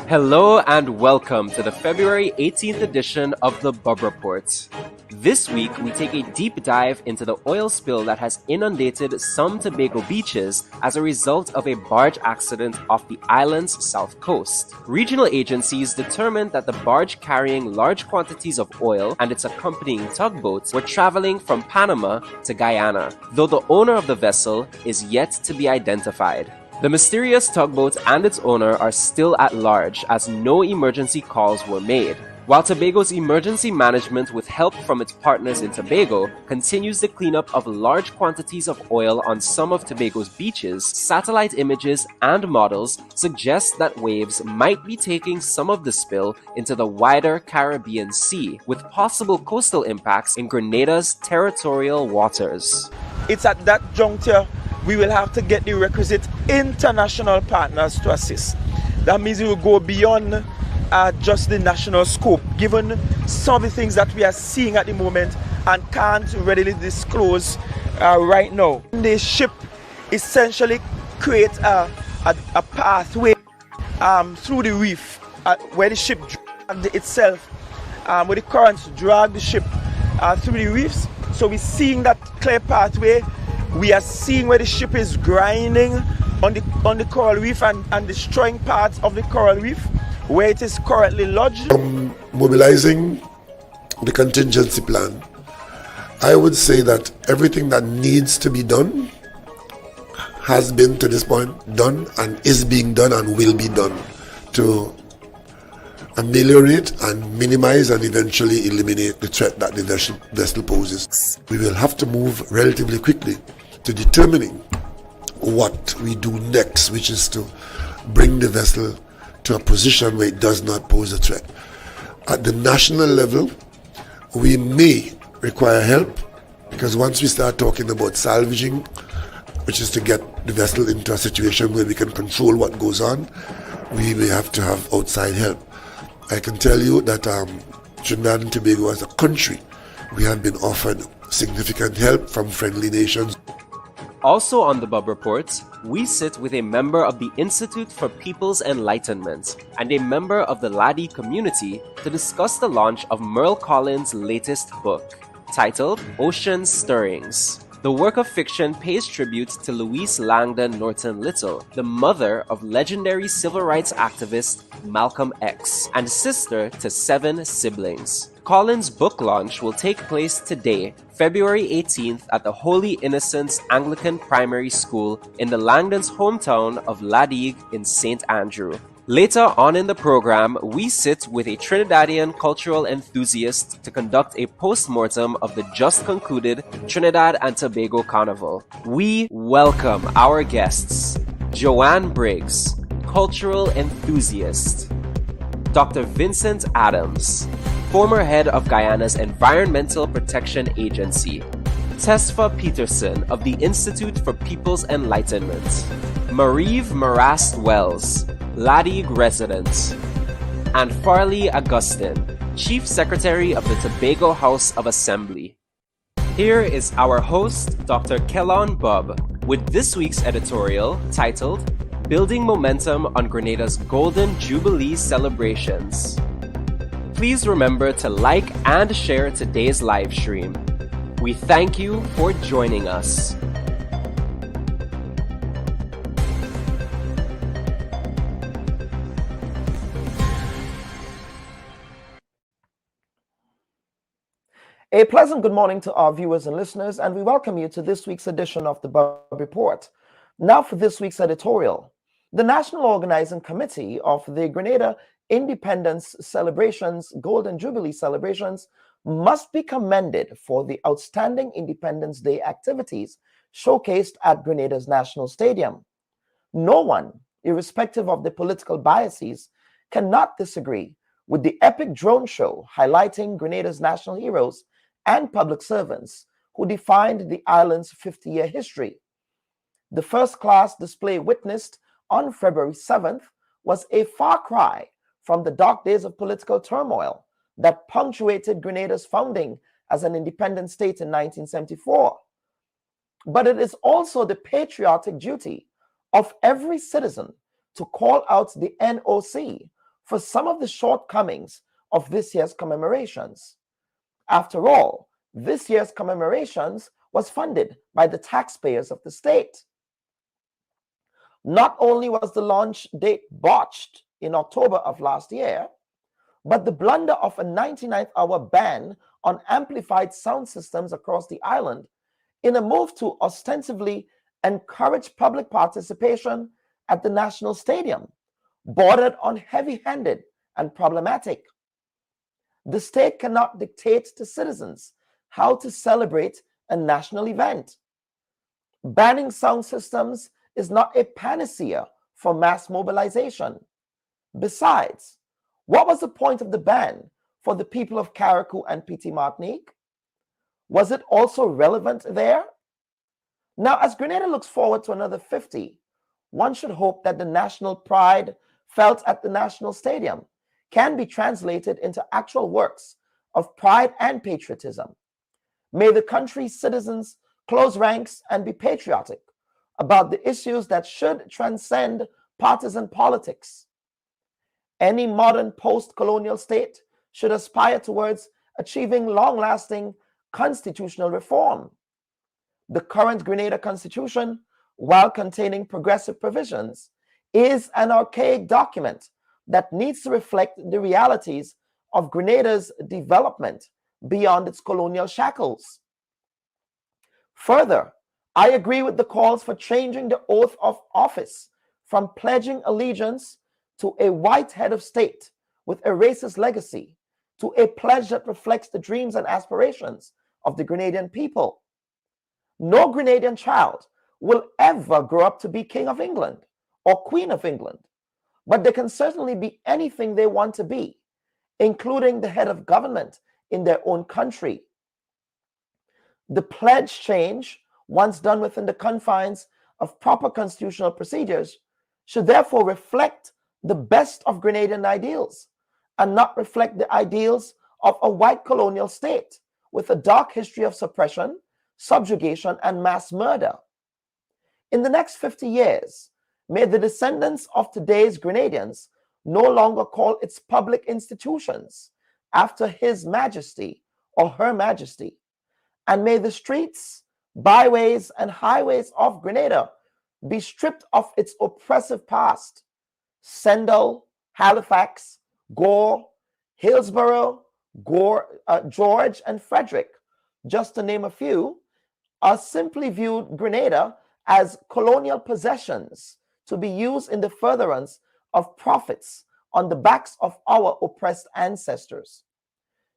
Hello and welcome to the February 18th edition of the Bubb Report. This week, we take a deep dive into the oil spill that has inundated some Tobago beaches as a result of a barge accident off the island's south coast. Regional agencies determined that the barge carrying large quantities of oil and its accompanying tugboats were traveling from Panama to Guyana, though the owner of the vessel is yet to be identified. The mysterious tugboat and its owner are still at large as no emergency calls were made. While Tobago's emergency management, with help from its partners in Tobago, continues the cleanup of large quantities of oil on some of Tobago's beaches, satellite images and models suggest that waves might be taking some of the spill into the wider Caribbean Sea, with possible coastal impacts in Grenada's territorial waters. It's at that juncture we will have to get the requisite international partners to assist. That means we will go beyond just the national scope, given some of the things that we are seeing at the moment and can't readily disclose right now. The ship essentially creates a pathway through the reef where the ship dragged itself, where the currents drag the ship through the reefs. So we're seeing that clear pathway. We are seeing where the ship is grinding on the coral reef and destroying parts of the coral reef where it is currently lodged. Mobilizing the contingency plan, I would say that everything that needs to be done has been to this point done and is being done and will be done to ameliorate and minimize and eventually eliminate the threat that the vessel poses. We will have to move relatively quickly to determining what we do next, which is to bring the vessel to a position where it does not pose a threat. At the national level, we may require help, because once we start talking about salvaging, which is to get the vessel into a situation where we can control what goes on, we may have to have outside help. I can tell you that Trinidad and Tobago as a country, we have been offered significant help from friendly nations. Also on the Bubb Report, we sit with a member of the Institute for People's Enlightenment and a member of the Digue community to discuss the launch of Merle Collins' latest book, titled Ocean Stirrings. The work of fiction pays tribute to Louise Langdon Norton Little, the mother of legendary civil rights activist Malcolm X, and sister to 7 siblings. Collins' book launch will take place today, February 18th at the Holy Innocents Anglican Primary School in the Langdons' hometown of Digue in St. Andrew. Later on in the program, we sit with a Trinidadian cultural enthusiast to conduct a post-mortem of the just concluded Trinidad and Tobago Carnival. We welcome our guests, Joanne Briggs, cultural enthusiast, Dr. Vincent Adams, former head of Guyana's Environmental Protection Agency, Tesfa Peterson of the Institute for People's Enlightenment, Marieve Marast-Wells, Digue resident, and Farley Augustine, Chief Secretary of the Tobago House of Assembly. Here is our host, Dr. Kellon Bubb, with this week's editorial titled Building Momentum on Grenada's Golden Jubilee Celebrations. Please remember to like and share today's live stream. We thank you for joining us. A pleasant good morning to our viewers and listeners, and we welcome you to this week's edition of the Bubb Report. Now for this week's editorial. The National Organizing Committee of the Grenada Independence Celebrations, Golden Jubilee Celebrations, must be commended for the outstanding Independence Day activities showcased at Grenada's National Stadium. No one, irrespective of the political biases, cannot disagree with the epic drone show highlighting Grenada's national heroes and public servants who defined the island's 50-year history. The first-class display witnessed on February 7th was a far cry from the dark days of political turmoil that punctuated Grenada's founding as an independent state in 1974. But it is also the patriotic duty of every citizen to call out the NOC for some of the shortcomings of this year's commemorations. After all, this year's commemorations was funded by the taxpayers of the state. Not only was the launch date botched in October of last year, but the blunder of a 99th-hour ban on amplified sound systems across the island in a move to ostensibly encourage public participation at the National Stadium bordered on heavy-handed and problematic. The state cannot dictate to citizens how to celebrate a national event. Banning sound systems is not a panacea for mass mobilization. Besides, what was the point of the ban for the people of Carriacou and Petite Martinique? Was it also relevant there? Now, as Grenada looks forward to another 50, one should hope that the national pride felt at the National Stadium can be translated into actual works of pride and patriotism. May the country's citizens close ranks and be patriotic about the issues that should transcend partisan politics. Any modern post-colonial state should aspire towards achieving long-lasting constitutional reform. The current Grenada Constitution, while containing progressive provisions, is an archaic document that needs to reflect the realities of Grenada's development beyond its colonial shackles. Further, I agree with the calls for changing the oath of office from pledging allegiance to a white head of state with a racist legacy to a pledge that reflects the dreams and aspirations of the Grenadian people. No Grenadian child will ever grow up to be King of England or Queen of England, but they can certainly be anything they want to be, including the head of government in their own country. The pledge change, once done within the confines of proper constitutional procedures, should therefore reflect the best of Grenadian ideals and not reflect the ideals of a white colonial state with a dark history of suppression, subjugation, and mass murder. In the next 50 years, may the descendants of today's Grenadians no longer call its public institutions after His Majesty or Her Majesty, and may the streets, byways, and highways of Grenada be stripped of its oppressive past. Sendal, Halifax, Gore, Hillsborough, George, and Frederick, just to name a few, are simply viewed Grenada as colonial possessions to be used in the furtherance of profits on the backs of our oppressed ancestors.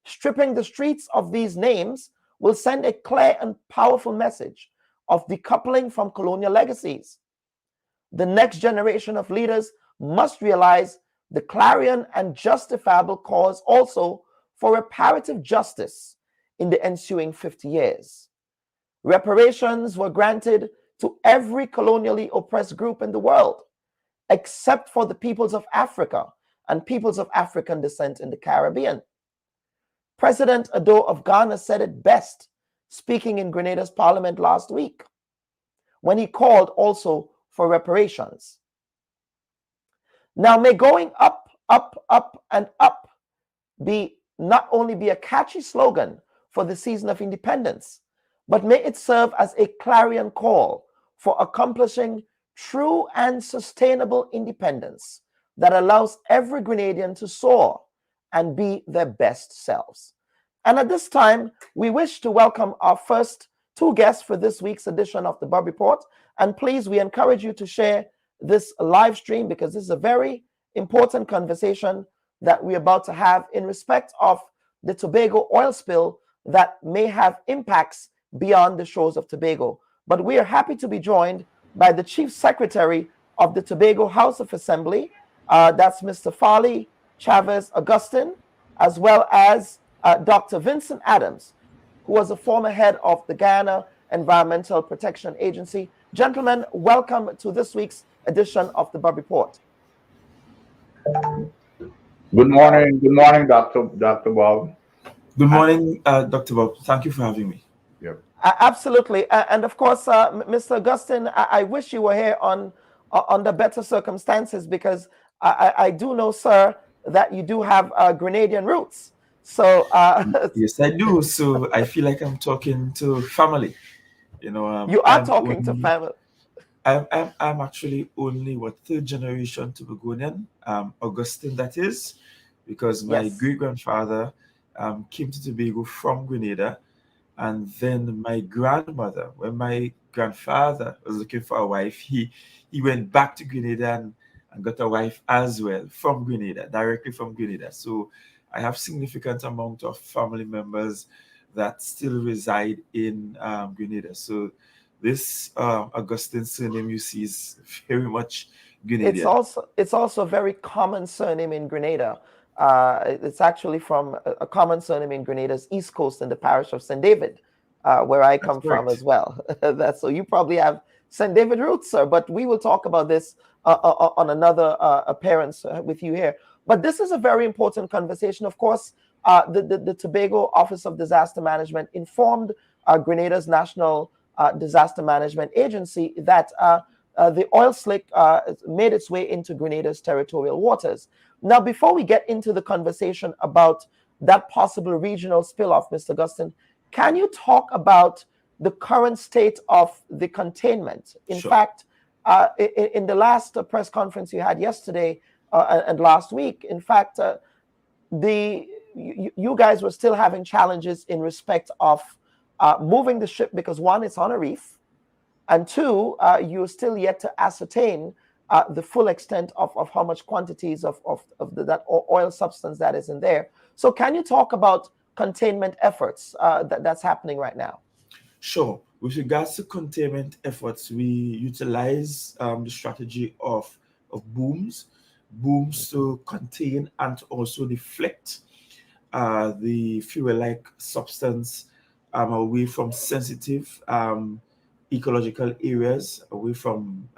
Stripping the streets of these names will send a clear and powerful message of decoupling from colonial legacies. The next generation of leaders must realize the clarion and justifiable cause also for reparative justice in the ensuing 50 years. Reparations were granted to every colonially oppressed group in the world, except for the peoples of Africa and peoples of African descent in the Caribbean. President Addo of Ghana said it best, speaking in Grenada's parliament last week, when he called also for reparations. Now, may going up, up, up, and up be not only be a catchy slogan for the season of independence, but may it serve as a clarion call for accomplishing true and sustainable independence that allows every Grenadian to soar and be their best selves. And at this time, we wish to welcome our first two guests for this week's edition of the Bubb Report. And please, we encourage you to share this live stream because this is a very important conversation that we're about to have in respect of the Tobago oil spill that may have impacts beyond the shores of Tobago. But we are happy to be joined by the Chief Secretary of the Tobago House of Assembly, that's Mr. Farley Chavez Augustin, as well as Dr. Vincent Adams, who was a former head of the Ghana Environmental Protection Agency. Gentlemen, welcome to this week's edition of the Bubb Report. Good morning, Dr. Bob. Good morning, Dr. Bob. Thank you for having me. Yep. Absolutely, and of course, Mr. Augustin, I wish you were here on under better circumstances because I do know, sir, that you do have Grenadian roots. So Yes, I do. So I feel like I'm talking to family. you are talking to family. I'm actually only third generation Tobagonian, Augustine that is, because my Yes. great grandfather came to Tobago from Grenada, and then my grandmother, when my grandfather was looking for a wife, he went back to Grenada and got a wife as well from Grenada, directly from Grenada. So I have significant amount of family members that still reside in Grenada. So this Augustine surname you see is very much Grenadian. It's also a very common surname in Grenada. It's actually from a common surname in Grenada's east coast in the parish of St. David, where I That's come from correct. as well. That's so you probably have St. David roots, sir. But we will talk about this on another appearance with you here. But this is a very important conversation. Of course, the Tobago Office of Disaster Management informed Grenada's National Disaster Management Agency that the oil slick made its way into Grenada's territorial waters. Now, before we get into the conversation about that possible regional spill-off, Mr. Gustin, can you talk about the current state of the containment? In Sure. fact, in the last press conference you had yesterday and last week, in fact, you guys were still having challenges in respect of moving the ship because, one, it's on a reef, and two, you're still yet to ascertain the full extent of how much quantities of that oil substance that is in there. So can you talk about containment efforts that's happening right now? Sure. With regards to containment efforts, we utilize the strategy of booms to contain and to also deflect the fuel-like substance away from sensitive ecological areas, away from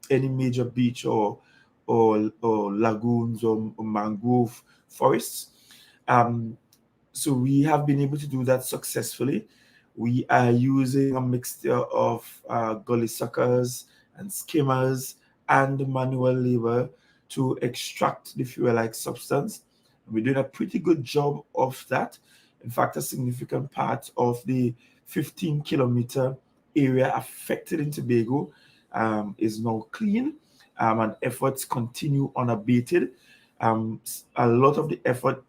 any major beach or lagoons or mangrove forests. So we have been able to do that successfully. We are using a mixture of gully suckers and skimmers and manual labor to extract the fuel-like substance. We're doing a pretty good job of that. In fact, a significant part of the 15-kilometer area affected in Tobago is now clean, and efforts continue unabated. A lot of the effort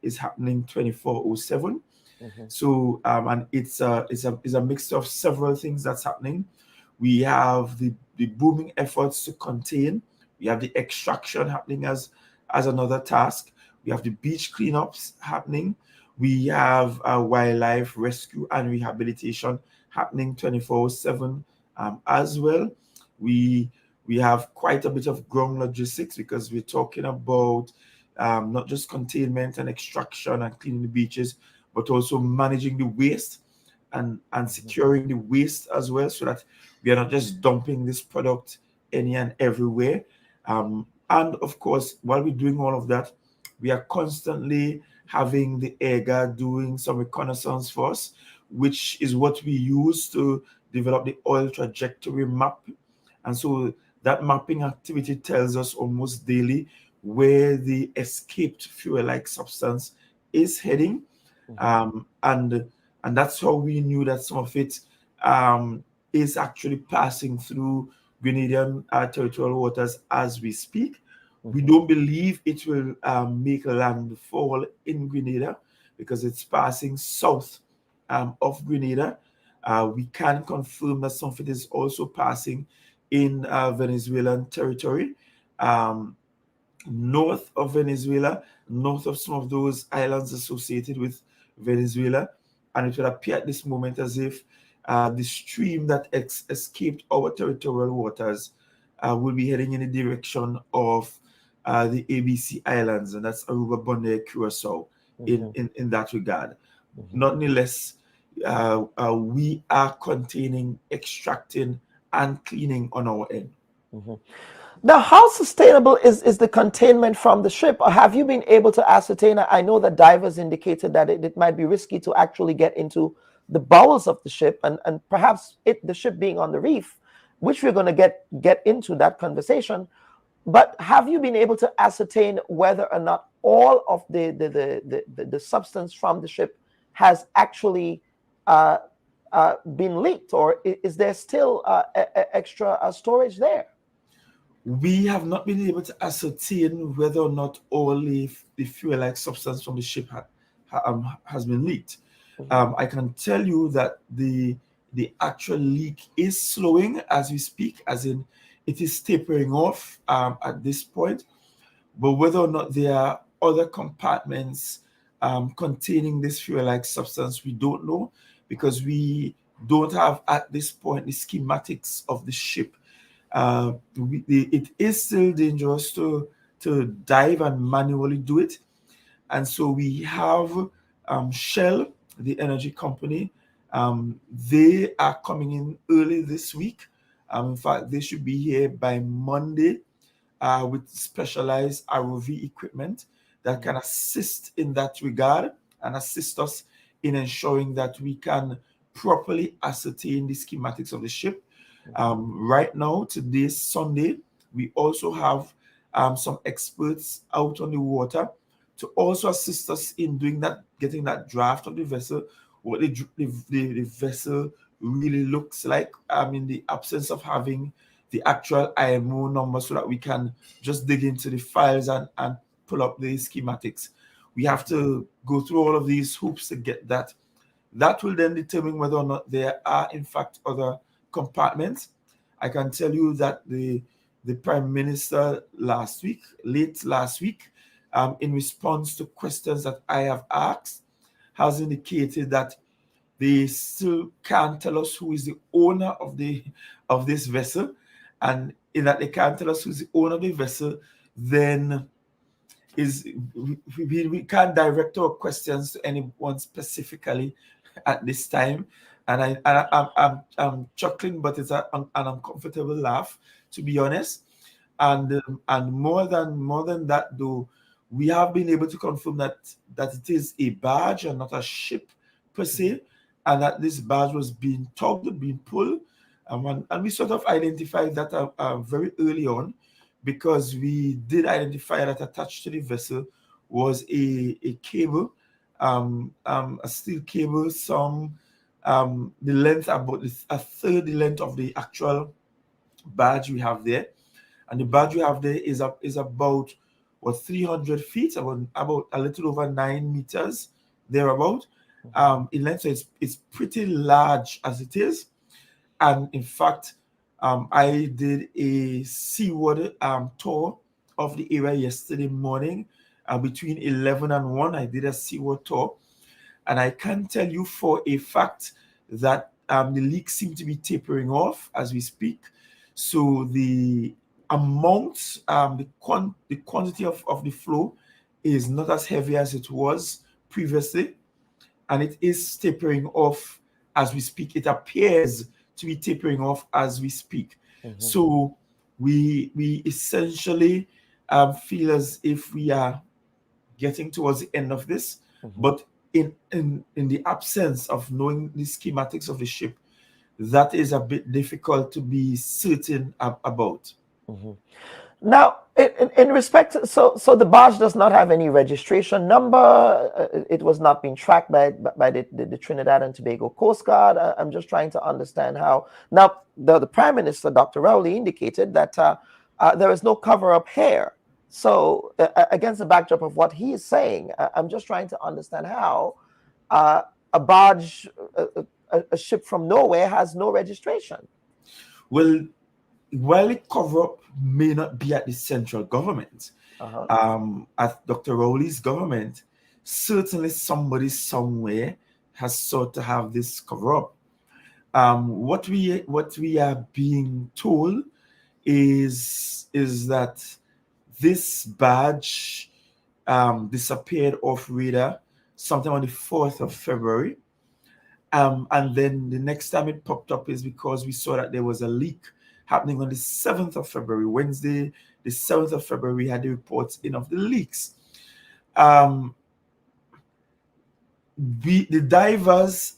is happening 24/7. So, and it's a mixture of several things that's happening. We have the booming efforts to contain. We have the extraction happening as another task. We have the beach cleanups happening. We have wildlife rescue and rehabilitation happening 24/7 as well. We have quite a bit of ground logistics because we're talking about not just containment and extraction and cleaning the beaches, but also managing the waste and securing the waste as well, so that we are not just dumping this product any and everywhere. And of course, while we're doing all of that, we are constantly having the EGA doing some reconnaissance for us, which is what we use to develop the oil trajectory map. And so that mapping activity tells us almost daily where the escaped fuel-like substance is heading. And that's how we knew that some of it is actually passing through Grenadian territorial waters as we speak. We don't believe it will make landfall in Grenada because it's passing south of Grenada. We can confirm that some of it is also passing in Venezuelan territory, north of Venezuela, north of some of those islands associated with Venezuela. And it would appear at this moment as if the stream that escaped our territorial waters will be heading in the direction of the ABC Islands, and that's Aruba, Bonaire, Curacao, in that regard. Nonetheless, we are containing, extracting, and cleaning on our end. Now, how sustainable is the containment from the ship? Or have you been able to ascertain? I know that divers indicated that it might be risky to actually get into the bowels of the ship, and perhaps the ship being on the reef, which we're going to get into that conversation. But have you been able to ascertain whether or not all of the substance from the ship has actually been leaked, or is there still extra storage there? We have not been able to ascertain whether or not all the fuel-like substance from the ship has been leaked. I can tell you that the actual leak is slowing as we speak, as in it is tapering off at this point. But whether or not there are other compartments containing this fuel-like substance, we don't know, because we don't have at this point the schematics of the ship. It is still dangerous to dive and manually do it. And so we have Shell, the energy company. They are coming in early this week. In fact, they should be here by Monday with specialized ROV equipment that can assist in that regard and assist us in ensuring that we can properly ascertain the schematics of the ship. Right now, today's Sunday, we also have some experts out on the water to also assist us in doing that, getting that draft of the vessel, what the vessel really looks like in the absence of having the actual IMO number, so that we can just dig into the files and pull up the schematics. We have to go through all of these hoops to get that. That will then determine whether or not there are in fact other compartments. I can tell you that the Prime Minister late last week, in response to questions that I have asked, has indicated that they still can't tell us who is the owner of this vessel, and in that they can't tell us who's the owner of the vessel, then we can't direct our questions to anyone specifically at this time. And I'm chuckling, but it's an uncomfortable laugh, to be honest. And more than that, though, we have been able to confirm that it is a barge and not a ship per se, and that this barge was being tugged, being pulled, and we sort of identified that very early on, because we did identify that attached to the vessel was a cable, a steel cable, the length about a third the length of the actual barge we have there, and the barge we have there is about 300 feet, about a little over 9 meters thereabout in length. So it's pretty large as it is, and in fact, I did a seaward tour of the area yesterday morning between 11 and 1. I did a seaward tour, and I can tell you for a fact that the leaks seem to be tapering off as we speak. So the amount, the quantity of the flow is not as heavy as it was previously, and it is tapering off as we speak. It appears to be tapering off as we speak. So we essentially feel as if we are getting towards the end of this, but in the absence of knowing the schematics of the ship, that is a bit difficult to be certain about. Now, in respect, so the barge does not have any registration number. It was not being tracked by the Trinidad and Tobago Coast Guard. I'm just trying to understand how. Now, the Prime Minister, Dr. Rowley, indicated that there is no cover-up here. So, against the backdrop of what he is saying, I'm just trying to understand how a barge, a ship from nowhere, has no registration. Well, while the cover-up may not be at the central government, at Dr. Rowley's government, certainly somebody somewhere has sought to have this cover-up. What we are being told is that this barge disappeared off radar sometime on the 4th of February. And then the next time it popped up is because we saw that there was a leak happening on the 7th of February. Wednesday, the 7th of February, we had the reports in of the leaks. The divers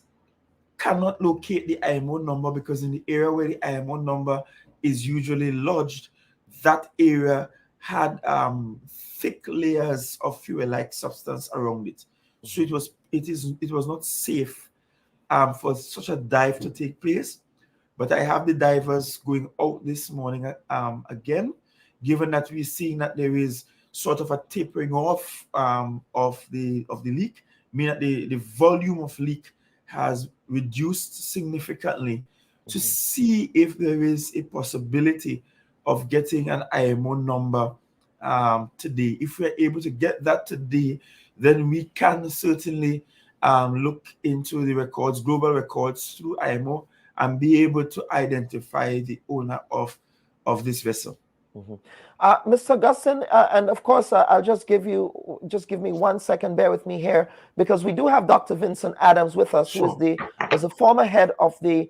cannot locate the IMO number, because in the area where the IMO number is usually lodged, that area had thick layers of fuel-like substance around it. So it was not safe for such a dive to take place. But I have the divers going out this morning again, given that we're seeing that there is sort of a tapering off of the leak, meaning that the volume of leak has reduced significantly, to see if there is a possibility of getting an IMO number today. If we're able to get that today, then we can certainly look into the records, global records through IMO, and be able to identify the owner of this vessel. Mr. Augustine, and of course, I'll just give me 1 second, bear with me here, because we do have Dr. Vincent Adams with us, Sure. who was the former head of the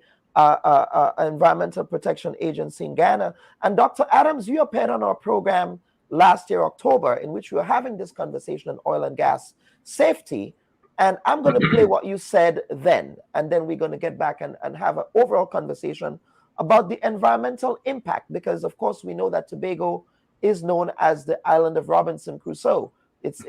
Environmental Protection Agency in Ghana. And Dr. Adams, you appeared on our program last year, October, in which we were having this conversation on oil and gas safety. And I'm going to play what you said then, and then we're going to get back and have an overall conversation about the environmental impact, because of course we know that Tobago is known as the island of Robinson Crusoe. It's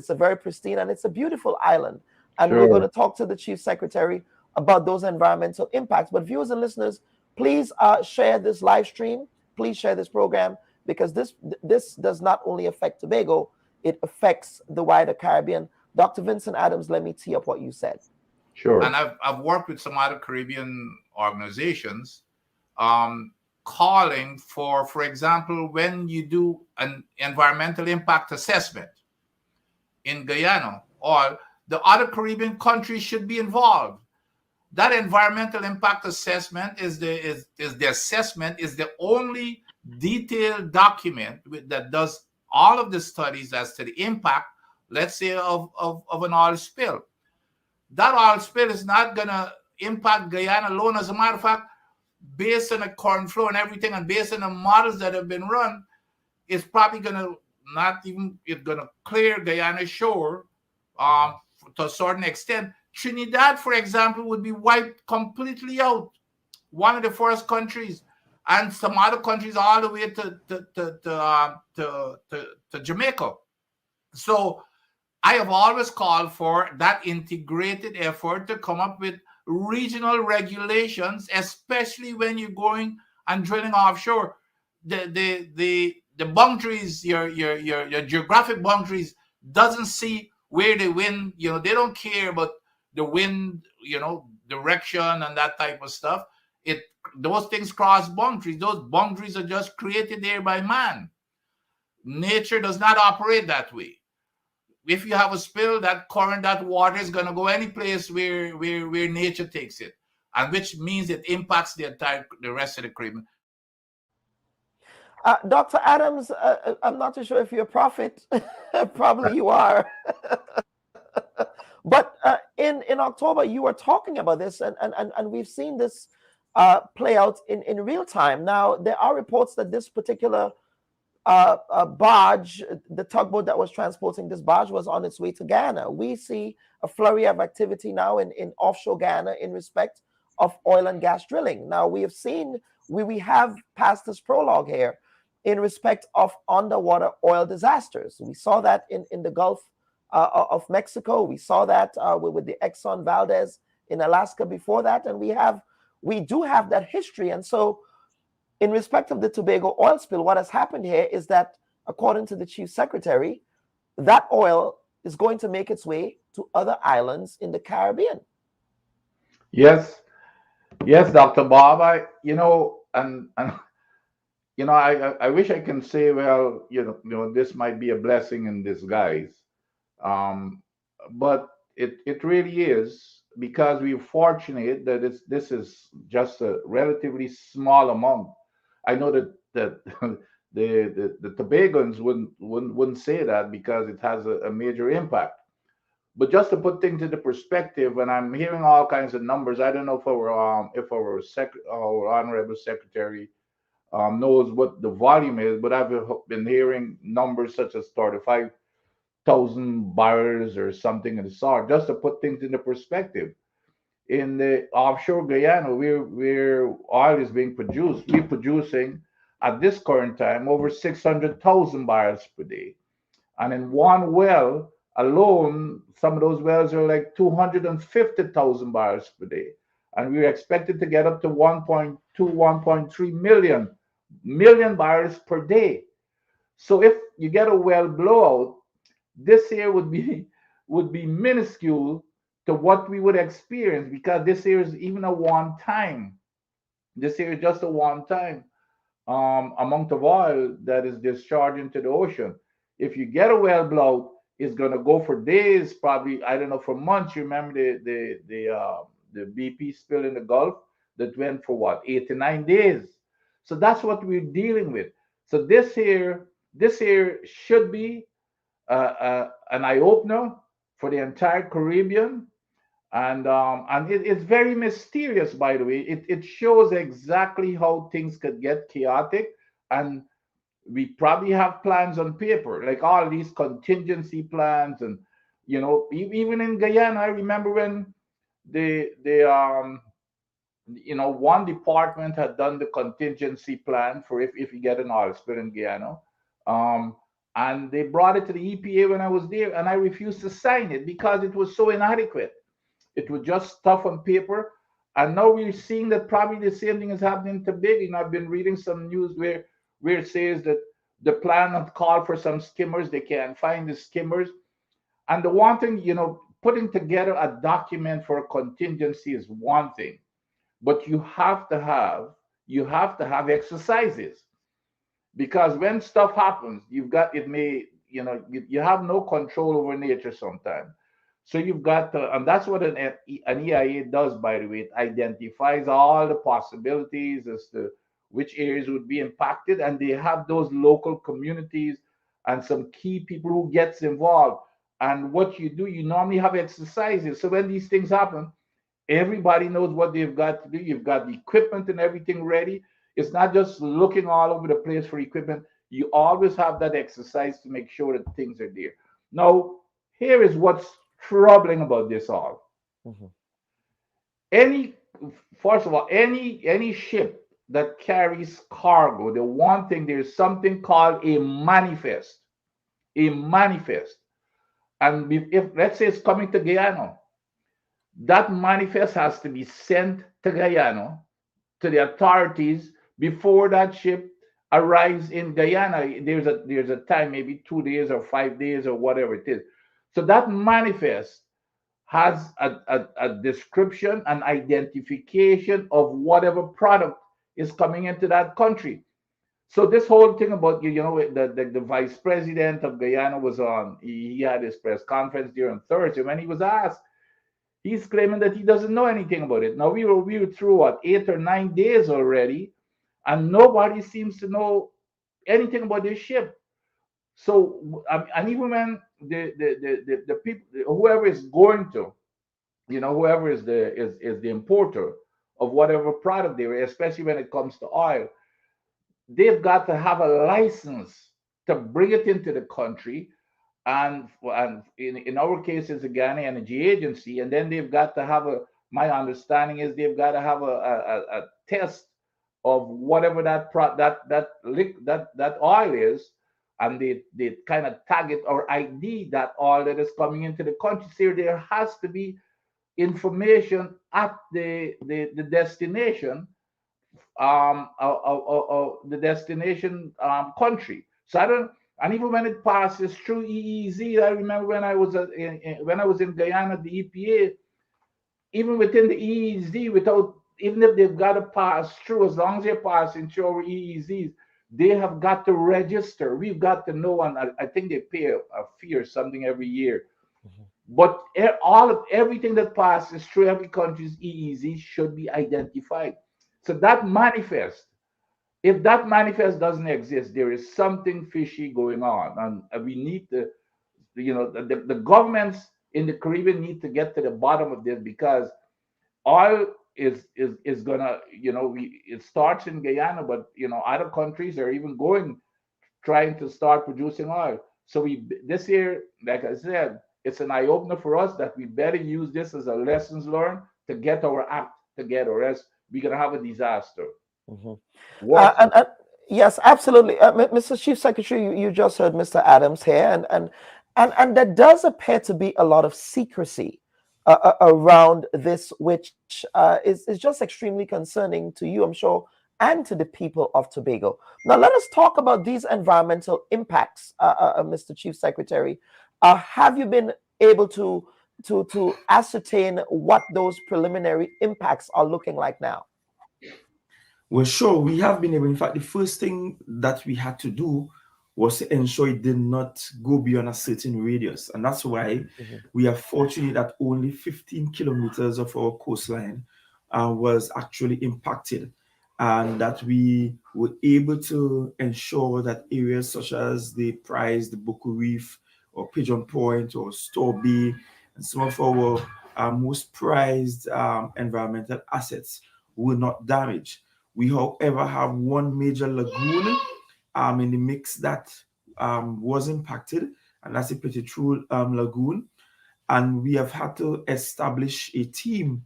a very pristine and it's a beautiful island. And Sure. We're going to talk to the Chief Secretary about those environmental impacts. But viewers and listeners, please share this live stream. Please share this program, because this does not only affect Tobago, it affects the wider Caribbean. Dr. Vincent Adams, let me tee up what you said. Sure. And I've worked with some other Caribbean organizations calling for example, when you do an environmental impact assessment in Guyana, or the other Caribbean countries should be involved. That environmental impact assessment is the assessment is the only detailed document that does all of the studies as to the impact, let's say, of an oil spill. That oil spill is not going to impact Guyana alone. As a matter of fact, based on the current flow and everything, and based on the models that have been run, it's probably going to it's going to clear Guyana shore to a certain extent. Trinidad, for example, would be wiped completely out. One of the first countries, and some other countries all the way to Jamaica. So I have always called for that integrated effort to come up with regional regulations, especially when you're going and drilling offshore. The boundaries, your geographic boundaries, doesn't see where the wind, they don't care about the wind, direction and that type of stuff. Those things cross boundaries. Those boundaries are just created there by man. Nature does not operate that way. If you have a spill, that current, that water is going to go any place where nature takes it, and which means it impacts the rest of the Caribbean. Dr. Adams, I'm not too sure if you're a prophet. Probably you are. But in October, you were talking about this, and we've seen this play out in real time. Now, there are reports that this particular barge, the tugboat that was transporting this barge, was on its way to Ghana. We see a flurry of activity now in offshore Ghana in respect of oil and gas drilling. Now, we have passed this prologue here in respect of underwater oil disasters. We saw that in the Gulf of Mexico. We saw that with the Exxon Valdez in Alaska before that, and we do have that history. And so, in respect of the Tobago oil spill, what has happened here is that, according to the Chief Secretary, that oil is going to make its way to other islands in the Caribbean. Yes, Dr. Bob. I wish I can say, well, this might be a blessing in disguise, but it really is, because we're fortunate that this is just a relatively small amount. I know that the Tobagans wouldn't say that, because it has a major impact. But just to put things into perspective, when I'm hearing all kinds of numbers, I don't know if our honorable secretary knows what the volume is, but I've been hearing numbers such as 35,000 barrels or something of the sort, just to put things into perspective. In the offshore Guyana, where oil is being produced, we're producing at this current time over 600,000 barrels per day. And in one well alone, some of those wells are like 250,000 barrels per day. And we're expected to get up to 1.2, 1.3 million barrels per day. So if you get a well blowout, this here would be minuscule to what we would experience, because this here is even a one time. This here is just a one time amount of oil that is discharged into the ocean. If you get a well blowout, it's gonna go for days, probably I don't know, for months. You remember the BP spill in the Gulf that went for what, 8 to 9 days. So that's what we're dealing with. So this here should be an eye opener for the entire Caribbean, and it's very mysterious, by the way. It shows exactly how things could get chaotic, and we probably have plans on paper, like all these contingency plans, and even in Guyana, I remember when the one department had done the contingency plan for if you get an oil spill in Guyana, um, and they brought it to the EPA when I was there, and I refused to sign it because it was so inadequate. It was just stuff on paper. And now we're seeing that probably the same thing is happening to Big. I've been reading some news where it says that the plan had called for some skimmers. They can't find the skimmers. And the one thing, putting together a document for a contingency is one thing, but you have to have exercises, because when stuff happens, you have no control over nature sometimes. So you've got to, and that's what an EIA does, by the way. It identifies all the possibilities as to which areas would be impacted, and they have those local communities and some key people who gets involved. And what you do, you normally have exercises. So when these things happen, everybody knows what they've got to do. You've got the equipment and everything ready. It's not just looking all over the place for equipment. You always have that exercise to make sure that things are there. Now, here is what's troubling about this all. Mhm. Any First of all, any ship that carries cargo, the one thing, there's something called a manifest. A manifest. And if let's say it's coming to Guyana, that manifest has to be sent to Guyana, to the authorities, before that ship arrives in Guyana. There's a time, maybe 2 days or 5 days or whatever it is. So that manifest has a description and identification of whatever product is coming into that country. So this whole thing about the vice president of Guyana was on. He had his press conference during Thursday. When he was asked, he's claiming that he doesn't know anything about it. Now we were through what, 8 or 9 days already, and nobody seems to know anything about this ship. So and even when the people, whoever is going to, whoever is the importer of whatever product they are, especially when it comes to oil, they've got to have a license to bring it into the country, and in our case it's a Ghana Energy Agency, and then they've got to have my understanding is they've got to have a test of whatever that oil is, and they kind of tag it or ID that oil that is coming into the country. So there has to be information at the destination, the destination country. So I don't, and even when it passes through EEZ, I remember when I was in Guyana, the EPA, even within the EEZ, even if they've got to pass through, as long as they're passing through our EEZs, they have got to register. We've got to know, and I think they pay a fee or something every year. Mhm. But everything that passes through every country's EEZ should be identified. So that manifest, if that manifest doesn't exist, there is something fishy going on, and we need to, the governments in the Caribbean need to get to the bottom of this, because oil is gonna, it starts in Guyana, but other countries are even trying to start producing oil. So this year, like I said, it's an eye opener for us that we better use this as a lessons learned to get our act together, or else we're gonna have a disaster. Mhm. Worse. And Yes, absolutely. Mr. Chief Secretary, you just heard Mr. Adams here, and there does appear to be a lot of secrecy around this, which is just extremely concerning to you, I'm sure, and to the people of Tobago. Now, let us talk about these environmental impacts, Mr. Chief Secretary. Have you been able to ascertain what those preliminary impacts are looking like now? Well, sure, we have been able. In fact, the first thing that we had to do was to ensure it did not go beyond a certain radius. And that's why we are fortunate that only 15 kilometers of our coastline was actually impacted, and that we were able to ensure that areas such as the Prize, the Boku Reef, or Pigeon Point, or Store Bay, and some of our most prized environmental assets were not damaged. We, however, have one major lagoon in the mix that was impacted, and that's the Petitru Lagoon. And we have had to establish a team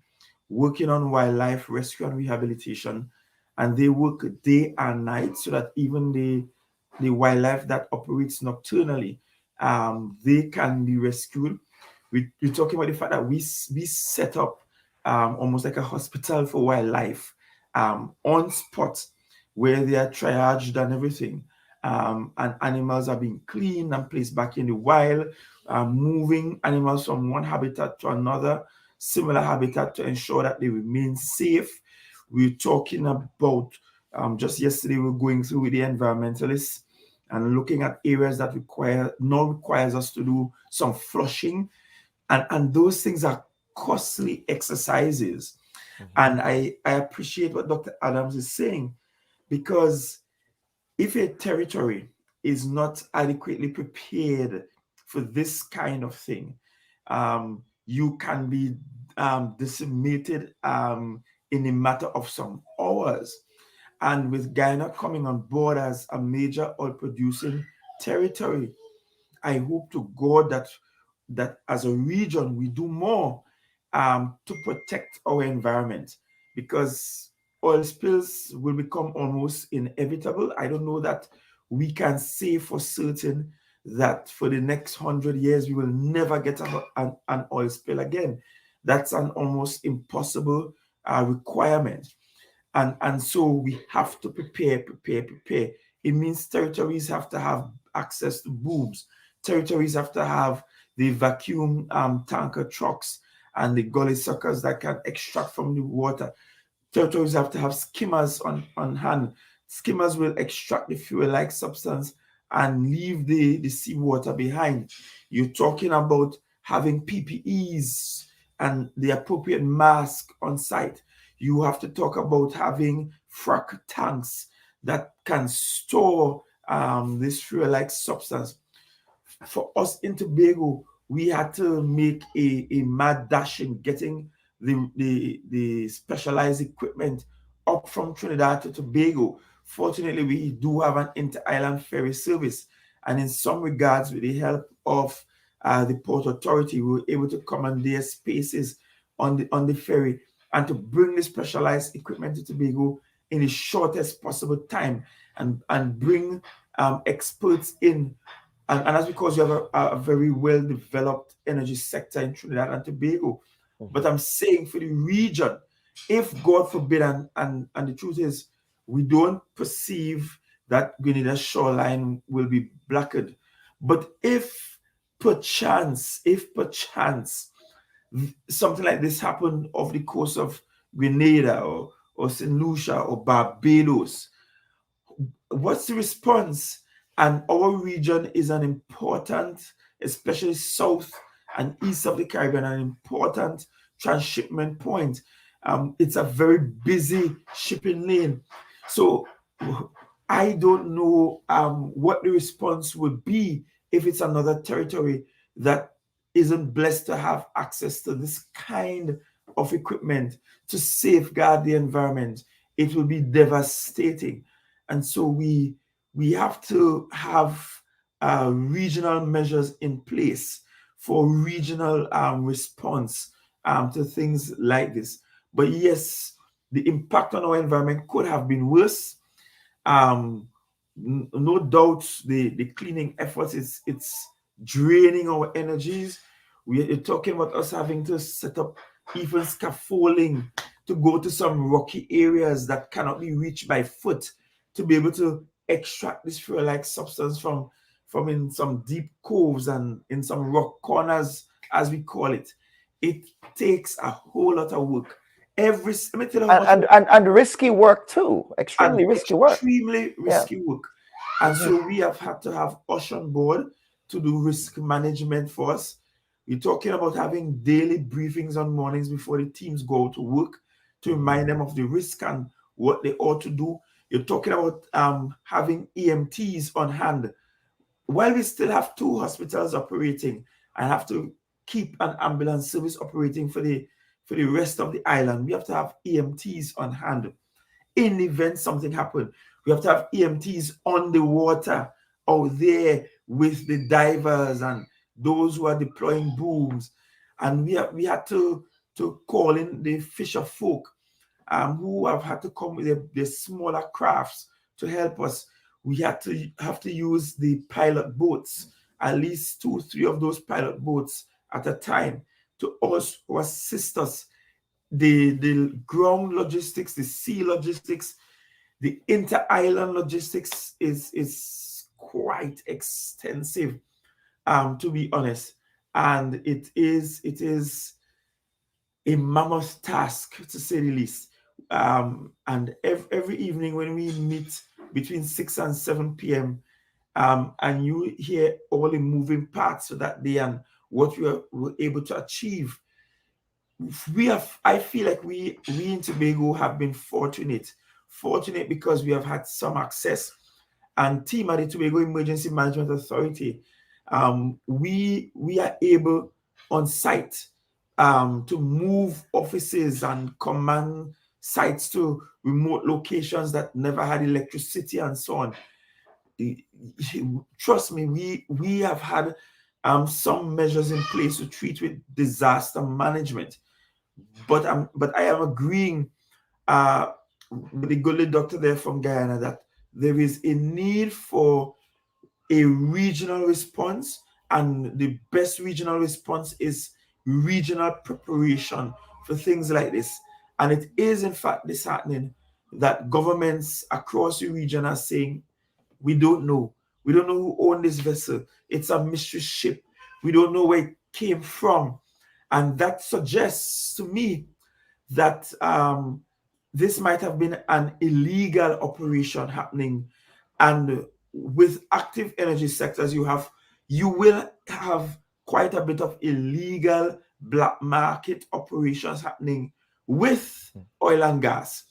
working on wildlife rescue and rehabilitation, and they work day and night so that even the wildlife that operates nocturnally, they can be rescued. We're talking about the fact that we set up almost like a hospital for wildlife on spot where they are triaged and everything. And animals are being cleaned and placed back in the wild, moving animals from one habitat to another, similar habitat to ensure that they remain safe. We're talking about, just yesterday, we were going through with the environmentalists and looking at areas that requires us to do some flushing. And those things are costly exercises. And I appreciate what Dr. Adams is saying, because if a territory is not adequately prepared for this kind of thing, you can be decimated in a matter of some hours. And with Guyana coming on board as a major oil producing territory, I hope to God that as a region we do more to protect our environment, because oil spills will become almost inevitable. I don't know that we can say for certain that for the next 100 years we will never get an oil spill again. That's an almost impossible requirement. And so we have to prepare. It means territories have to have access to booms. Territories have to have the vacuum tanker trucks and the gully suckers that can extract from the water. Territories have to have skimmers on hand. Skimmers will extract the fuel-like substance and leave the seawater behind. You're talking about having PPEs and the appropriate mask on site. You have to talk about having frac tanks that can store this fuel-like substance. For us in Tobago, we had to make a mad dash in getting the specialized equipment up from Trinidad to Tobago. Fortunately, we do have an inter-island ferry service, and in some regards, with the help of the Port Authority, we were able to commandeer spaces on the ferry and to bring the specialized equipment to Tobago in the shortest possible time, and bring experts in. And that's because you have a very well-developed energy sector in Trinidad and Tobago. But I'm saying for the region, if God forbid, and the truth is, we don't perceive that Grenada shoreline will be blackened. But if perchance something like this happened off the coast of Grenada or St. Lucia or Barbados, what's the response? And our region is an important, especially south and east of the Caribbean, an important transshipment point. It's a very busy shipping lane. So I don't know what the response would be if it's another territory that isn't blessed to have access to this kind of equipment to safeguard the environment. It will be devastating. And so we have to have regional measures in place for regional response to things like this. But yes, the impact on our environment could have been worse. No doubt the cleaning efforts, it's draining our energies. We're talking about us having to set up even scaffolding to go to some rocky areas that cannot be reached by foot to be able to extract this fuel-like substance from in some deep coves and in some rock corners, as we call it. It takes a whole lot of work. Let me tell you how much and risky work too. Extremely risky work. Extremely risky work. And so we have had to have us on board to do risk management for us. We're talking about having daily briefings on mornings before the teams go to work to remind them of the risk and what they ought to do. You're talking about having EMTs on hand. While we still have 2 hospitals operating and have to keep an ambulance service operating for the rest of the island, we have to have EMTs on hand. In the event something happened, we have to have EMTs on the water out there with the divers and those who are deploying booms. And we had to call in the fisher folk who have had to come with their smaller crafts to help us. We have to use the pilot boats, at least 2 or 3 of those pilot boats at a time, to assist us. The ground logistics, the sea logistics, the inter-island logistics is quite extensive, to be honest, and it is a mammoth task, to say the least. And every evening when we meet between 6 and 7 p.m., and you hear all the moving parts of that day and what we were able to achieve, I feel like we in Tobago have been fortunate because we have had some access. And team at the Tobago Emergency Management Authority, we are able on site to move offices and command sites to remote locations that never had electricity and so on. Trust me, we have had some measures in place to treat with disaster management. But I am agreeing with the goodly doctor there from Guyana that there is a need for a regional response, and the best regional response is regional preparation for things like this. And it is in fact disheartening that governments across the region are saying, we don't know who owned this vessel, it's a mystery ship, we don't know where it came from. And that suggests to me that this might have been an illegal operation happening. And with active energy sectors, you will have quite a bit of illegal black market operations happening with oil and gas.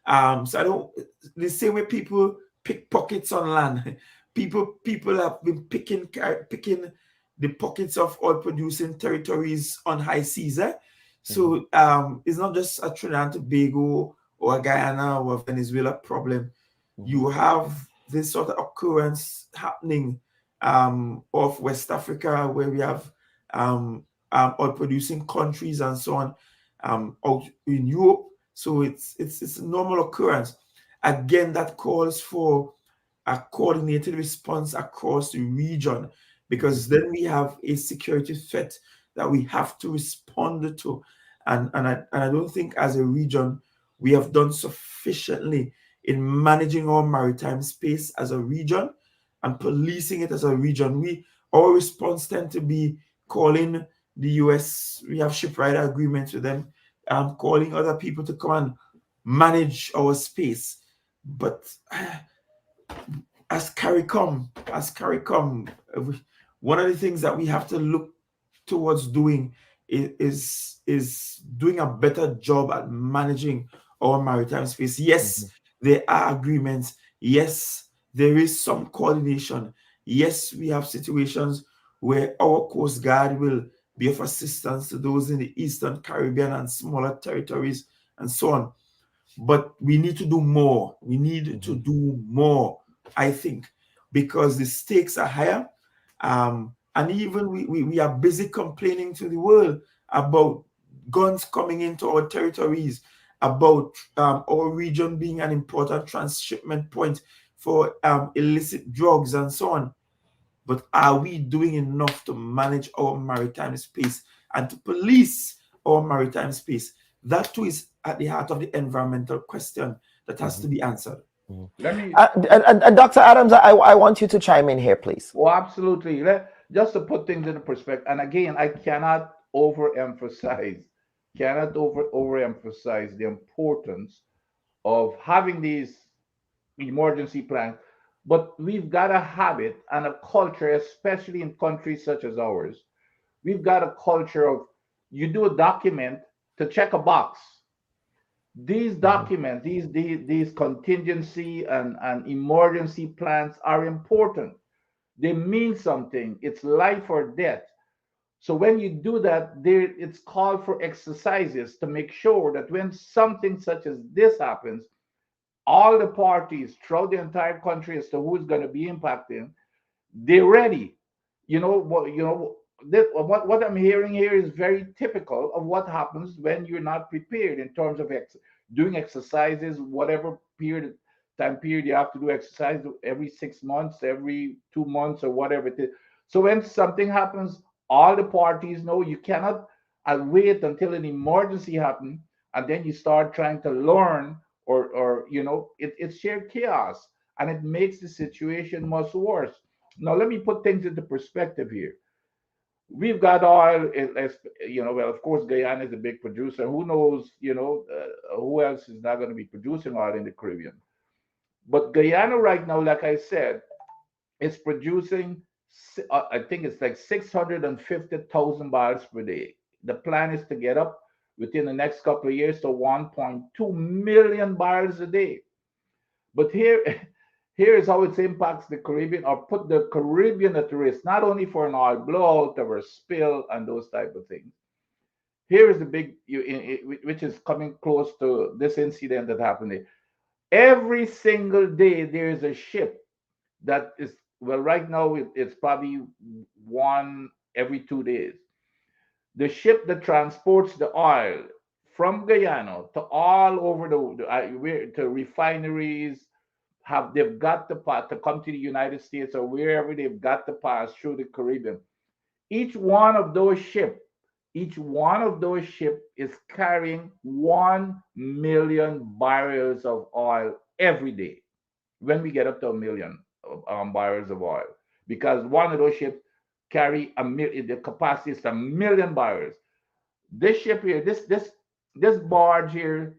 So the same way people pick pockets on land, people have been picking the pockets of oil producing territories on high seas. So it's not just a Trinidad and Tobago or a Guyana or a Venezuela problem. You have this sort of occurrence happening off West Africa, where we have oil producing countries and so on, out in Europe. So it's a normal occurrence. Again, that calls for a coordinated response across the region, because then we have a security threat that we have to respond to. And I don't think as a region we have done sufficiently in managing our maritime space as a region and policing it as a region. Our response tend to be calling the US, we have shipwright agreements with them, calling other people to come and manage our space. But as CARICOM, one of the things that we have to look towards doing is doing a better job at managing our maritime space. Yes, there are agreements. Yes, there is some coordination. Yes, we have situations where our Coast Guard will be of assistance to those in the Eastern Caribbean and smaller territories and so on. But we need to do more. We need to do more, I think, because the stakes are higher. And even we are busy complaining to the world about guns coming into our territories about our region being an important transshipment point for illicit drugs and so on. But are we doing enough to manage our maritime space and to police our maritime space? That too is at the heart of the environmental question that has to be answered. Let me. And Dr. Adams, I want you to chime in here, please. Oh, absolutely. Just to put things into perspective, and again, I cannot overemphasize the importance of having these emergency plans. But we've got a habit and a culture, especially in countries such as ours. We've got a culture of you do a document to check a box. These documents, these contingency and emergency plans are important. They mean something. It's life or death. So when you do that, there it's called for exercises to make sure that when something such as this happens, all the parties throughout the entire country as to who's going to be impacted, they're ready. What I'm hearing here is very typical of what happens when you're not prepared in terms of doing exercises, whatever time period you have to do exercise every 6 months, every 2 months, or whatever it is. So when something happens, all the parties know you cannot wait until an emergency happens and then you start trying to learn it's sheer chaos and it makes the situation much worse. Now let me put things into perspective here. We've got oil, well, of course, Guyana is a big producer. Who knows, who else is not going to be producing oil in the Caribbean? But Guyana right now, like I said, is producing, I think it's like 650,000 barrels per day. The plan is to get up within the next couple of years to 1.2 million barrels a day. But here is how it impacts the Caribbean, or put the Caribbean at risk, not only for an oil blowout or a spill and those type of things. Here is the big, which is coming close to this incident that happened there. Every single day there is a ship that is, well, right now it's probably one every 2 days. The ship that transports the oil from Guyana to all over to refineries, they've got to come to the United States or wherever they've got to pass through the Caribbean. Each one of those ships is carrying 1 million barrels of oil every day. When we get up to 1 million barrels of oil, because one of those ships carry the capacity is 1 million barrels. This ship here, this barge here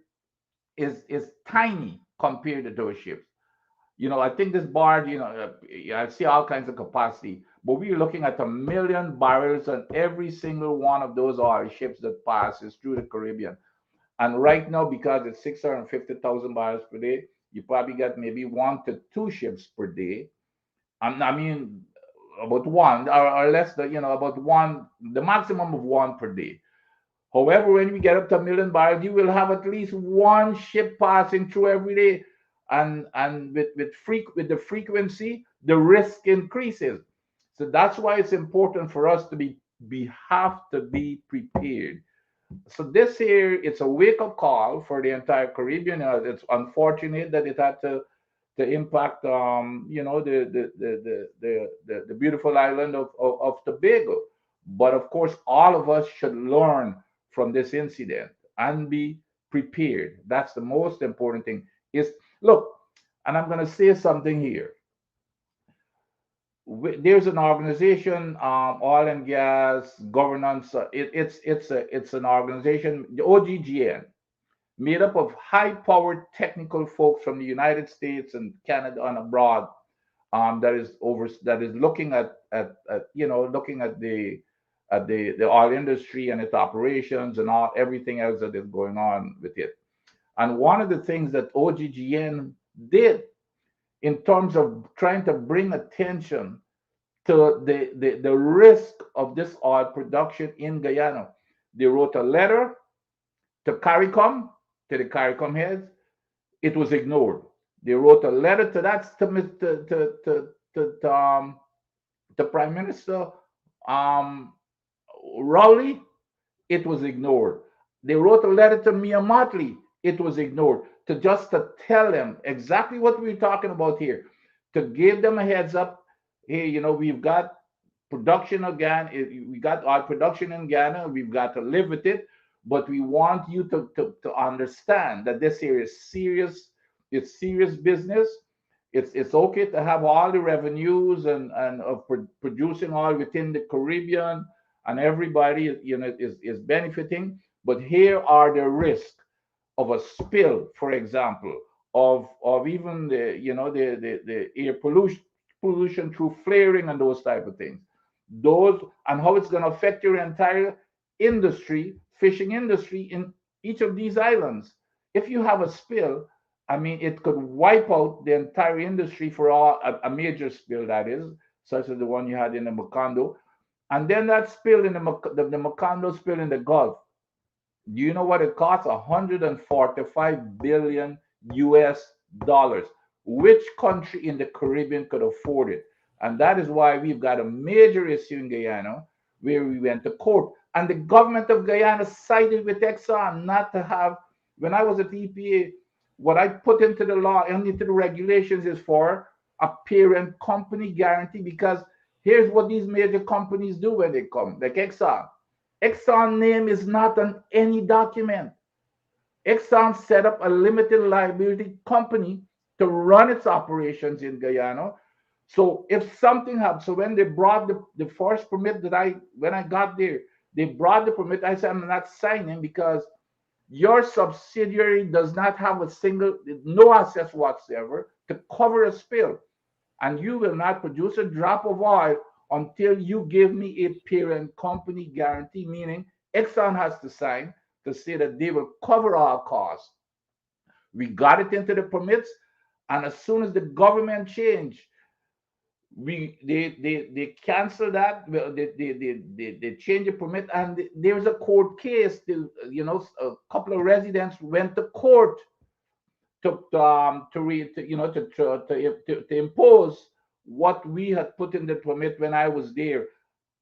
is tiny compared to those ships. I think this barge, I see all kinds of capacity, but we're looking at 1 million barrels on every single one of those oil ships that passes through the Caribbean. And right now, because it's 650,000 barrels per day, you probably got maybe 1 to 2 ships per day. I mean, about one or less, about one, the maximum of one per day. However, when we get up to 1 million barrels, you will have at least one ship passing through every day. And with the frequency, the risk increases. So that's why it's important for us to have to be prepared. So this here, it's a wake-up call for the entire Caribbean. It's unfortunate that it had to impact the beautiful island of Tobago. But of course, all of us should learn from this incident and be prepared. That's the most important thing. Look, and I'm going to say something here. There's an organization, oil and gas governance. It's an organization, the OGGN, made up of high-powered technical folks from the United States and Canada and abroad. That is looking at the oil industry and its operations and everything else that is going on with it. And one of the things that OGGN did in terms of trying to bring attention to the risk of this oil production in Guyana, they wrote a letter to CARICOM, to the CARICOM heads. It was ignored. They wrote a letter to Prime Minister Rowley. It was ignored. They wrote a letter to Mia Motley. it was ignored. To tell them exactly what we're talking about here, to give them a heads up. Hey, we've got production of Ghana. We got our production in Ghana. We've got to live with it, but we want you to understand that this here is serious. It's serious business. It's okay to have all the revenues and of producing all within the Caribbean, and everybody is benefiting. But here are the risks of a spill, for example, of even the air pollution through flaring and those type of things. Those, and how it's going to affect your entire industry, fishing industry in each of these islands. If you have a spill, I mean, it could wipe out the entire industry for a major spill, that is, such as the one you had in the Macondo. And then that spill in the Macondo spill in the Gulf. Do you know what it costs? 145 billion US dollars. Which country in the Caribbean could afford it? And that is why we've got a major issue in Guyana where we went to court. And the government of Guyana sided with Exxon not to have, when I was at the EPA, what I put into the law and into the regulations is for a parent company guarantee, because here's what these major companies do when they come, like Exxon. Exxon name is not on any document. Exxon set up a limited liability company to run its operations in Guyana. So if something happens, so when they brought the first permit when I got there, they brought the permit, I said, I'm not signing because your subsidiary does not have no assets whatsoever to cover a spill. And you will not produce a drop of oil until you give me a parent company guarantee, meaning Exxon has to sign to say that they will cover our costs. We got it into the permits, and as soon as the government changed, they canceled that. They changed the permit, and there was a court case. A couple of residents went to court to impose what we had put in the permit when I was there,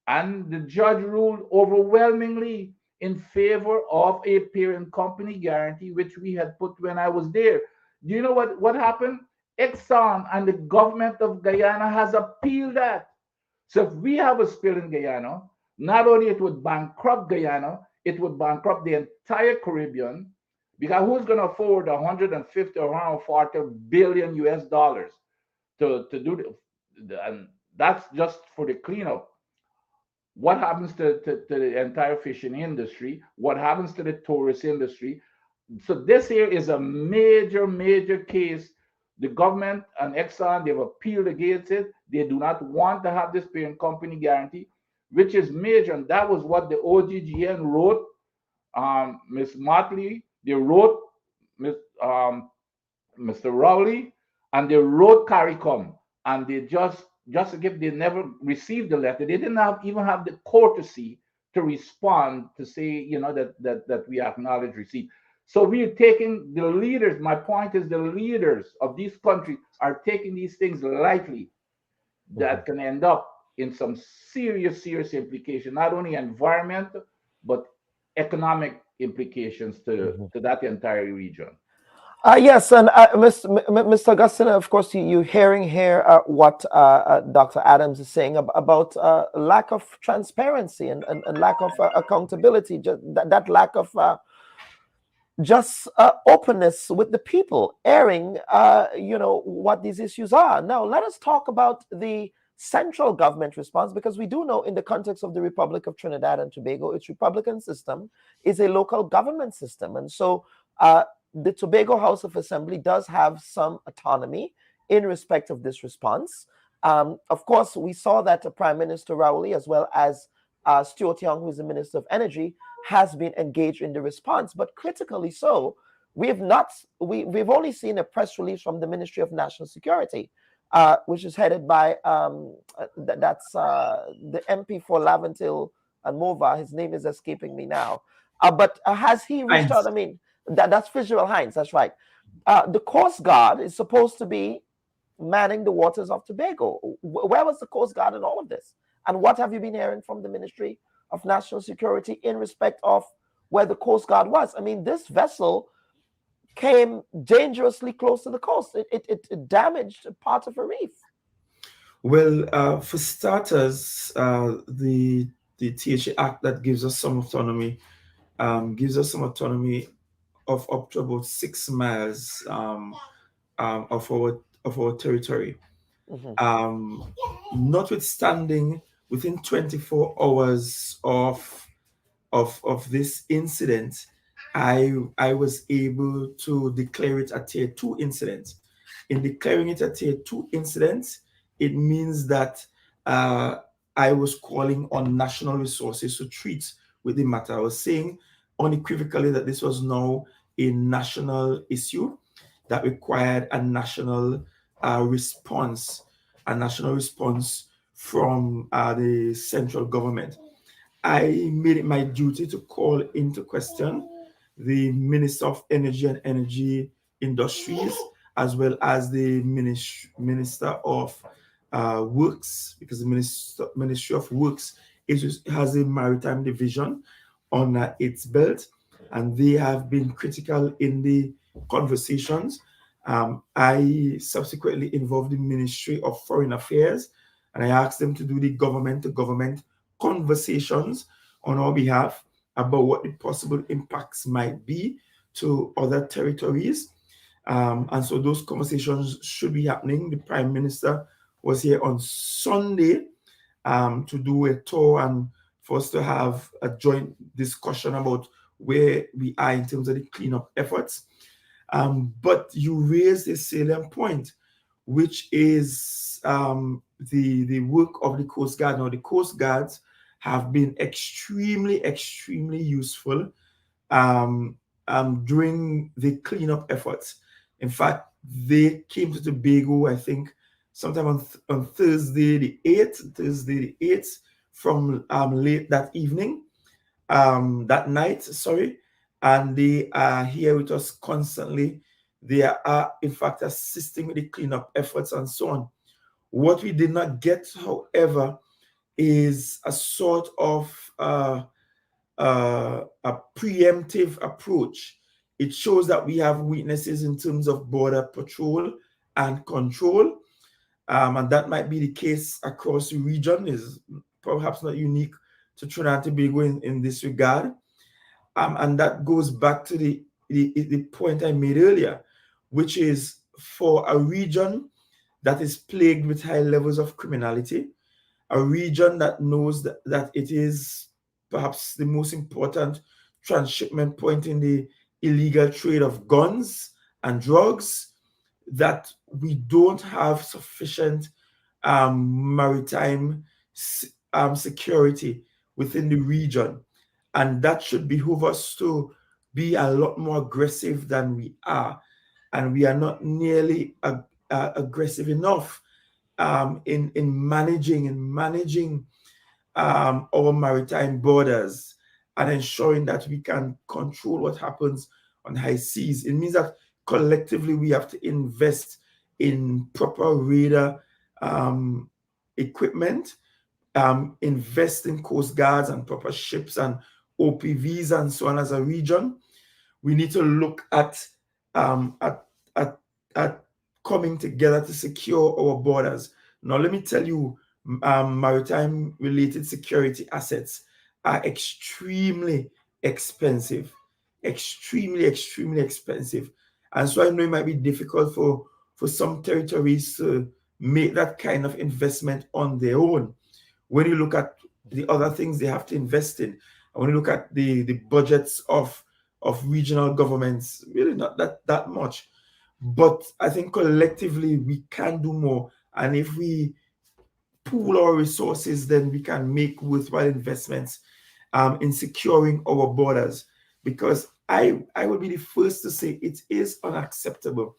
and the judge ruled overwhelmingly in favor of a parent company guarantee, which we had put when I was there. Do you know what happened? Exxon and the government of Guyana has appealed that. So if we have a spill in Guyana, not only it would bankrupt Guyana, it would bankrupt the entire Caribbean, because who's going to afford 150 or 140 billion US dollars to do and that's just for the cleanup. What happens to the entire fishing industry? What happens to the tourist industry? So this here is a major case. The government and Exxon, they've appealed against it. They do not want to have this parent company guarantee, which is major. And that was what the OGGN wrote. Ms. Motley, they wrote Mr. Rowley, and they wrote CARICOM. And they just to give, they never received the letter. They didn't even have the courtesy to respond to say, that we acknowledge receipt. So we are taking the leaders. My point is the leaders of these countries are taking these things lightly. That can end up in some serious implication, not only environmental, but economic implications to that entire region. Yes, and Mr. Augustine, of course, you're hearing here what Dr. Adams is saying about lack of transparency and lack of accountability, just that lack of openness with the people, airing, what these issues are. Now, let us talk about the central government response, because we do know in the context of the Republic of Trinidad and Tobago, its Republican system is a local government system. And so the Tobago House of Assembly does have some autonomy in respect of this response. Of course, we saw that Prime Minister Rowley, as well as Stuart Young, who is the Minister of Energy, has been engaged in the response, but critically so. We've only seen a press release from the Ministry of National Security, which is headed by that's the MP for Laventil and Mova. His name is escaping me now. But has he reached out? I mean, that's Fitzgerald Hines. That's right. The Coast Guard is supposed to be manning the waters of Tobago. Where was the Coast Guard in all of this? And what have you been hearing from the Ministry of National Security in respect of where the Coast Guard was? I mean, this vessel came dangerously close to the coast. It damaged part of a reef. Well, for starters, the THA Act that gives us some autonomy of up to about 6 miles of our territory. Notwithstanding, within 24 hours of this incident, I was able to declare it a tier 2 incident. In declaring it a tier 2 incident, it means that I was calling on national resources to treat with the matter. I was saying unequivocally that this was now a national issue that required a national response from the central government. I made it my duty to call into question the Minister of Energy and Energy Industries, as well as the Minister of Works, because the Ministry of Works has a maritime division on its belt, and they have been critical in the conversations. I subsequently involved the Ministry of Foreign Affairs, and I asked them to do the government-to-government conversations on our behalf about what the possible impacts might be to other territories. And so those conversations should be happening. The Prime Minister was here on Sunday to do a tour and for us to have a joint discussion about where we are in terms of the cleanup efforts. But you raised a salient point, which is the work of the Coast Guard. Now, the Coast Guards have been extremely useful during the cleanup efforts. In fact, they came to Tobago, I think, sometime on Thursday the 8th, from late that evening, that night, sorry, and they are here with us constantly. They are, in fact, assisting with the cleanup efforts and so on. What we did not get, however, is a sort of a preemptive approach. It shows that we have weaknesses in terms of border patrol and control, and that might be the case across the region. Is perhaps not unique to Trinidad and Tobago in this regard, and that goes back to the point I made earlier, which is for a region that is plagued with high levels of criminality, a region that knows that it is perhaps the most important transshipment point in the illegal trade of guns and drugs, that we don't have sufficient maritime security within the region. And that should behoove us to be a lot more aggressive than we are. And we are not nearly aggressive enough in managing our maritime borders and ensuring that we can control what happens on high seas. It means that collectively we have to invest in proper radar equipment, invest in coast guards and proper ships and OPVs and so on. As a region, we need to look at coming together to secure our borders. Now, let me tell you, maritime related security assets are extremely expensive, extremely expensive. And so I know it might be difficult for some territories to make that kind of investment on their own. When you look at the other things they have to invest in, and when you look at the budgets of regional governments, really not that much. But I think collectively we can do more. And if we pool our resources, then we can make worthwhile investments in securing our borders. Because I would be the first to say it is unacceptable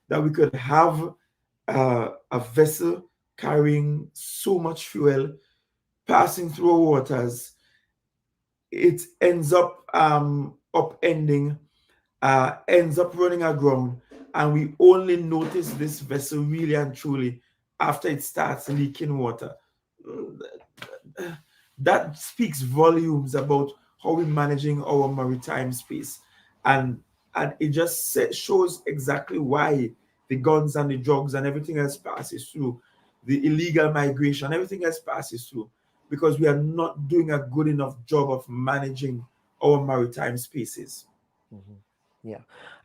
that we could have a vessel carrying so much fuel passing through our waters. It ends up upending, ends up running aground, and we only notice this vessel really and truly after it starts leaking water. That speaks volumes about how we're managing our maritime space. And And it just shows exactly why the guns and the drugs and everything else passes through, the illegal migration, everything else passes through, because we are not doing a good enough job of managing our maritime spaces. Yeah.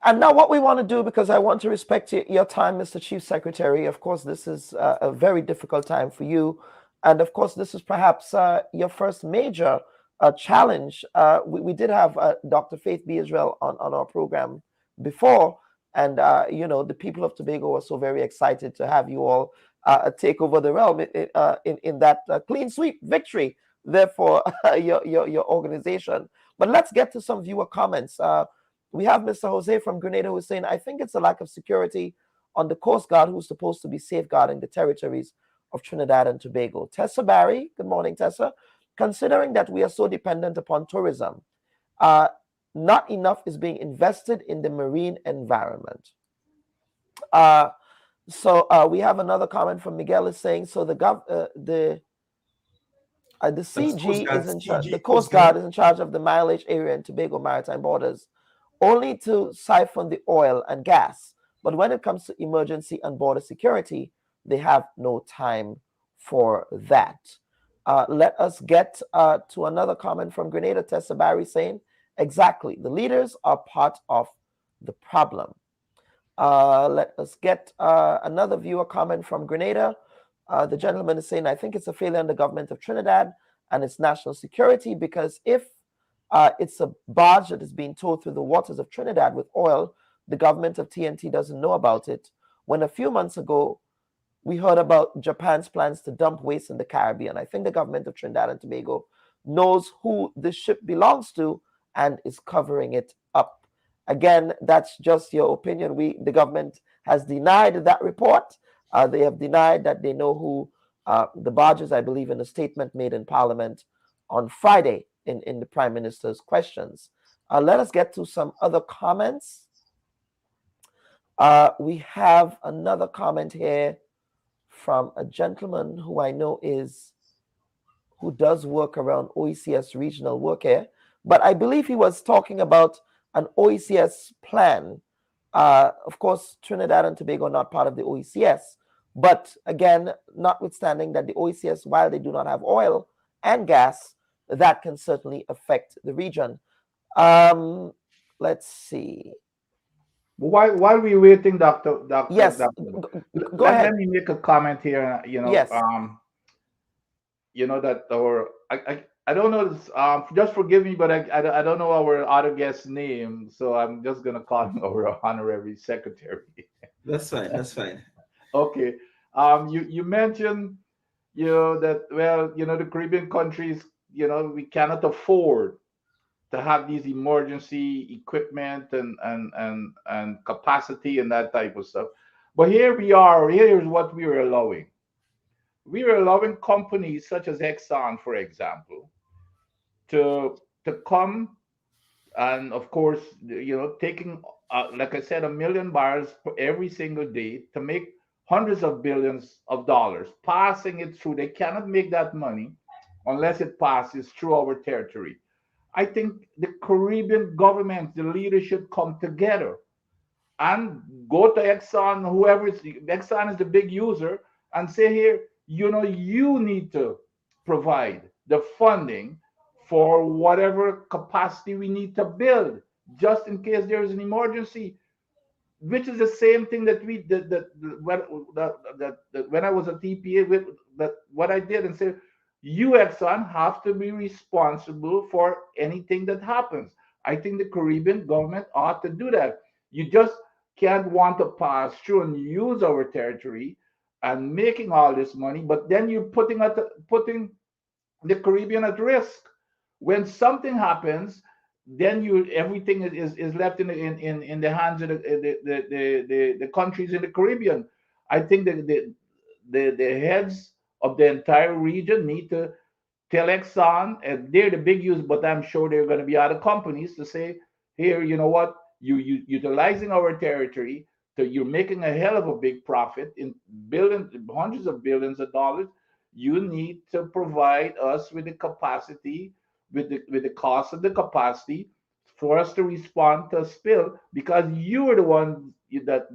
And now what we want to do, because I want to respect your time, Mr. Chief Secretary. Of course, this is a very difficult time for you. And of course, this is perhaps your first major challenge. We did have Dr. Faith B. Israel on our program before. And, the people of Tobago were so very excited to have you all take over the realm in that clean sweep victory, therefore, your organization. But let's get to some viewer comments. We have Mr. Jose from Grenada who's saying, I think it's a lack of security on the Coast Guard who's supposed to be safeguarding the territories of Trinidad and Tobago. Tessa Barry, good morning, Tessa. Considering that we are so dependent upon tourism, not enough is being invested in the marine environment. So we have another comment from Miguel is saying, so the CG is in charge, the Coast Guard is in charge of the mileage area in Tobago maritime borders, only to siphon the oil and gas. But when it comes to emergency and border security, they have no time for that. Let us get to another comment from Grenada, Tessa Barry saying, exactly, the leaders are part of the problem. Let us get another viewer comment from Grenada. The gentleman is saying, I think it's a failure in the government of Trinidad and its national security, because if it's a barge that is being towed through the waters of Trinidad with oil, the government of TNT doesn't know about it. When a few months ago, we heard about Japan's plans to dump waste in the Caribbean. I think the government of Trinidad and Tobago knows who this ship belongs to and is covering it up. Again, that's just your opinion. The government has denied that report. They have denied that they know who the barges, I believe, in a statement made in Parliament on Friday in the Prime Minister's questions. Let us get to some other comments. We have another comment here from a gentleman who I know who does work around OECS regional work here, but I believe he was talking about an OECS plan. Of course, Trinidad and Tobago are not part of the OECS, but again, notwithstanding that the OECS, while they do not have oil and gas, that can certainly affect the region. Let's see. While we're waiting, Yes, Doctor, go ahead. Let me make a comment here. Yes. That I don't know. Just forgive me, but I don't know our other guest's name, so I'm just gonna call him our honorary secretary. That's fine. That's fine. Okay. You mentioned that the Caribbean countries, we cannot afford to have these emergency equipment and capacity and that type of stuff. But here we are. Here's what we are allowing. We are allowing companies such as Exxon, for example, to come and, of course, taking, like I said, 1 million barrels every single day to make hundreds of billions of dollars, passing it through. They cannot make that money unless it passes through our territory. I think the Caribbean government, the leadership, come together and go to Exxon, Exxon is the big user, and say, here, you need to provide the funding for whatever capacity we need to build, just in case there is an emergency, which is the same thing that when I was at TPA, what I did, and say, you, Exxon, have to be responsible for anything that happens. I think the Caribbean government ought to do that. You just can't want to pass through and use our territory and making all this money, but then you're putting the Caribbean at risk. When something happens, then everything is left in the hands of the countries in the Caribbean. I think the heads of the entire region need to tell Exxon, and they're the big use, but I'm sure there are going to be other companies to say, here, you know what, you utilizing our territory, you're making a hell of a big profit in hundreds of billions of dollars. You need to provide us with the capacity, with the cost of the capacity for us to respond to a spill because you are the ones that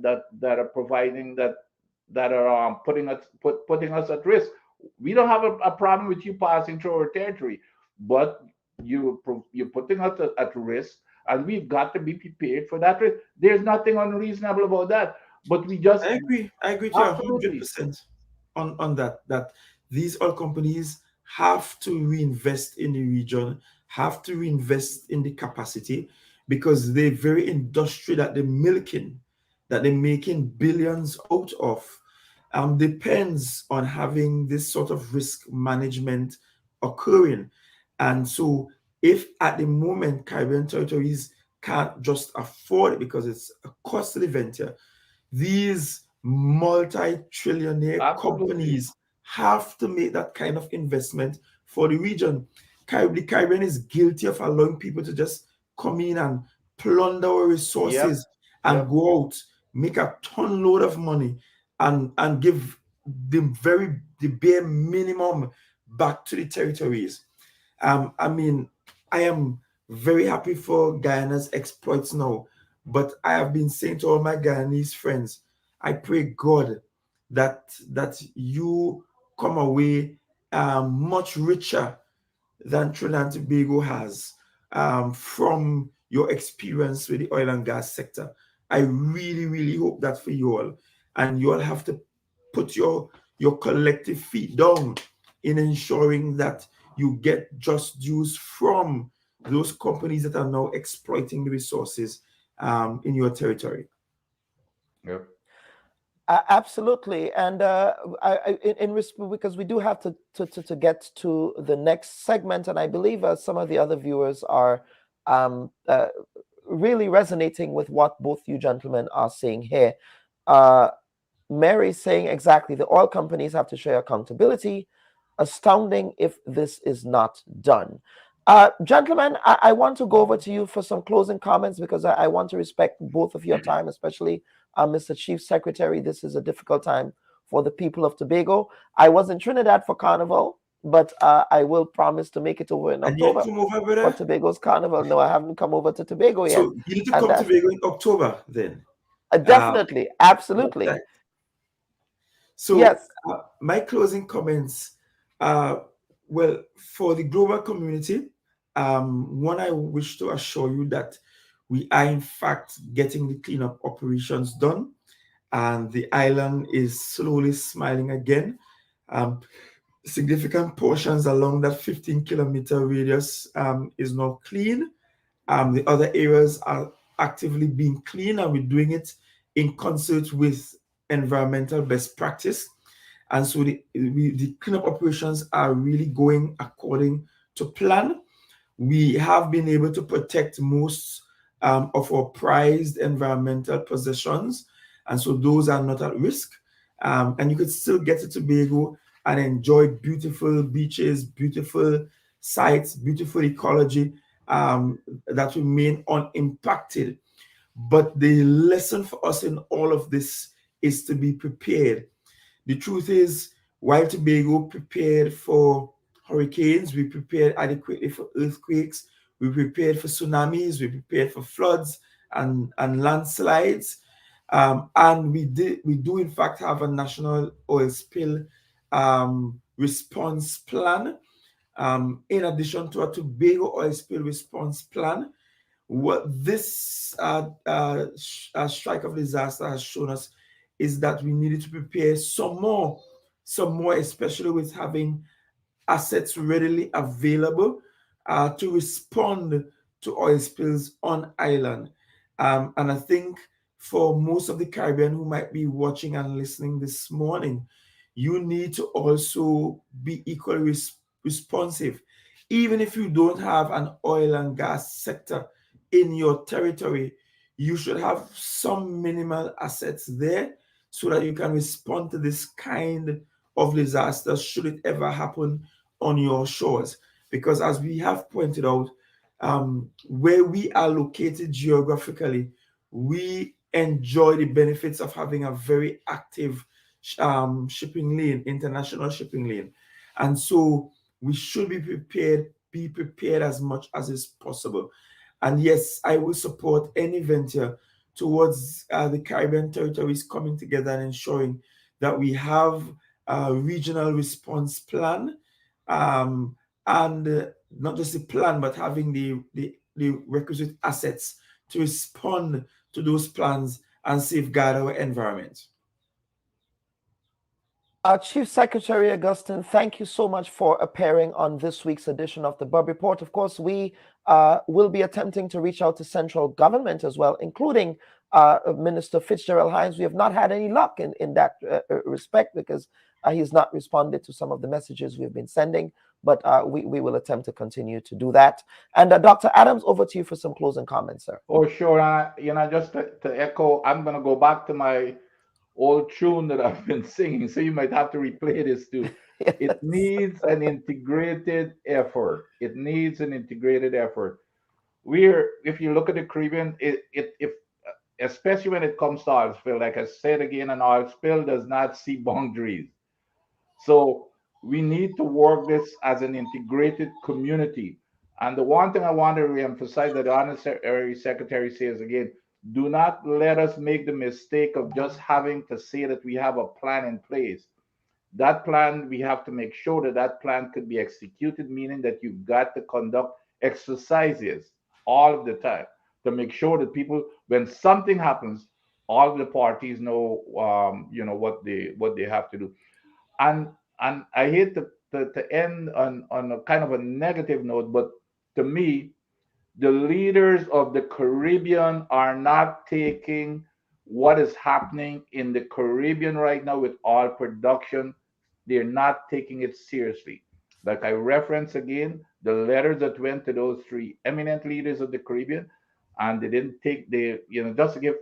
are providing that are putting us at risk. We don't have a problem with you passing through our territory, but you're putting us at risk, and we've got to be prepared for that risk. There's nothing unreasonable about that, but we just I agree to you absolutely 100% on that. That these oil companies have to reinvest in the region, have to reinvest in the capacity, because they're very industry that they're milking, that they're making billions out of. Depends on having this sort of risk management occurring. And so if at the moment Caribbean territories can't just afford it because it's a costly venture, these multi-trillionaire absolutely. companies have to make that kind of investment for the region. The Caribbean is guilty of allowing people to just come in and plunder our resources and go out, make a ton load of money, and give the bare minimum back to the territories. I mean, I am very happy for Guyana's exploits now, but I have been saying to all my Guyanese friends, I pray God that you come away much richer than Trinidad and Tobago has from your experience with the oil and gas sector. I really, really hope that for you all. And you all have to put your collective feet down in ensuring that you get just dues from those companies that are now exploiting the resources in your territory. Yep. Absolutely, and because we do have to get to the next segment, and I believe some of the other viewers are really resonating with what both you gentlemen are saying here. Mary's saying exactly, the oil companies have to share accountability. Astounding if this is not done. Gentlemen, I want to go over to you for some closing comments because I want to respect both of your time, especially Mr. Chief Secretary. This is a difficult time for the people of Tobago. I was in Trinidad for Carnival, but I will promise to make it over in October for Tobago's Carnival. No, I haven't come over to Tobago yet. So you need to come to Tobago in October then. Definitely, absolutely. So yes, my closing comments, well, for the global community, one, I wish to assure you that we are in fact getting the cleanup operations done, and the island is slowly smiling again. Significant portions along that 15-kilometer radius is now clean. The other areas are actively being cleaned, and we're doing it in concert with environmental best practice. And so the cleanup operations are really going according to plan. We have been able to protect most of our prized environmental possessions, and so those are not at risk. And you could still get to Tobago and enjoy beautiful beaches, beautiful sites, beautiful ecology that remain unimpacted. But the lesson for us in all of this is to be prepared. The truth is, while Tobago prepared for hurricanes, we prepared adequately for earthquakes, we prepared for tsunamis, we prepared for floods and landslides. And we do in fact have a national oil spill response plan. In addition to a Tobago oil spill response plan, what this strike of disaster has shown us is that we needed to prepare some more, especially with having assets readily available to respond to oil spills on island. And I think for most of the Caribbean who might be watching and listening this morning, you need to also be equally responsive. Even if you don't have an oil and gas sector in your territory, you should have some minimal assets there so that you can respond to this kind of disaster should it ever happen on your shores. Because as we have pointed out, where we are located geographically, we enjoy the benefits of having a very active shipping lane, international shipping lane. And so we should be prepared as much as is possible. And yes, I will support any venture towards the Caribbean territories coming together and ensuring that we have a regional response plan, and not just a plan, but having the requisite assets to respond to those plans and safeguard our environment. Chief Secretary Augustine, thank you so much for appearing on this week's edition of the Bubb Report. Of course, we will be attempting to reach out to central government as well, including Minister Fitzgerald Hines. We have not had any luck in that respect because he's not responded to some of the messages we've been sending, but we will attempt to continue to do that. And Dr. Adams, over to you for some closing comments, sir. Oh, sure. Just to echo, I'm going to go back to my old tune that I've been singing, so you might have to replay this too. Yes. It needs an integrated effort. It needs an integrated effort. If you look at the Caribbean, if especially when it comes to oil spill, like I said again, an oil spill does not see boundaries. So we need to work this as an integrated community. And the one thing I want to reemphasize that the Honorary Secretary says again, do not let us make the mistake of just having to say that we have a plan in place. That plan, we have to make sure that that plan could be executed, meaning that you've got to conduct exercises all of the time to make sure that people, when something happens, all of the parties know, what they have to do. And I hate to end on a kind of a negative note, but to me, the leaders of the Caribbean are not taking what is happening in the Caribbean right now with oil production. They're not taking it seriously. Like I reference again, the letters that went to those three eminent leaders of the Caribbean, and they didn't take just to give,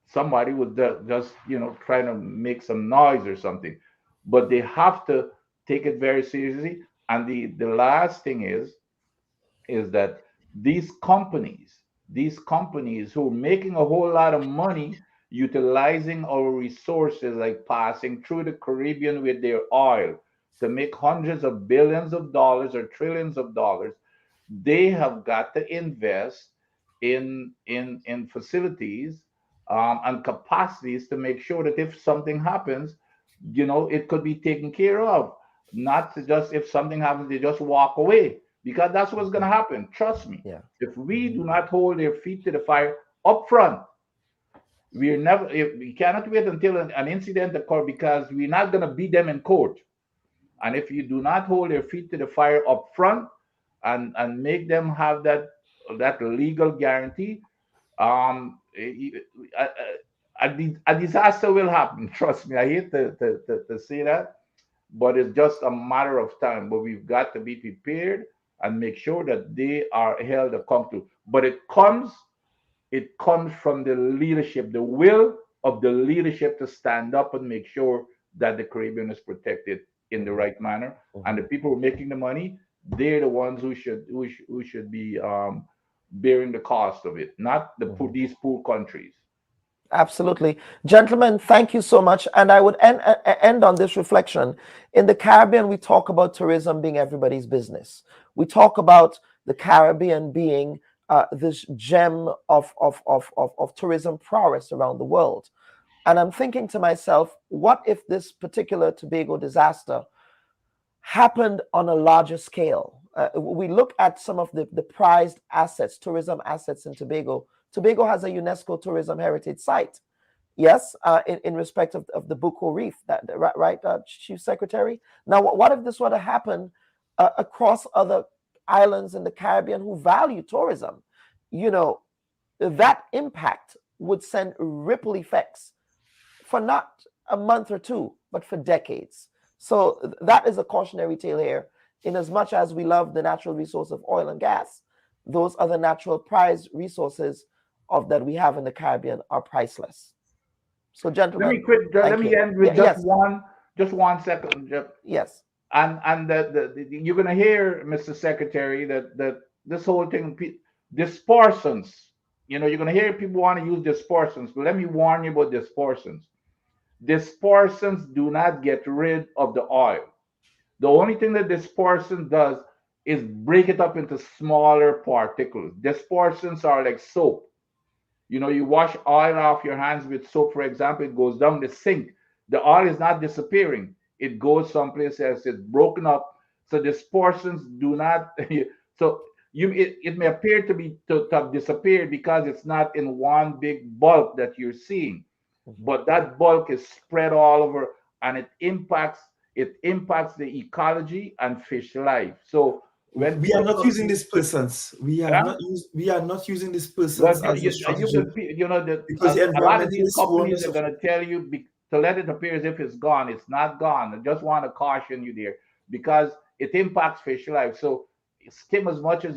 somebody was just trying to make some noise or something, but they have to take it very seriously. And the last thing is that these companies who are making a whole lot of money utilizing our resources, like passing through the Caribbean with their oil to make hundreds of billions of dollars or trillions of dollars, they have got to invest in facilities and capacities to make sure that if something happens, it could be taken care of. Not to just, if something happens, they just walk away, because that's what's going to happen. Trust me. Yeah. If we do not hold their feet to the fire up front, we cannot wait until an incident occurs, because we're not going to beat them in court. And if you do not hold their feet to the fire up front and make them have that legal guarantee, a disaster will happen. Trust me. I hate to say that, but it's just a matter of time. But we've got to be prepared and make sure that they are held accountable. But it comes from the leadership, the will of the leadership to stand up and make sure that the Caribbean is protected in the right manner. And the people who are making the money, they're the ones who should be bearing the cost of it, not these poor countries. Absolutely. Gentlemen, thank you so much. And I would end on this reflection. In the Caribbean, we talk about tourism being everybody's business. We talk about the Caribbean being this gem of tourism prowess around the world. And I'm thinking to myself, what if this particular Tobago disaster happened on a larger scale? We look at some of the prized assets, tourism assets in Tobago. Tobago has a UNESCO Tourism Heritage Site. Yes, in respect of the Bucco Reef, right, Chief Secretary? Now, what if this were to happen across other islands in the Caribbean who value tourism? That impact would send ripple effects for not a month or two, but for decades. So that is a cautionary tale here. In as much as we love the natural resource of oil and gas, those other natural prized resources that we have in the Caribbean are priceless. So, gentlemen, let me end with just one second. Yes. And you're going to hear, Mr. Secretary, that this whole thing, dispersants, you're going to hear people want to use dispersants, but let me warn you about dispersants. Dispersants do not get rid of the oil. The only thing that dispersant does is break it up into smaller particles. Dispersants are like soap. You know, you wash oil off your hands with soap, for example, it goes down the sink. The oil is not disappearing. It goes someplace else. It's broken up. So dispersants do not. So it may appear to have disappeared because it's not in one big bulk that you're seeing, but that bulk is spread all over, and it impacts the ecology and fish life. So when we are not using dispersants, we are not using dispersants as a strategy, because the a lot of these environmentalists companies are going to tell you to let it appear as if it's gone. It's not gone. I just want to caution you there because it impacts fish life. So skim as much as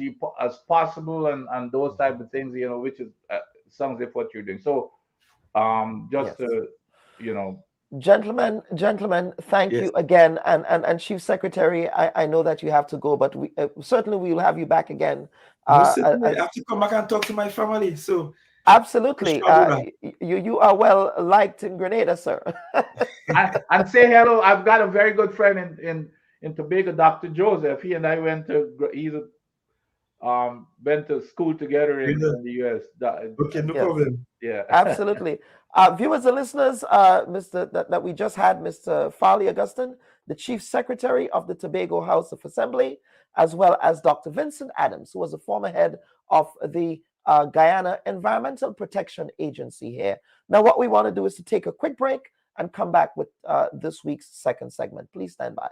possible and those type of things, which is sounds like what you're doing. So just to, Gentlemen, thank you again. And Chief Secretary, I know that you have to go, but we certainly we will have you back again. I have to come back and talk to my family. So absolutely, you are well liked in Grenada, sir. and say hello. I've got a very good friend in Tobago, Dr. Joseph. He and I went to school together in the U.S. Okay, no problem. Yeah, absolutely. Viewers and listeners, that we just had Mr. Farley Augustin, the Chief Secretary of the Tobago House of Assembly, as well as Dr. Vincent Adams, who was a former head of the Guyana Environmental Protection Agency here. Now, what we want to do is to take a quick break and come back with this week's second segment. Please stand by.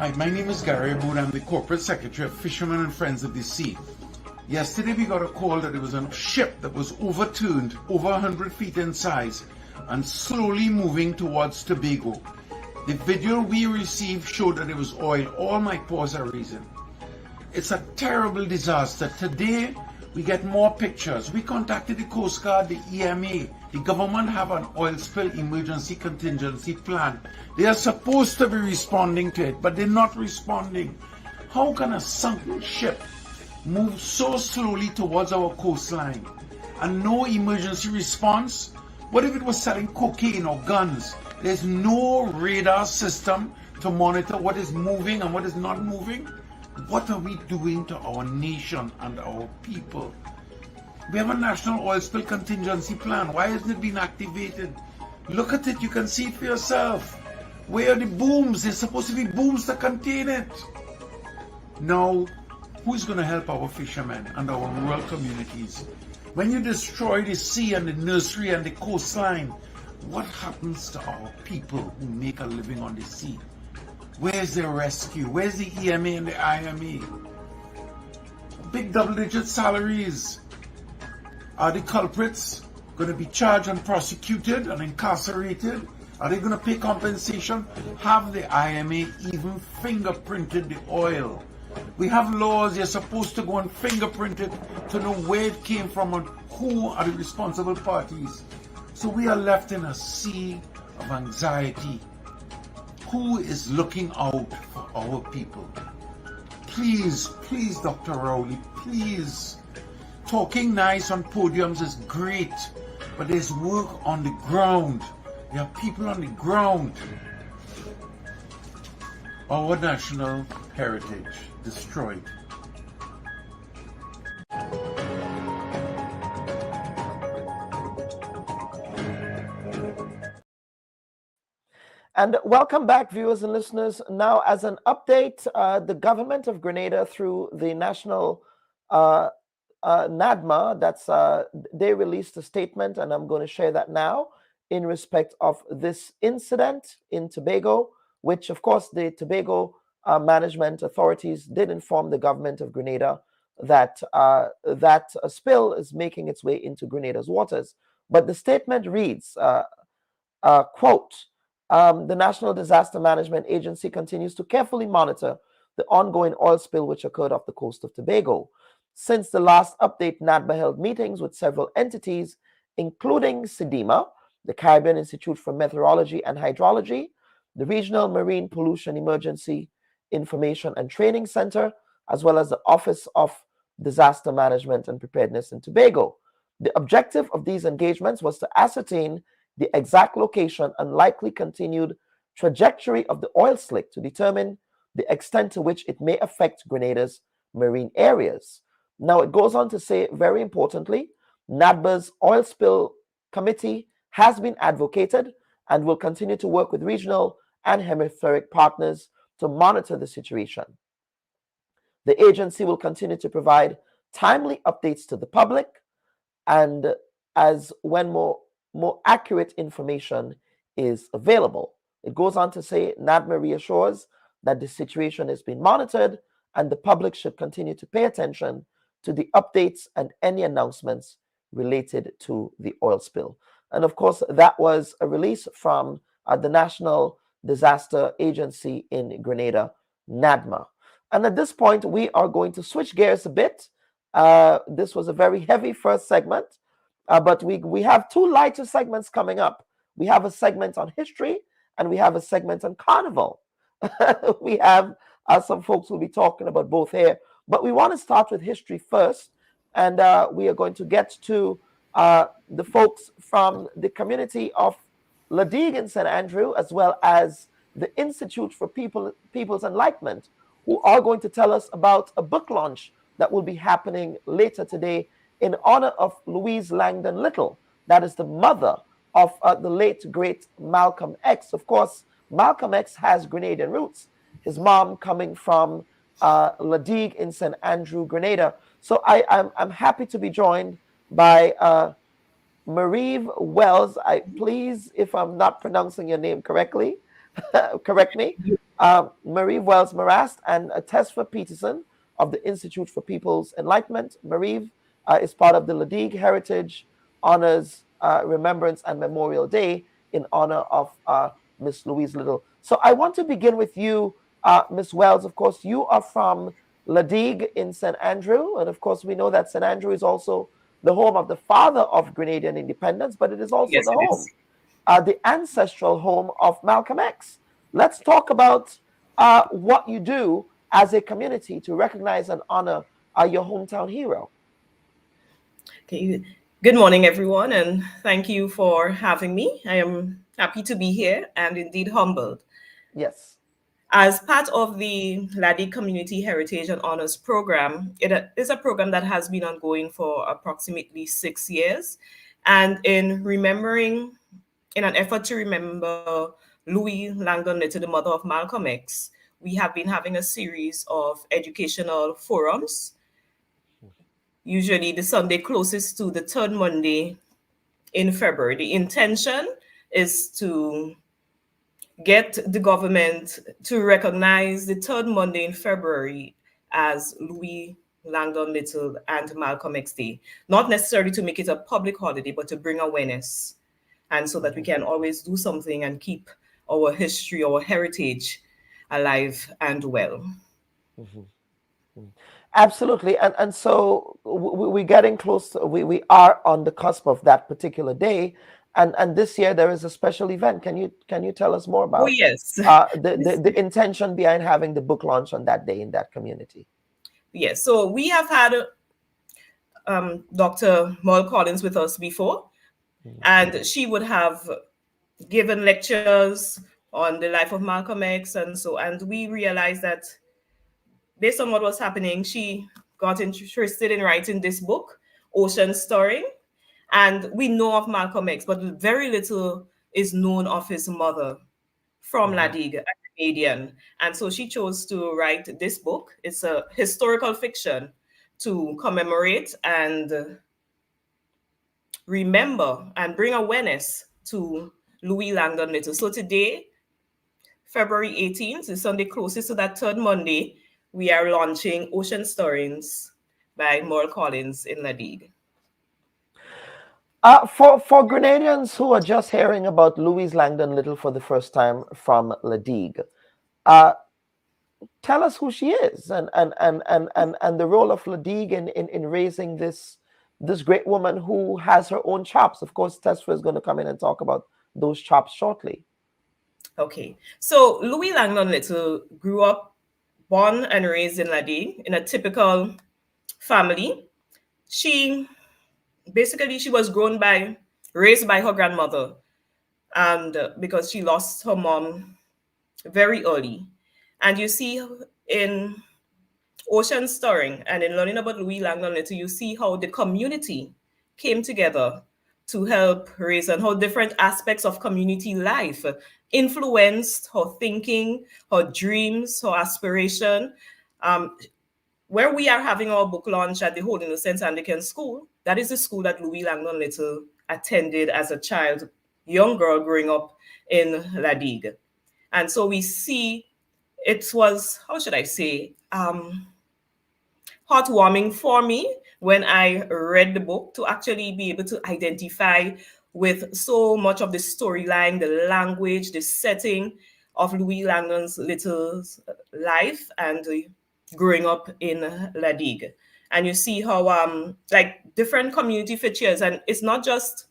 Hi, my name is Gary Moon. I'm the Corporate Secretary of Fishermen and Friends of the Sea. Yesterday we got a call that there was a ship that was overturned over 100 feet in size and slowly moving towards Tobago. The video we received showed that it was oil. All my paws are raising. It's a terrible disaster. Today we get more pictures. We contacted the Coast Guard, the EMA. The government have an oil spill emergency contingency plan. They are supposed to be responding to it, but they're not responding. How can a sunken ship move so slowly towards our coastline and no emergency response? What if it was selling cocaine or guns? There's no radar system to monitor what is moving and what is not moving. What are we doing to our nation and our people? We have a national oil spill contingency plan. Why isn't it being activated? Look at it, you can see it for yourself. Where are the booms? There's supposed to be booms to contain it. Now, who's going to help our fishermen and our rural communities? When you destroy the sea and the nursery and the coastline, what happens to our people who make a living on the sea? Where's the rescue? Where's the EMA and the IMA? Big double-digit salaries. Are the culprits going to be charged and prosecuted and incarcerated? Are they going to pay compensation? Have the IMA even fingerprinted the oil? We have laws, you're supposed to go and fingerprint it to know where it came from and who are the responsible parties. So we are left in a sea of anxiety. Who is looking out for our people? Please, Dr. Rowley, please. Talking nice on podiums is great, but there's work on the ground. There are people on the ground. Our national heritage destroyed. And welcome back, viewers and listeners. Now, as an update, the government of Grenada, through the national NADMA, they released a statement, and I'm going to share that now, in respect of this incident in Tobago, which, of course, the Tobago management authorities did inform the government of Grenada that that a spill is making its way into Grenada's waters. But the statement reads, quote, the National Disaster Management Agency continues to carefully monitor the ongoing oil spill which occurred off the coast of Tobago. Since the last update, NADMA held meetings with several entities, including CIDEMA, the Caribbean Institute for Meteorology and Hydrology, the Regional Marine Pollution Emergency Information and Training Center, as well as the Office of Disaster Management and Preparedness in Tobago. The objective of these engagements was to ascertain the exact location and likely continued trajectory of the oil slick to determine the extent to which it may affect Grenada's marine areas. Now, it goes on to say, very importantly, NADMA's Oil Spill Committee has been advocated and will continue to work with regional and hemispheric partners to monitor the situation. The agency will continue to provide timely updates to the public and as when more accurate information is available. It goes on to say NADMA reassures that the situation is being monitored and the public should continue to pay attention to the updates and any announcements related to the oil spill. And of course, that was a release from the National Disaster Agency in Grenada, NADMA. And at this point, we are going to switch gears a bit. This was a very heavy first segment, but we have two lighter segments coming up. We have a segment on history and we have a segment on carnival. We have some folks who will be talking about both here, but we want to start with history first. And we are going to get to the folks from the community of Digue in St. Andrew, as well as the Institute for People's Enlightenment, who are going to tell us about a book launch that will be happening later today in honor of Louise Langdon Little. That is the mother of the late, great Malcolm X. Of course, Malcolm X has Grenadian roots, his mom coming from Digue in St. Andrew, Grenada. So I'm happy to be joined by Marie Wells. Please, if I'm not pronouncing your name correctly, correct me. Marie Wells Marast and Tesfa Peterson of the Institute for People's Enlightenment. Marie is part of the Digue Heritage Honors Remembrance and Memorial Day in honor of Miss Louise Little. So I want to begin with you, Miss Wells. Of course, you are from Digue in St. Andrew, and of course we know that St. Andrew is also the home of the father of Grenadian independence, but it is also the ancestral home of Malcolm X. Let's talk about what you do as a community to recognize and honor your hometown hero. Okay. Good morning, everyone, and thank you for having me. I am happy to be here and indeed humbled. Yes. As part of the Digue Community Heritage and Honors Program, it is a program that has been ongoing for approximately 6 years. And in an effort to remember Louise Langdon Little, the mother of Malcolm X, we have been having a series of educational forums, usually the Sunday closest to the third Monday in February. The intention is to get the government to recognize the third Monday in February as Louise Langdon Little and Malcolm X Day. Not necessarily to make it a public holiday, but to bring awareness, and so that we can always do something and keep our history, our heritage alive and well. Absolutely. And so we're getting close. We are on the cusp of that particular day. And this year there is a special event. Can you tell us more about the intention behind having the book launch on that day in that community? Yes. So we have had Dr. Moll Collins with us before, and she would have given lectures on the life of Malcolm X, and we realized that based on what was happening, she got interested in writing this book, Ocean Story. And we know of Malcolm X, but very little is known of his mother from Digue, a Canadian. And so she chose to write this book. It's a historical fiction to commemorate and remember and bring awareness to Louise Langdon Little. So today, February 18th, the Sunday closest to that third Monday, we are launching Ocean Stories by Moll Collins in Digue. For Grenadians who are just hearing about Louise Langdon Little for the first time from La Digue, tell us who she is and the role of La Digue in raising this great woman who has her own chops. Of course, Tesfa is going to come in and talk about those chops shortly. Okay, so Louise Langdon Little grew up, born and raised in La Digue in a typical family. She was raised by her grandmother, and because she lost her mom very early. And you see in Ocean Stirring and in learning about Louise Langdon Little, you see how the community came together to help raise, and how different aspects of community life influenced her thinking, her dreams, her aspiration. Where we are having our book launch at the Holy Innocents Anglican School, that is the school that Louise Langdon Little attended as a child, young girl growing up in La Digue. And so we see it was, how should I say, heartwarming for me when I read the book to actually be able to identify with so much of the storyline, the language, the setting of Louise Langdon's Little's life and growing up in La Digue. And you see how like different community features, and it's not just,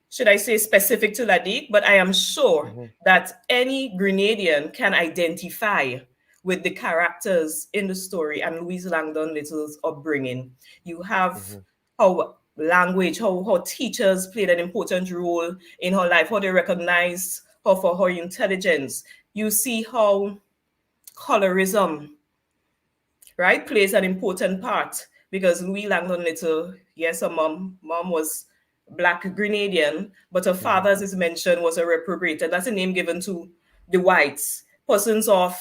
should I say, specific to La Digue, but I am sure that any Grenadian can identify with the characters in the story and Louise Langdon Little's upbringing. You have how language, how teachers played an important role in her life, how they recognized her for her intelligence. You see how colorism, right, plays an important part, because Louise Langdon Little, yes, her mom was Black Grenadian, but her father, as is mentioned, was a reprobate. And that's a name given to the whites, persons of,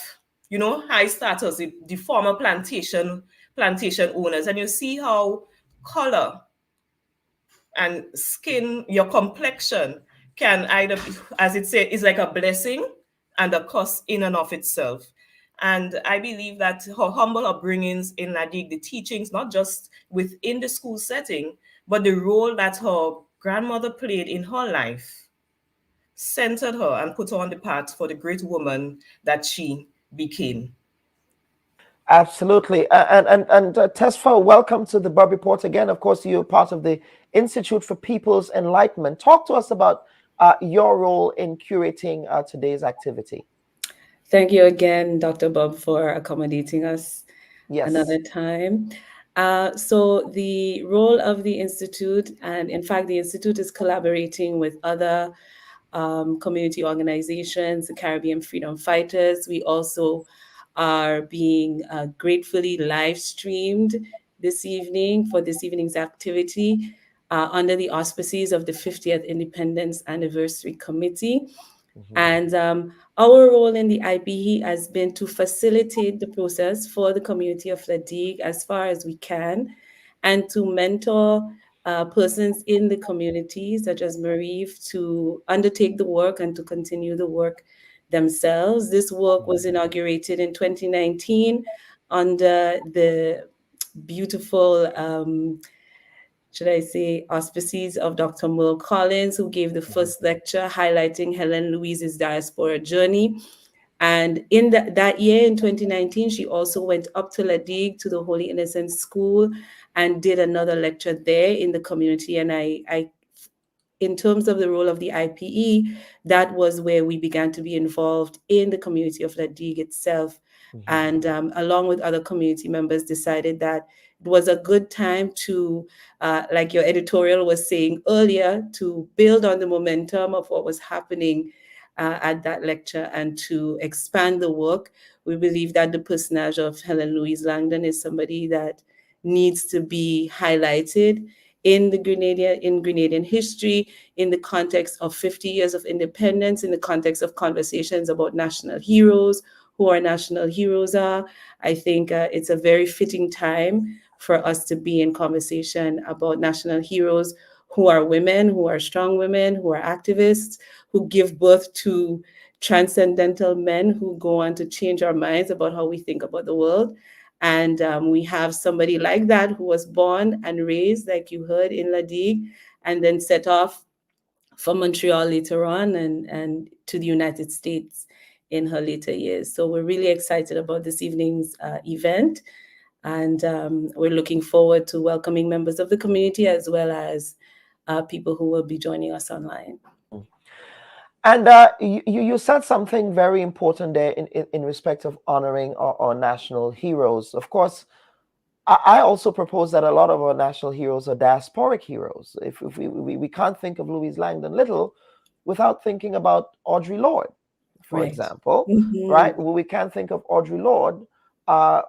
high status, the former plantation owners. And you see how color and skin, your complexion, can either, as it says, is like a blessing and a curse in and of itself. And I believe that her humble upbringings in La Digue, the teachings, not just within the school setting, but the role that her grandmother played in her life, centered her and put her on the path for the great woman that she became. Absolutely. And Tesfa, welcome to the Bubb Report again. Of course, you're part of the Institute for People's Enlightenment. Talk to us about your role in curating today's activity. Thank you again, Dr. Bubb, for accommodating us another time. So the role of the Institute, and in fact, the Institute is collaborating with other community organizations, the Caribbean Freedom Fighters. We also are being gratefully live streamed this evening for this evening's activity under the auspices of the 50th Independence Anniversary Committee. And our role in the IPE has been to facilitate the process for the community of La Digue as far as we can, and to mentor persons in the community, such as Marie, to undertake the work and to continue the work themselves. This work was inaugurated in 2019 under the beautiful should I say, auspices of Dr. Merle Collins, who gave the first lecture highlighting Helen Louise's diaspora journey. And in that year, in 2019, she also went up to La Digue to the Holy Innocents School and did another lecture there in the community. And I in terms of the role of the IPE, that was where we began to be involved in the community of La Digue itself. And along with other community members, decided that it was a good time to, like your editorial was saying earlier, to build on the momentum of what was happening at that lecture and to expand the work. We believe that the personage of Helen Louise Langdon is somebody that needs to be highlighted in Grenadian history, in the context of 50 years of independence, in the context of conversations about national heroes, who our national heroes are. I think it's a very fitting time for us to be in conversation about national heroes who are women, who are strong women, who are activists, who give birth to transcendental men who go on to change our minds about how we think about the world. And we have somebody like that who was born and raised, like you heard, in Digue, and then set off for Montreal later on and to the United States in her later years. So we're really excited about this evening's event. And we're looking forward to welcoming members of the community as well as people who will be joining us online. And you said something very important there in respect of honoring our national heroes. Of course, I also propose that a lot of our national heroes are diasporic heroes. If we can't think of Louise Langdon Little without thinking about Audre Lorde, for example, right? Well, we can't think of Audre Lorde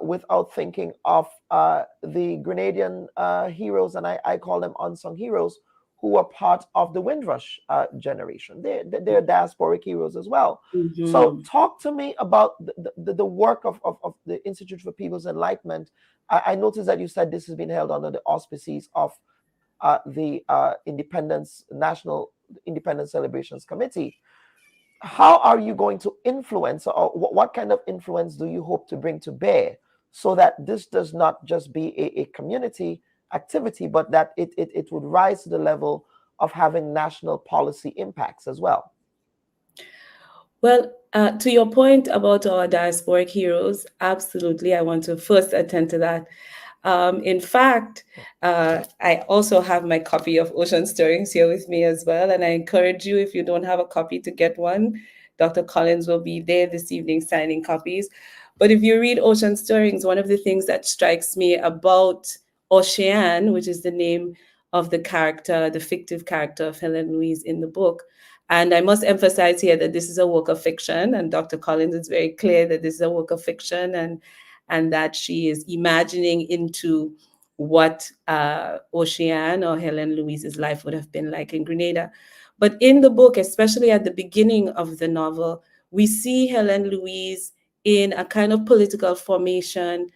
without thinking of the Grenadian heroes, and I call them unsung heroes, who are part of the Windrush generation. They're diasporic heroes as well. So talk to me about the work of the Institute for People's Enlightenment. I noticed that you said this has been held under the auspices of the National Independence Celebrations Committee. How are you going to influence, or what kind of influence do you hope to bring to bear so that this does not just be a community activity, but that it would rise to the level of having national policy impacts as well? Well, to your point about our diasporic heroes, absolutely, I want to first attend to that. In fact, I also have my copy of Ocean Stirrings here with me as well, and I encourage you, if you don't have a copy, to get one. Dr. Collins will be there this evening signing copies. But if you read Ocean Stirrings, one of the things that strikes me about Ocean, which is the name of the character, the fictive character of Helen Louise in the book, and I must emphasize here that this is a work of fiction, and Dr. Collins is very clear that this is a work of fiction, and that she is imagining into what Ocean or Helen Louise's life would have been like in Grenada. But in the book, especially at the beginning of the novel, we see Helen Louise in a kind of political formation,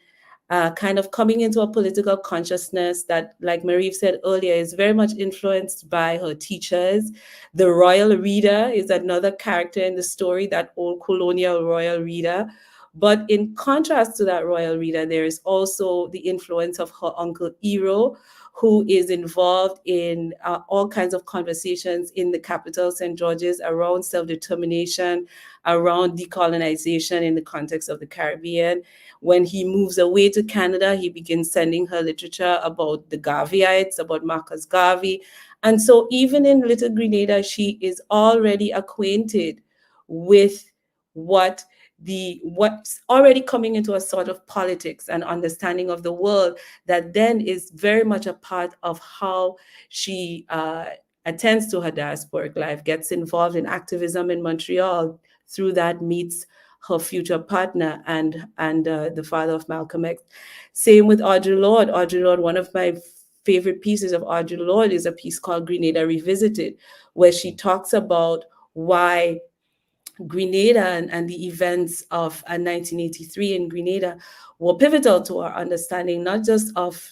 kind of coming into a political consciousness that, like Marie said earlier, is very much influenced by her teachers. The royal reader is another character in the story, that old colonial royal reader. But in contrast to that royal reader, there is also the influence of her uncle Ero, who is involved in all kinds of conversations in the capital, St. George's, around self-determination, around decolonization in the context of the Caribbean. When he moves away to Canada, he begins sending her literature about the Garveyites, about Marcus Garvey. And so even in Little Grenada, she is already acquainted with what's already coming into a sort of politics and understanding of the world that then is very much a part of how she attends to her diasporic life, gets involved in activism in Montreal, through that meets her future partner and the father of Malcolm X. Same with Audre Lorde. Audre Lorde, one of my favorite pieces of Audre Lorde is a piece called Grenada Revisited, where she talks about why Grenada and the events of 1983 in Grenada were pivotal to our understanding, not just of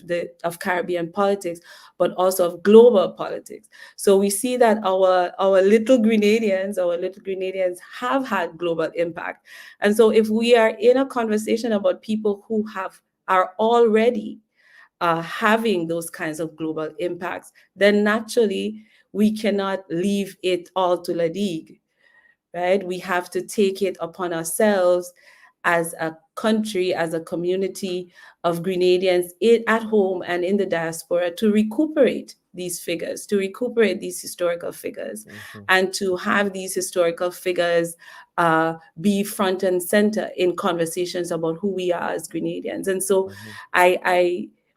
Caribbean politics, but also of global politics. So we see that our little Grenadians have had global impact. And so if we are in a conversation about people who are already having those kinds of global impacts, then naturally we cannot leave it all to Digue. Right? We have to take it upon ourselves as a country, as a community of Grenadians at home and in the diaspora to recuperate these figures, to recuperate these historical figures, and to have these historical figures be front and center in conversations about who we are as Grenadians. And so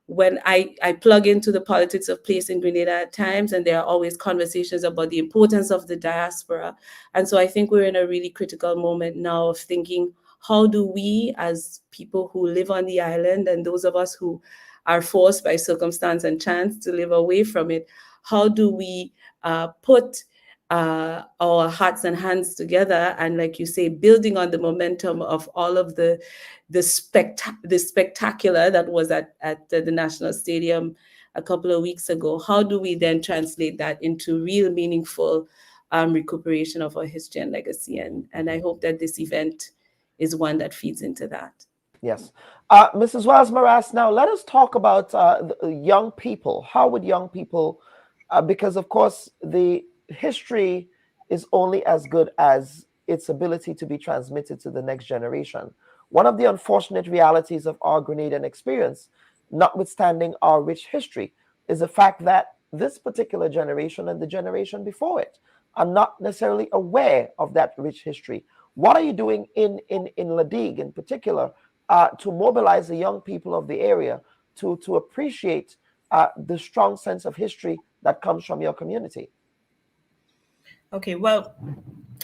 when I plug into the politics of place in Grenada at times, and there are always conversations about the importance of the diaspora. And so I think we're in a really critical moment now of thinking, how do we, as people who live on the island, and those of us who are forced by circumstance and chance to live away from it, how do we put our hearts and hands together, and, like you say, building on the momentum of all of the spectacular that was at the National Stadium a couple of weeks ago? How do we then translate that into real meaningful recuperation of our history and legacy? And I hope that this event is one that feeds into that. Yes. Mrs. Wells-Moras, now let us talk about the young people. How would young people, because of course the history is only as good as its ability to be transmitted to the next generation. One of the unfortunate realities of our Grenadian experience, notwithstanding our rich history, is the fact that this particular generation and the generation before it are not necessarily aware of that rich history. What are you doing in Digue in particular to mobilize the young people of the area to appreciate the strong sense of history that comes from your community? Okay, well,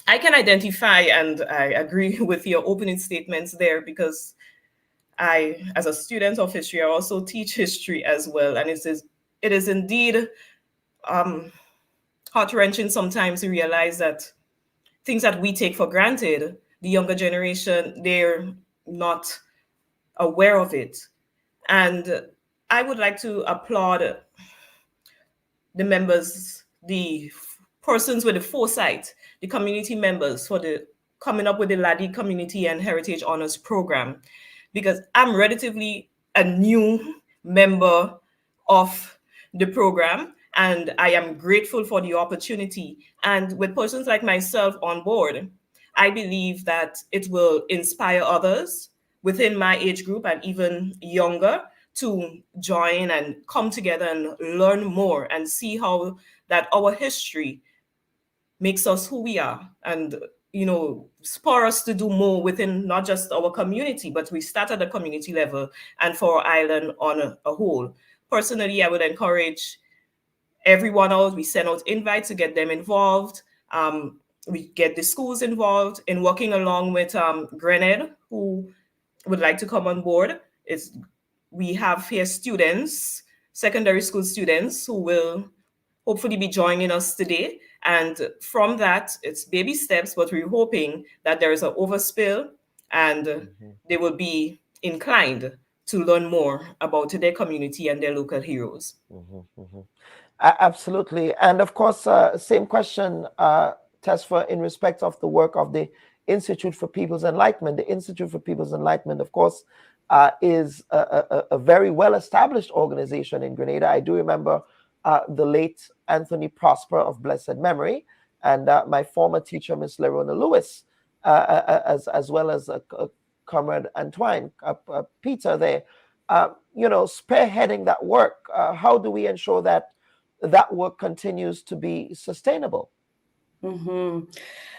I can identify and I agree with your opening statements there, because I, as a student of history, I also teach history as well. And it is indeed heart-wrenching sometimes to realize that things that we take for granted, the younger generation, they're not aware of it. And I would like to applaud the members, the persons with the foresight, the community members, for the coming up with the Laddie Community and Heritage Honors Program, because I'm relatively a new member of the program, and I am grateful for the opportunity. And with persons like myself on board, I believe that it will inspire others within my age group and even younger to join and come together and learn more and see how that our history makes us who we are, and spur us to do more within not just our community, but we start at the community level and for our island on a whole. Personally, I would encourage everyone else. We send out invites to get them involved. We get the schools involved in working along with Grenada, who would like to come on board. We have here students, secondary school students, who will hopefully be joining us today. And from that, it's baby steps, but we're hoping that there is an overspill and they will be inclined to learn more about their community and their local heroes. Absolutely. And of course, same question, Tesfa, in respect of the work of the Institute for People's Enlightenment. The Institute for People's Enlightenment, of course, is a very well-established organization in Grenada. I do remember the late Anthony Prosper of blessed memory, and my former teacher, Miss Lerona Louise, as well as Comrade Antoine Peter there, spearheading that work. How do we ensure that that work continues to be sustainable?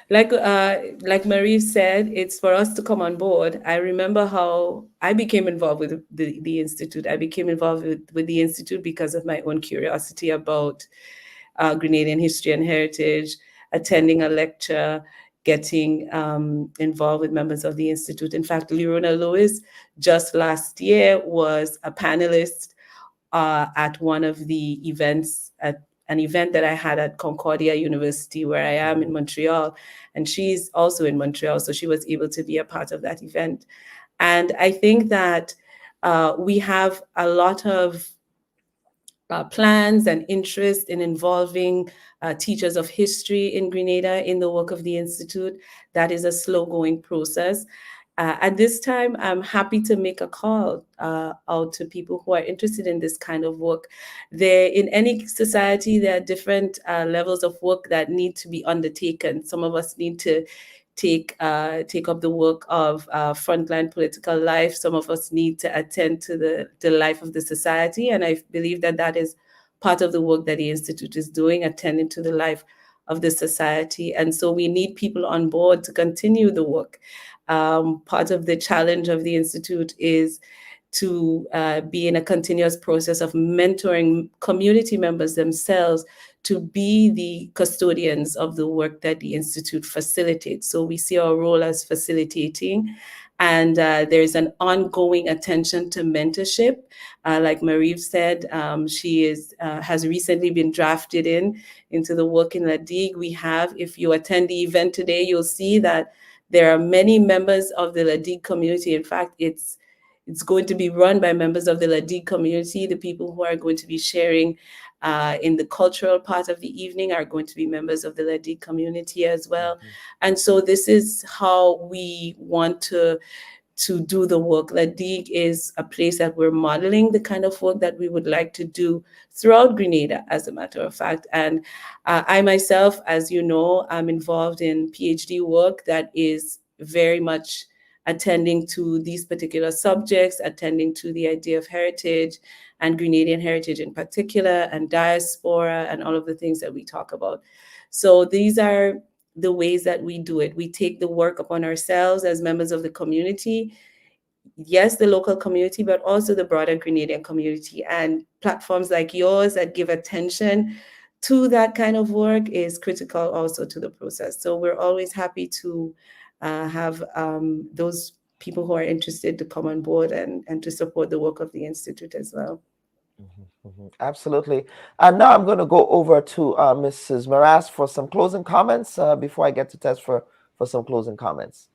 Like Marie said, it's for us to come on board. I remember how I became involved with the Institute. I became involved with the Institute because of my own curiosity about Grenadian history and heritage, attending a lecture, getting involved with members of the Institute. In fact, Lerona Louise just last year was a panelist at one of the events, at an event that I had at Concordia University, where I am in Montreal, and she's also in Montreal, so she was able to be a part of that event. And I think that we have a lot of plans and interest in involving teachers of history in Grenada in the work of the Institute. That is a slow-going process. At this time, I'm happy to make a call out to people who are interested in this kind of work. In any society, there are different levels of work that need to be undertaken. Some of us need to take up the work of frontline political life. Some of us need to attend to the life of the society. And I believe that that is part of the work that the Institute is doing, attending to the life of the society. And so we need people on board to continue the work. Part of the challenge of the Institute is to be in a continuous process of mentoring community members themselves to be the custodians of the work that the Institute facilitates. So we see our role as facilitating, and there's an ongoing attention to mentorship. Like Marie said, she has recently been drafted into the work in Digue. We have, if you attend the event today, you'll see that there are many members of the Digue community. In fact, it's going to be run by members of the Digue community. The people who are going to be sharing in the cultural part of the evening are going to be members of the Digue community as well. And so this is how we want to to do the work. Digue is a place that we're modeling the kind of work that we would like to do throughout Grenada, as a matter of fact. And I myself, as you know, I'm involved in PhD work that is very much attending to these particular subjects, attending to the idea of heritage and Grenadian heritage in particular, and diaspora, and all of the things that we talk about. So these are the ways that we do it. We take the work upon ourselves as members of the community, yes, the local community, but also the broader Grenadian community. And platforms like yours that give attention to that kind of work is critical also to the process. So we're always happy to have those people who are interested to come on board and to support the work of the Institute as well. Absolutely. And now I'm going to go over to Mrs. Maras for some closing comments before I get to Tess for some closing comments.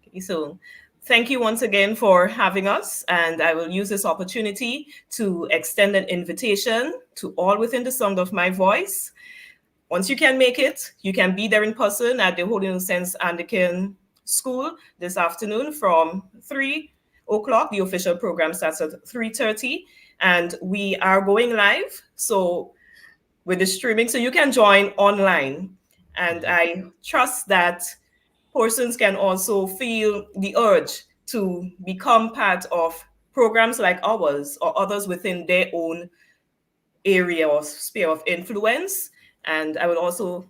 Okay, so thank you once again for having us, and I will use this opportunity to extend an invitation to all within the sound of my voice. Once you can make it, you can be there in person at the Holy Innocents Anglican School this afternoon from 3 o'clock. The official program starts at 3:30. And we are going live, so with the streaming, so you can join online. And I trust that persons can also feel the urge to become part of programs like ours or others within their own area or sphere of influence. And I would also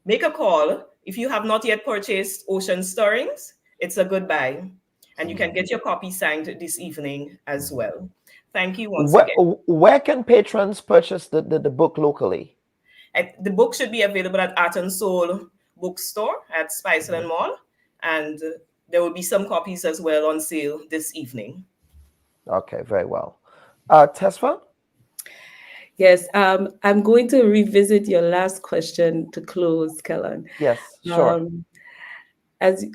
make a call. If you have not yet purchased Ocean Stirrings, it's a good buy. And you can get your copy signed this evening as well. Thank you once again. Where can patrons purchase the book locally? The book should be available at Art and Soul Bookstore at Spiceland Mall. And there will be some copies as well on sale this evening. Okay, very well. Tesfa? Yes, I'm going to revisit your last question to close, Kellen. Yes, sure.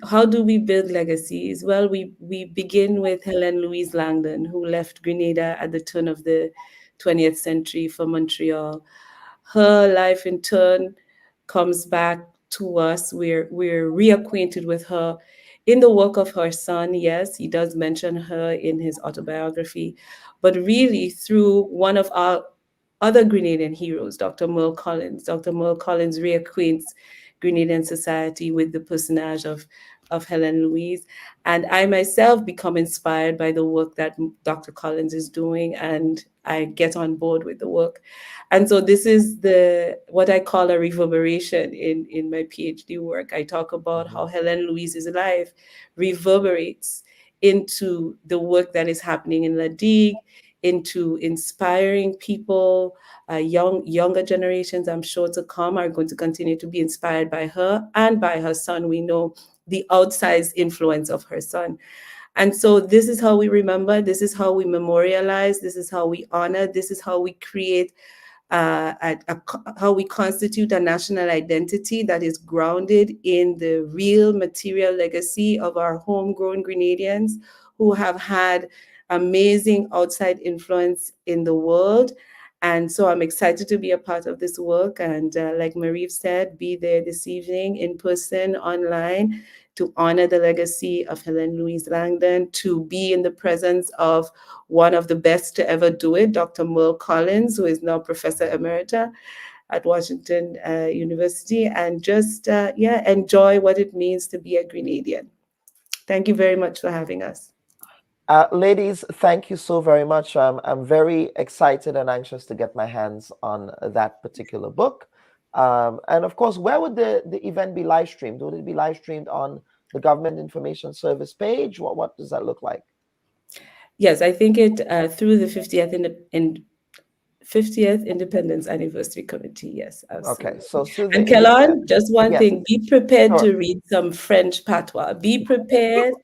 How do we build legacies? Well, we begin with Helen Louise Langdon, who left Grenada at the turn of the 20th century for Montreal. Her life, in turn, comes back to us. We're reacquainted with her in the work of her son. Yes, he does mention her in his autobiography, but really through one of our other Grenadian heroes, Dr. Merle Collins. Dr. Merle Collins reacquaints Grenadian society with the personage of Helen Louise. And I myself become inspired by the work that Dr. Collins is doing, and I get on board with the work. And so this is what I call a reverberation in my PhD work. I talk about how Helen Louise's life reverberates into the work that is happening in Digue, into inspiring people, younger generations, I'm sure to come, are going to continue to be inspired by her and by her son. We know the outsized influence of her son. And so this is how we remember, this is how we memorialize, this is how we honor, this is how we create, how we constitute a national identity that is grounded in the real material legacy of our homegrown Grenadians who have had amazing outside influence in the world. And so I'm excited to be a part of this work. And like Marie said, be there this evening in person, online, to honor the legacy of Helen Louise Langdon, to be in the presence of one of the best to ever do it, Dr. Merle Collins, who is now Professor Emerita at Washington University, and just, enjoy what it means to be a Grenadian. Thank you very much for having us. Ladies, thank you so very much. I'm very excited and anxious to get my hands on that particular book. And of course, where would the event be live streamed? Would it be live streamed on the Government Information Service page? What does that look like? Yes, I think it through the 50th Independence Anniversary Committee. Yes, absolutely. Okay, so and Kellan, just one thing: be prepared to read some French patois. Be prepared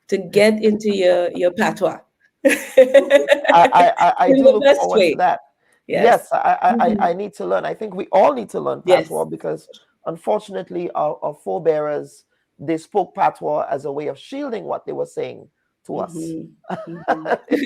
to get into your patois. I do look forward to that. Yes, I need to learn. I think we all need to learn patois because unfortunately our forebearers, they spoke patois as a way of shielding what they were saying to us. You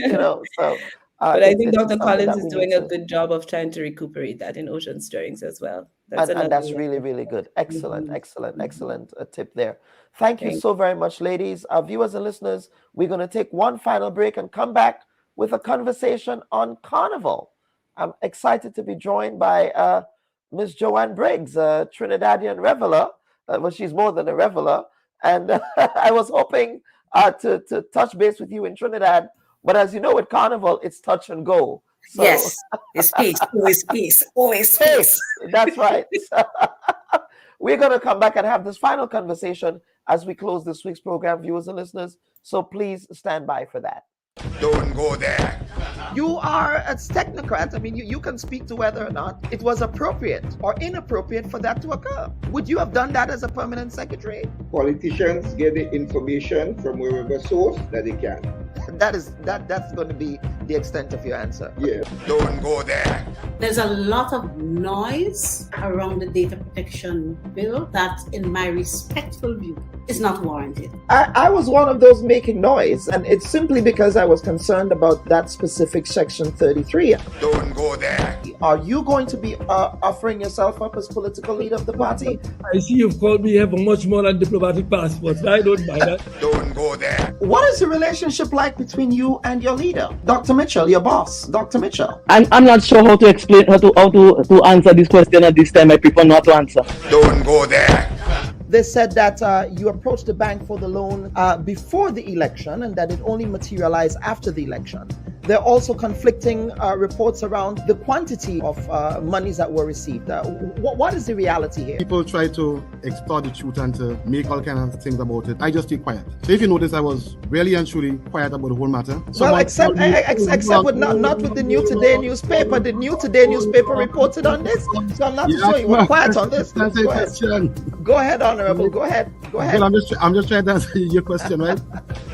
know, so But I think Dr. something Collins that is we doing need a to. good job of trying to recuperate that in ocean stirrings as well. And that's really, really good. Excellent, excellent tip there. Thank you so very much, ladies. Our viewers and listeners, we're going to take one final break and come back with a conversation on Carnival. I'm excited to be joined by Miss Joanne Briggs, a Trinidadian reveler. Well, she's more than a reveler. And I was hoping to touch base with you in Trinidad. But as you know, with Carnival, it's touch and go. So, yes, it's peace, always peace, always peace. That's right. We're going to come back and have this final conversation as we close this week's program, viewers and listeners. So please stand by for that. Don't go there. You are a technocrat. I mean, you can speak to whether or not it was appropriate or inappropriate for that to occur. Would you have done that as a permanent secretary? Politicians get the information from wherever source that they can. That's going to be the extent of your answer. Yeah. Don't go there. There's a lot of noise around the data protection bill that, in my respectful view, is not warranted. I was one of those making noise, and it's simply because I was concerned about that specific section 33. Don't go there. Are you going to be offering yourself up as political leader of the party? I see you've called me here for much more than diplomatic passports. I don't mind that. Don't go there. What is the relationship like between you and your leader, Dr. Mitchell, your boss, Dr. Mitchell? I'm not sure how to explain how to answer this question at this time. I prefer not to answer. Don't go there. They said that you approached the bank for the loan before the election and that it only materialized after the election. There are also conflicting reports around the quantity of monies that were received. What is the reality here? People try to extort the truth and to make all kinds of things about it. I just stay quiet. So if you notice, I was really and truly quiet about the whole matter. Well, except with not with the New Today newspaper. The New Today newspaper reported on this, so I'm not sure you were quiet on this. Go ahead, Honorable. Go ahead. Well, I'm just trying to answer your question, right?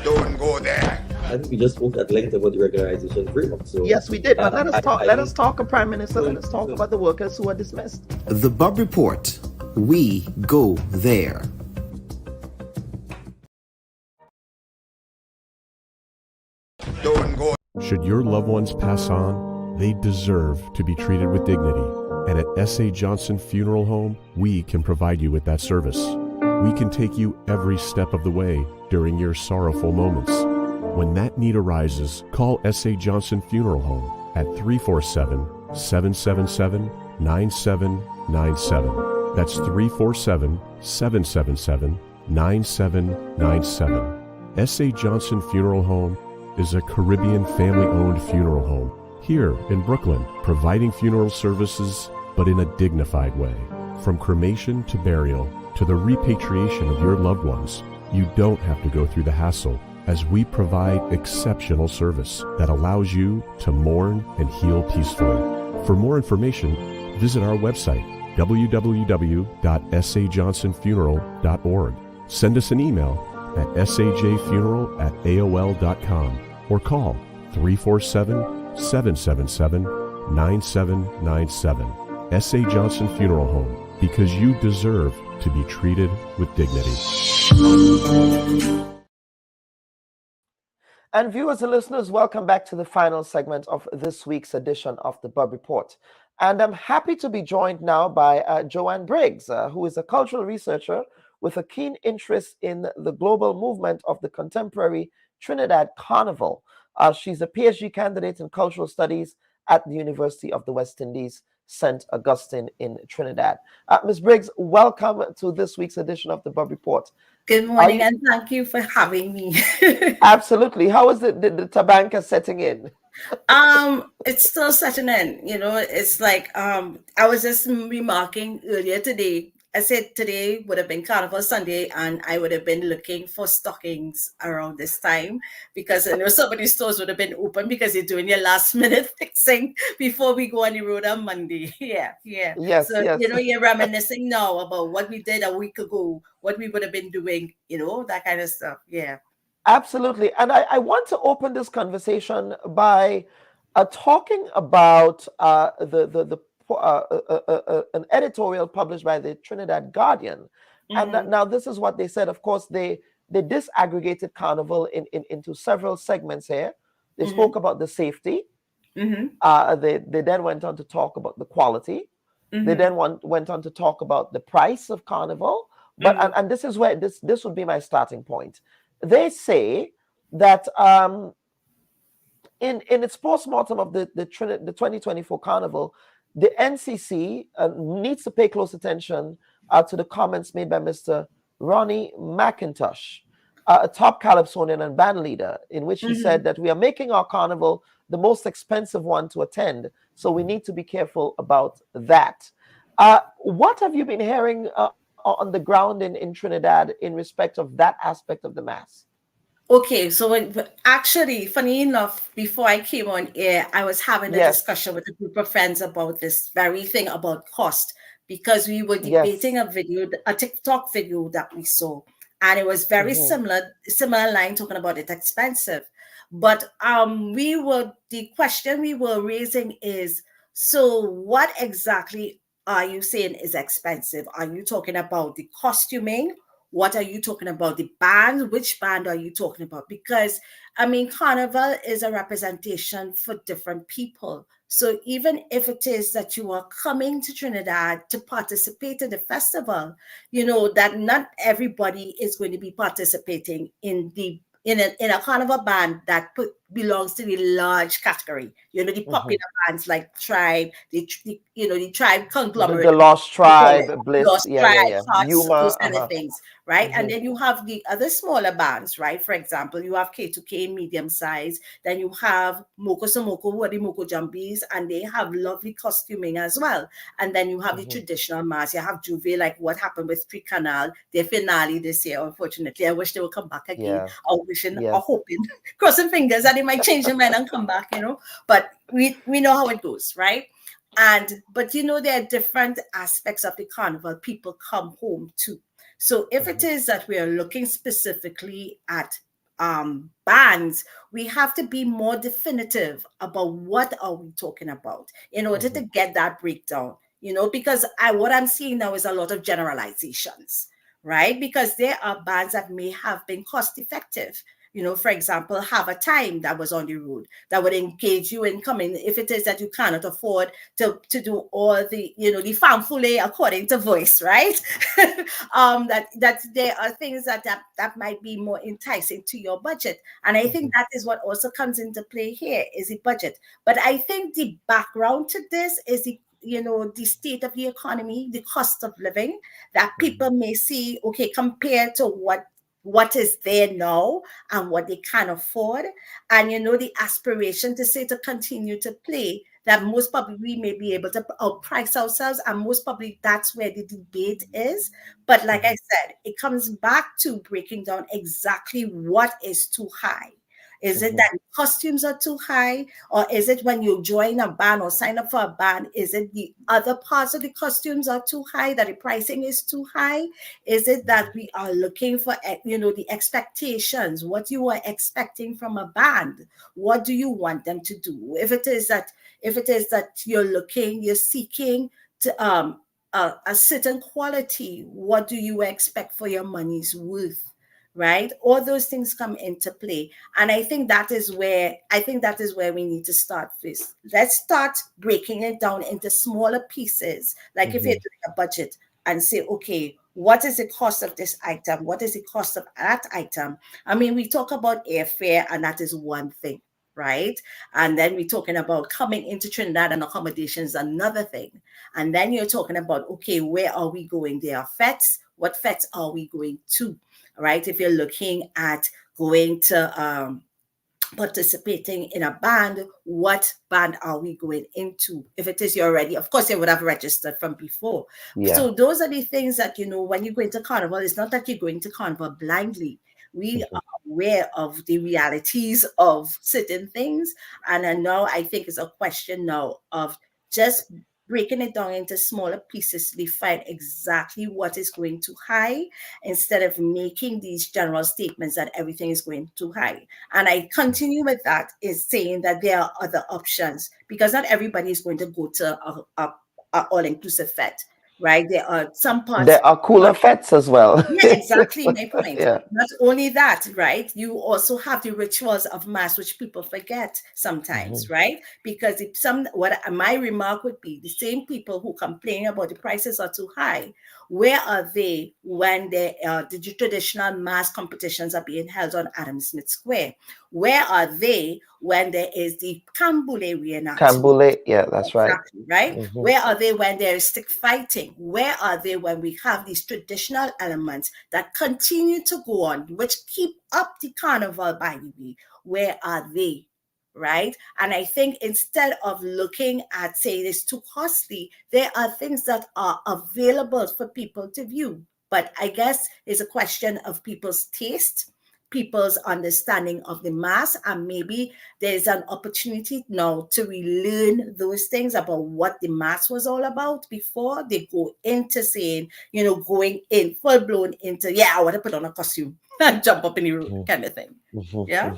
Don't go there. I think we just spoke at length about the regularization framework. So yes, we did. But let us talk. Let us talk, Prime Minister. Let us talk about the workers who are dismissed. The Bubb Report. We go there. Don't go. Should your loved ones pass on, they deserve to be treated with dignity. And at S.A. Johnson Funeral Home, we can provide you with that service. We can take you every step of the way during your sorrowful moments. When that need arises, call S.A. Johnson Funeral Home at 347-777-9797. That's 347-777-9797. S.A. Johnson Funeral Home is a Caribbean family-owned funeral home here in Brooklyn, providing funeral services, but in a dignified way. From cremation to burial to the repatriation of your loved ones, you don't have to go through the hassle, as we provide exceptional service that allows you to mourn and heal peacefully. For more information, visit our website, www.sajohnsonfuneral.org. Send us an email at sajfuneral@aol.com or call 347-777-9797. S.A. Johnson Funeral Home, because you deserve to be treated with dignity. And viewers and listeners, welcome back to the final segment of this week's edition of the Bubb Report. And I'm happy to be joined now by Joanne Briggs, who is a cultural researcher with a keen interest in the global movement of the contemporary Trinidad Carnival. She's a PhD candidate in cultural studies at the University of the West Indies, St. Augustine in Trinidad. Ms. Briggs, welcome to this week's edition of the Bubb Report. Good morning, and thank you for having me. Absolutely. How is the tabanca setting in? It's still setting in. You know, it's like I was just remarking earlier today. I said today would have been Carnival Sunday, and I would have been looking for stockings around this time because I know some of these stores would have been open because you're doing your last minute fixing before we go on the road on Monday. Yeah. Yes, so, yes. you know, you're reminiscing now about what we did a week ago, what we would have been doing, you know, that kind of stuff. Yeah. Absolutely. And I want to open this conversation by talking about an editorial published by the Trinidad Guardian. Mm-hmm. And now this is what they said. Of course, they disaggregated Carnival into several segments here. They spoke about the safety, They then went on to talk about the quality. They then went on to talk about the price of Carnival. But and this is where this would be my starting point. They say that in its postmortem of the 2024 Carnival, the NCC needs to pay close attention to the comments made by Mr. Ronnie McIntosh, a top calypsonian and band leader, in which he said that we are making our carnival the most expensive one to attend, so we need to be careful about that. What have you been hearing on the ground in Trinidad in respect of that aspect of the mass? Okay, so actually, funny enough, before I came on air, I was having a discussion with a group of friends about this very thing about cost, because we were debating a TikTok video that we saw, and it was very similar line, talking about it expensive. But the question we were raising is, so what exactly are you saying is expensive? Are you talking about the costuming? What are you talking about? The band? Which band are you talking about? Because, I mean, Carnival is a representation for different people. So even if it is that you are coming to Trinidad to participate in the festival, you know, that not everybody is going to be participating in a Carnival band that belongs to the large category. You know, the popular bands like Tribe, the Tribe conglomerate, the Lost Tribe, Bliss, Lost Tribe, Hearts, Yuma, those kind of things, right? And then you have the other smaller bands, right? For example, you have K2K, medium size. Then you have Moko Somoko, who are the Moko Jumbies, and they have lovely costuming as well. And then you have the traditional mass. You have Juve, like what happened with Three Canal, their finale this year, unfortunately. I wish they would come back again. I'm wishing, I'm hoping, crossing fingers that they might change their mind and come back, you know. But we know how it goes, right? But you know, there are different aspects of the carnival people come home to. So if it is that we are looking specifically at bands, we have to be more definitive about what are we talking about in order to get that breakdown, you know, because what I'm seeing now is a lot of generalizations, right? Because there are bands that may have been cost effective. You know, for example, Have a Time that was on the road that would engage you in coming if it is that you cannot afford to do all the, you know, the fanfule according to voice, right? that there are things that might be more enticing to your budget. And I think that is what also comes into play here is the budget. But I think the background to this is the state of the economy, the cost of living that people may see, okay, compared to what is there now and what they can afford. And, you know, the aspiration to say to continue to play, that most probably we may be able to outprice ourselves. And most probably that's where the debate is. But like I said, it comes back to breaking down exactly what is too high. Is it that costumes are too high? Or is it when you join a band or sign up for a band, is it the other parts of the costumes are too high, that the pricing is too high? Is it that we are looking for, you know, the expectations, what you are expecting from a band? What do you want them to do? If it is that you're seeking to a certain quality, what do you expect for your money's worth? Right? All those things come into play. And I think that is where we need to start first. Let's start breaking it down into smaller pieces. Like if you're doing a budget and say, okay, what is the cost of this item? What is the cost of that item? I mean, we talk about airfare, and that is one thing, right? And then we're talking about coming into Trinidad and accommodations, another thing. And then you're talking about, okay, where are we going? There are fetes. What fetes are we going to? Right? If you're looking at going to participating in a band, what band are we going into? If it is you're already, of course, you would have registered from before. So those are the things that, you know, when you go into carnival, it's not that you're going to carnival blindly. We are aware of the realities of certain things. And now I think it's a question now of just breaking it down into smaller pieces to define exactly what is going too high instead of making these general statements that everything is going too high. And I continue with that is saying that there are other options because not everybody is going to go to a all-inclusive fete. right? There are some parts. There are cooler fets as well. Yeah, exactly my point. Yeah. Not only that, right? You also have the rituals of mass, which people forget sometimes, right? Because if what my remark would be, the same people who complain about the prices are too high, where are they when the traditional mass competitions are being held on Adam Smith Square? Where are they when there is the Kambule reenactment? Kambule, yeah, that's right. Exactly, right? Where are they when there is stick fighting? Where are they when we have these traditional elements that continue to go on, which keep up the carnival, by the way? Where are they? Right? And I think instead of looking at, say, it's too costly, there are things that are available for people to view. But I guess it's a question of people's taste, people's understanding of the mass, and maybe there's an opportunity now to relearn those things about what the mass was all about before they go into saying, going in full blown into, I want to put on a costume and jump up in the room kind of thing. Yeah.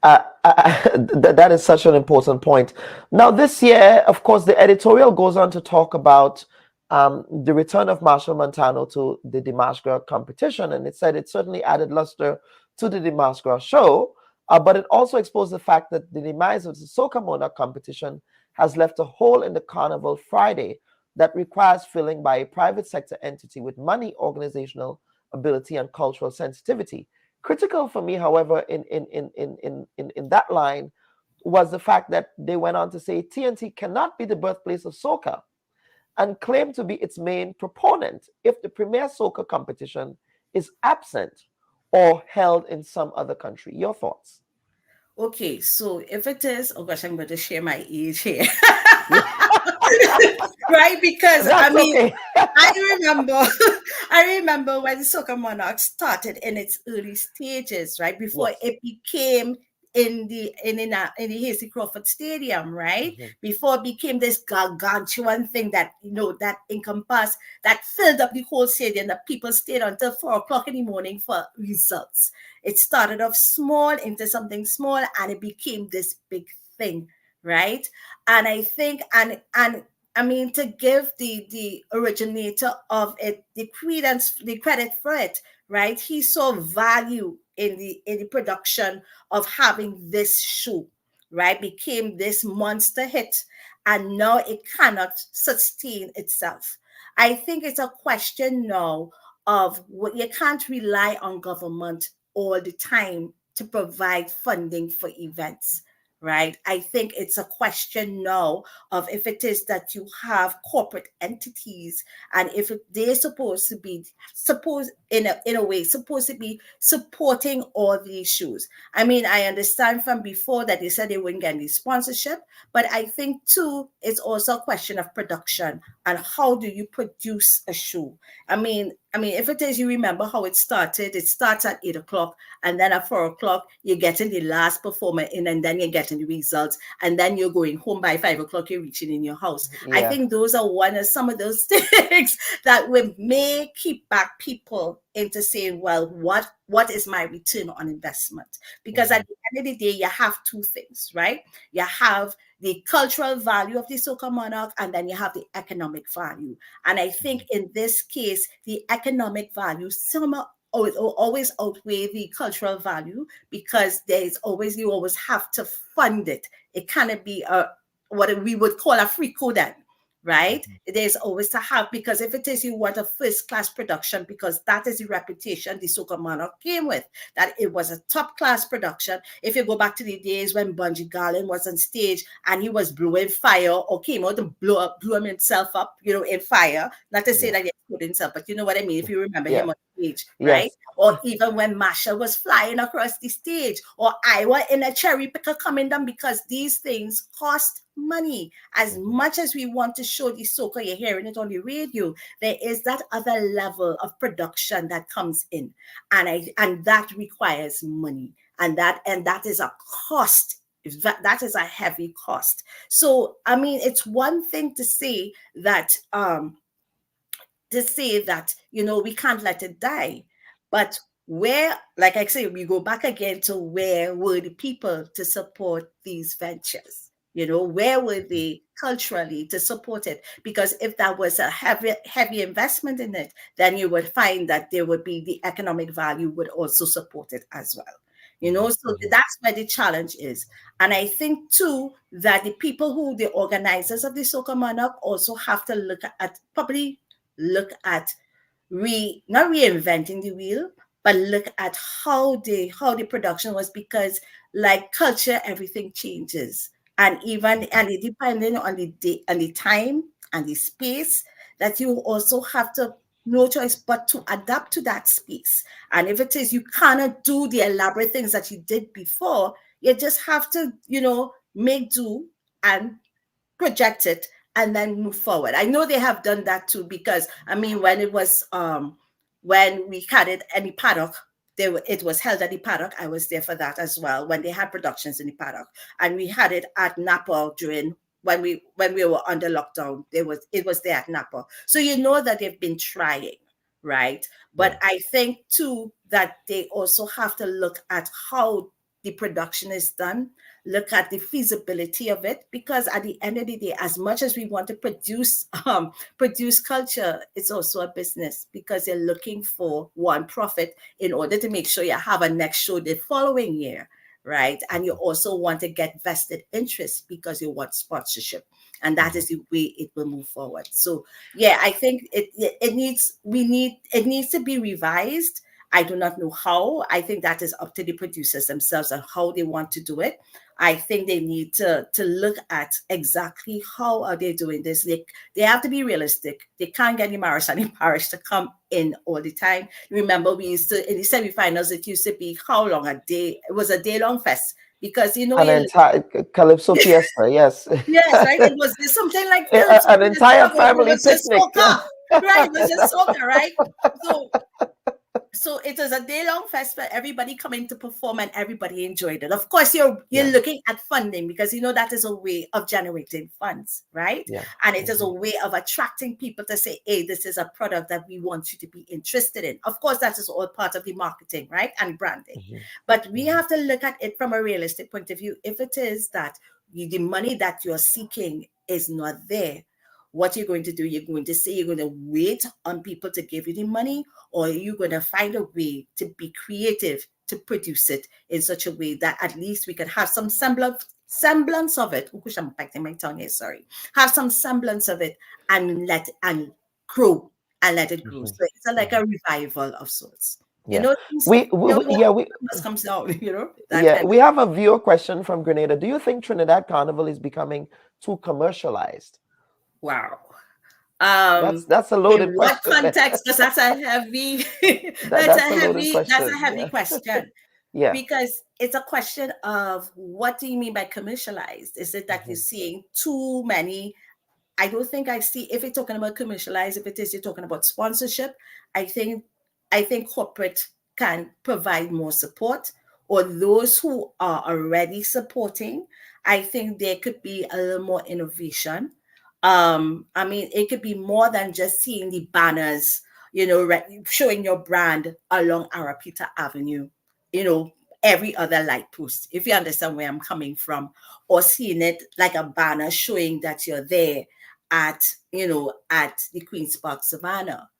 That is such an important point. Now, this year, of course, the editorial goes on to talk about the return of Marshall Montano to the Dimash Girl competition, and it said it certainly added luster to the Dimash Girl show, but it also exposed the fact that the demise of the Soca Monarch competition has left a hole in the Carnival Friday that requires filling by a private sector entity with money, organizational ability, and cultural sensitivity. Critical for me, however, in that line was the fact that they went on to say TNT cannot be the birthplace of soca and claim to be its main proponent if the premier soca competition is absent or held in some other country. Your thoughts? Okay, so if it is, oh gosh, I'm going to share my age here. Right? Because That's okay. I remember when Soca Monarch started in its early stages, right? Before it became in the Hasty Crawford Stadium, right? Before it became this gargantuan thing that that encompassed, that filled up the whole stadium, that people stayed until 4 o'clock in the morning for results. It started off small into something small, and it became this big thing, right? And I think, and I mean, to give the originator of it the credit for it, right? He saw value in the production of having this show, right? Became this monster hit, and now it cannot sustain itself. I think it's a question now of what you can't rely on government all the time to provide funding for events, right? I think it's a question now of if it is that you have corporate entities, and if they're supposed to be in a way supposed to be supporting all the issues. I mean, I understand from before that they said they wouldn't get any sponsorship, but I think too it's also a question of production and how do you produce a show. I mean, if it is, you remember how it started. It starts at 8 o'clock, and then at 4 o'clock, you're getting the last performer in, and then you're getting the results, and then you're going home by 5 o'clock, you're reaching in your house. Yeah. I think those are some of those things that may keep back people into saying, well, what is my return on investment? Because at the end of the day, you have two things, right? You have the cultural value of the Soca Monarch, and then you have the economic value. And I think in this case, the economic value somehow always outweigh the cultural value, because you always have to fund it. It cannot be what we would call a free coding, right? There's always to have, because if it is you want a first-class production, because that is the reputation the Soca Monarch came with, that it was a top-class production. If you go back to the days when Bungie Garlin was on stage and he was blowing fire, or came out and blew himself up, in fire, not to say that he exploded himself, but you know what I mean, if you remember him on stage, right? Yes. Or even when Marshall was flying across the stage, or Iowa in a cherry picker coming down, because these things cost money. As much as we want to show the soca, you're hearing it on the radio, there is that other level of production that comes in, and that requires money, and that is a cost. That is a heavy cost. So I mean, it's one thing to say that we can't let it die, but where, like I say, we go back again to where were the people to support these ventures, You know, where were they culturally to support it? Because if that was a heavy investment in it, then you would find that there would be the economic value would also support it as well. You know, so that's where the challenge is. And I think too that the people who the organizers of the Soca Monarch also have to look at not reinventing the wheel, but look at how the production was, because like culture, everything changes. And it depending on the time and the space, that you also have to no choice but to adapt to that space. And if it is you cannot do the elaborate things that you did before, you just have to, you know, make do and project it and then move forward. I know they have done that too, because I mean, when it was when we had it in the paddock, it was held at the paddock. I was there for that as well, when they had productions in the paddock, and we had it at Napa during when we were under lockdown. It was there at Napa, so you know that they've been trying, right? But I think too that they also have to look at how the production is done, look at the feasibility of it, because at the end of the day, as much as we want to produce culture, it's also a business, because you're looking for one profit in order to make sure you have a next show the following year, right? And you also want to get vested interest because you want sponsorship, and that is the way it will move forward. So yeah, I think it needs to be revised. I do not know how. I think that is up to the producers themselves and how they want to do it. I think they need to look at exactly how are they doing this. They have to be realistic. They can't get the Maris and the Parish to come in all the time. Remember, we used to, in the semifinals, it used to be how long? A day? It was a day-long fest. Because, you know, an entire Calypso Fiesta, yes. Yes, right? It was something like an entire family picnic. Right, it was just soca, right? So it was a day-long fest for everybody coming to perform, and everybody enjoyed it. Of course, you're looking at funding, because you know that is a way of generating funds, right? Yeah. And it is a way of attracting people to say, hey, this is a product that we want you to be interested in. Of course, that is all part of the marketing, right? And branding. But we have to look at it from a realistic point of view. If it is that the money that you're seeking is not there, what you're going to do, you're going to say you're going to wait on people to give you the money, or you're going to find a way to be creative to produce it in such a way that at least we can have some semblance of it. Oh, I'm biting my tongue here, sorry. Have some semblance of it and let it grow. So it's like a revival of sorts. Yeah. You know, comes down, you know. We have a viewer question from Grenada. Do you think Trinidad Carnival is becoming too commercialized? Wow. That's a loaded question. In what context? Because that's a heavy that's a heavy question. Yeah. Because it's a question of what do you mean by commercialized? Is it that you're seeing too many? I don't think I see, if you're talking about commercialized, if it is you're talking about sponsorship, I think corporate can provide more support, or those who are already supporting, I think there could be a little more innovation. I mean, it could be more than just seeing the banners, you know, showing your brand along Arapita Avenue, you know, every other light post, if you understand where I'm coming from, or seeing it like a banner showing that you're there at, you know, at the Queen's Park Savannah.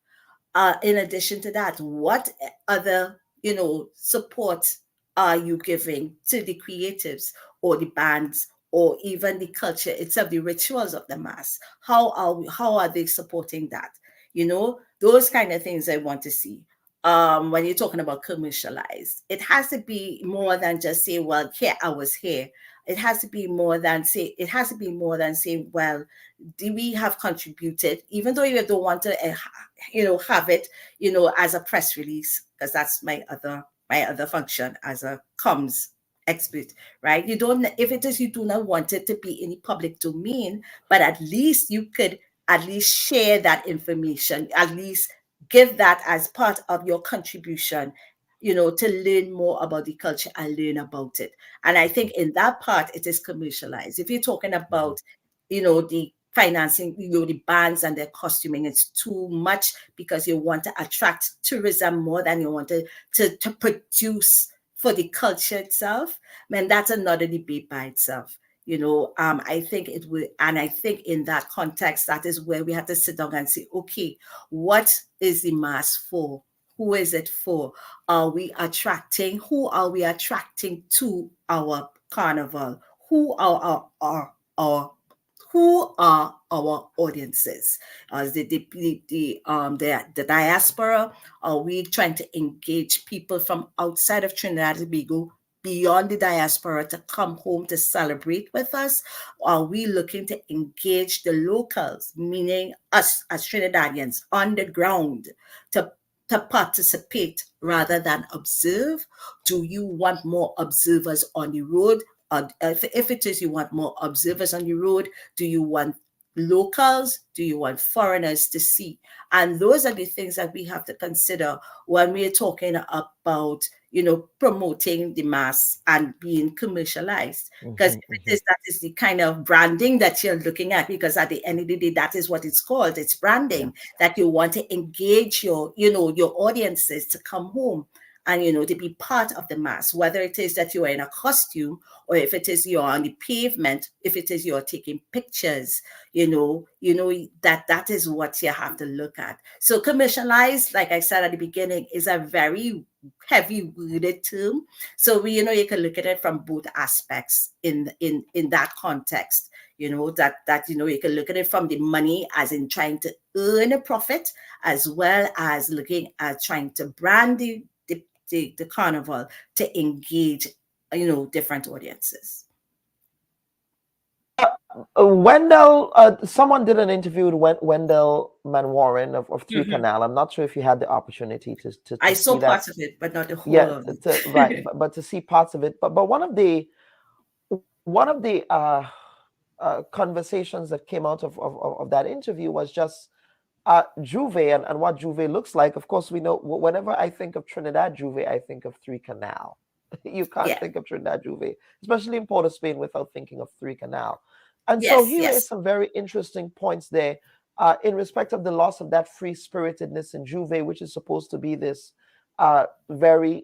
In addition to that, what other, you know, support are you giving to the creatives or the bands, or even the culture itself, the rituals of the mass? How are they supporting that? You know, those kind of things I want to see. When you're talking about commercialized, it has to be more than just say, well, here I was here. It has to be more than say, well, do we have contributed, even though you don't want to, you know, have it, you know, as a press release, because that's my other function as a comms expert, right? You don't, if it is you do not want it to be in the public domain, but at least you could at least share that information, at least give that as part of your contribution, you know, to learn more about the culture and learn about it. And I think in that part, it is commercialized. If you're talking about, you know, the financing, you know, the bands and their costuming, it's too much, because you want to attract tourism more than you want to produce for the culture itself. Man, that's another debate by itself. I think it will, and I think in that context, that is where we have to sit down and say, okay, what is the mass for? Who is it for? Who are we attracting to our carnival? Who are our audiences? The diaspora? Are we trying to engage people from outside of Trinidad and Tobago, beyond the diaspora, to come home to celebrate with us? Are we looking to engage the locals, meaning us as Trinidadians on the ground, to participate rather than observe? Do you want more observers on the road? If it is you want more observers on the road, do you want locals? Do you want foreigners to see? And those are the things that we have to consider when we're talking about, promoting the mass and being commercialized. Because that is the kind of branding that you're looking at, because at the end of the day, that is what it's called. It's branding, that you want to engage your audiences to come home and, to be part of the mass, whether it is that you are in a costume, or if it is you're on the pavement, if it is you're taking pictures, that is what you have to look at. So commercialized, like I said at the beginning, is a very heavy worded term. So you can look at it from both aspects in that context. You can look at it from the money, as in trying to earn a profit, as well as looking at trying to brand the carnival to engage, different audiences. Wendell, someone did an interview with Wendell Manwaring of Three Canal. I'm not sure if you had the opportunity to I saw see parts of it, but not the whole of it. Right, but to see parts of it. But one of the conversations that came out of that interview was just Juve and what Juve looks like. Of course, we know whenever I think of Trinidad Juve, I think of Three Canal. You can't think of Trinidad Juve, especially in Port of Spain, without thinking of Three Canal. And so he raised some very interesting points there in respect of the loss of that free-spiritedness in Juve, which is supposed to be this very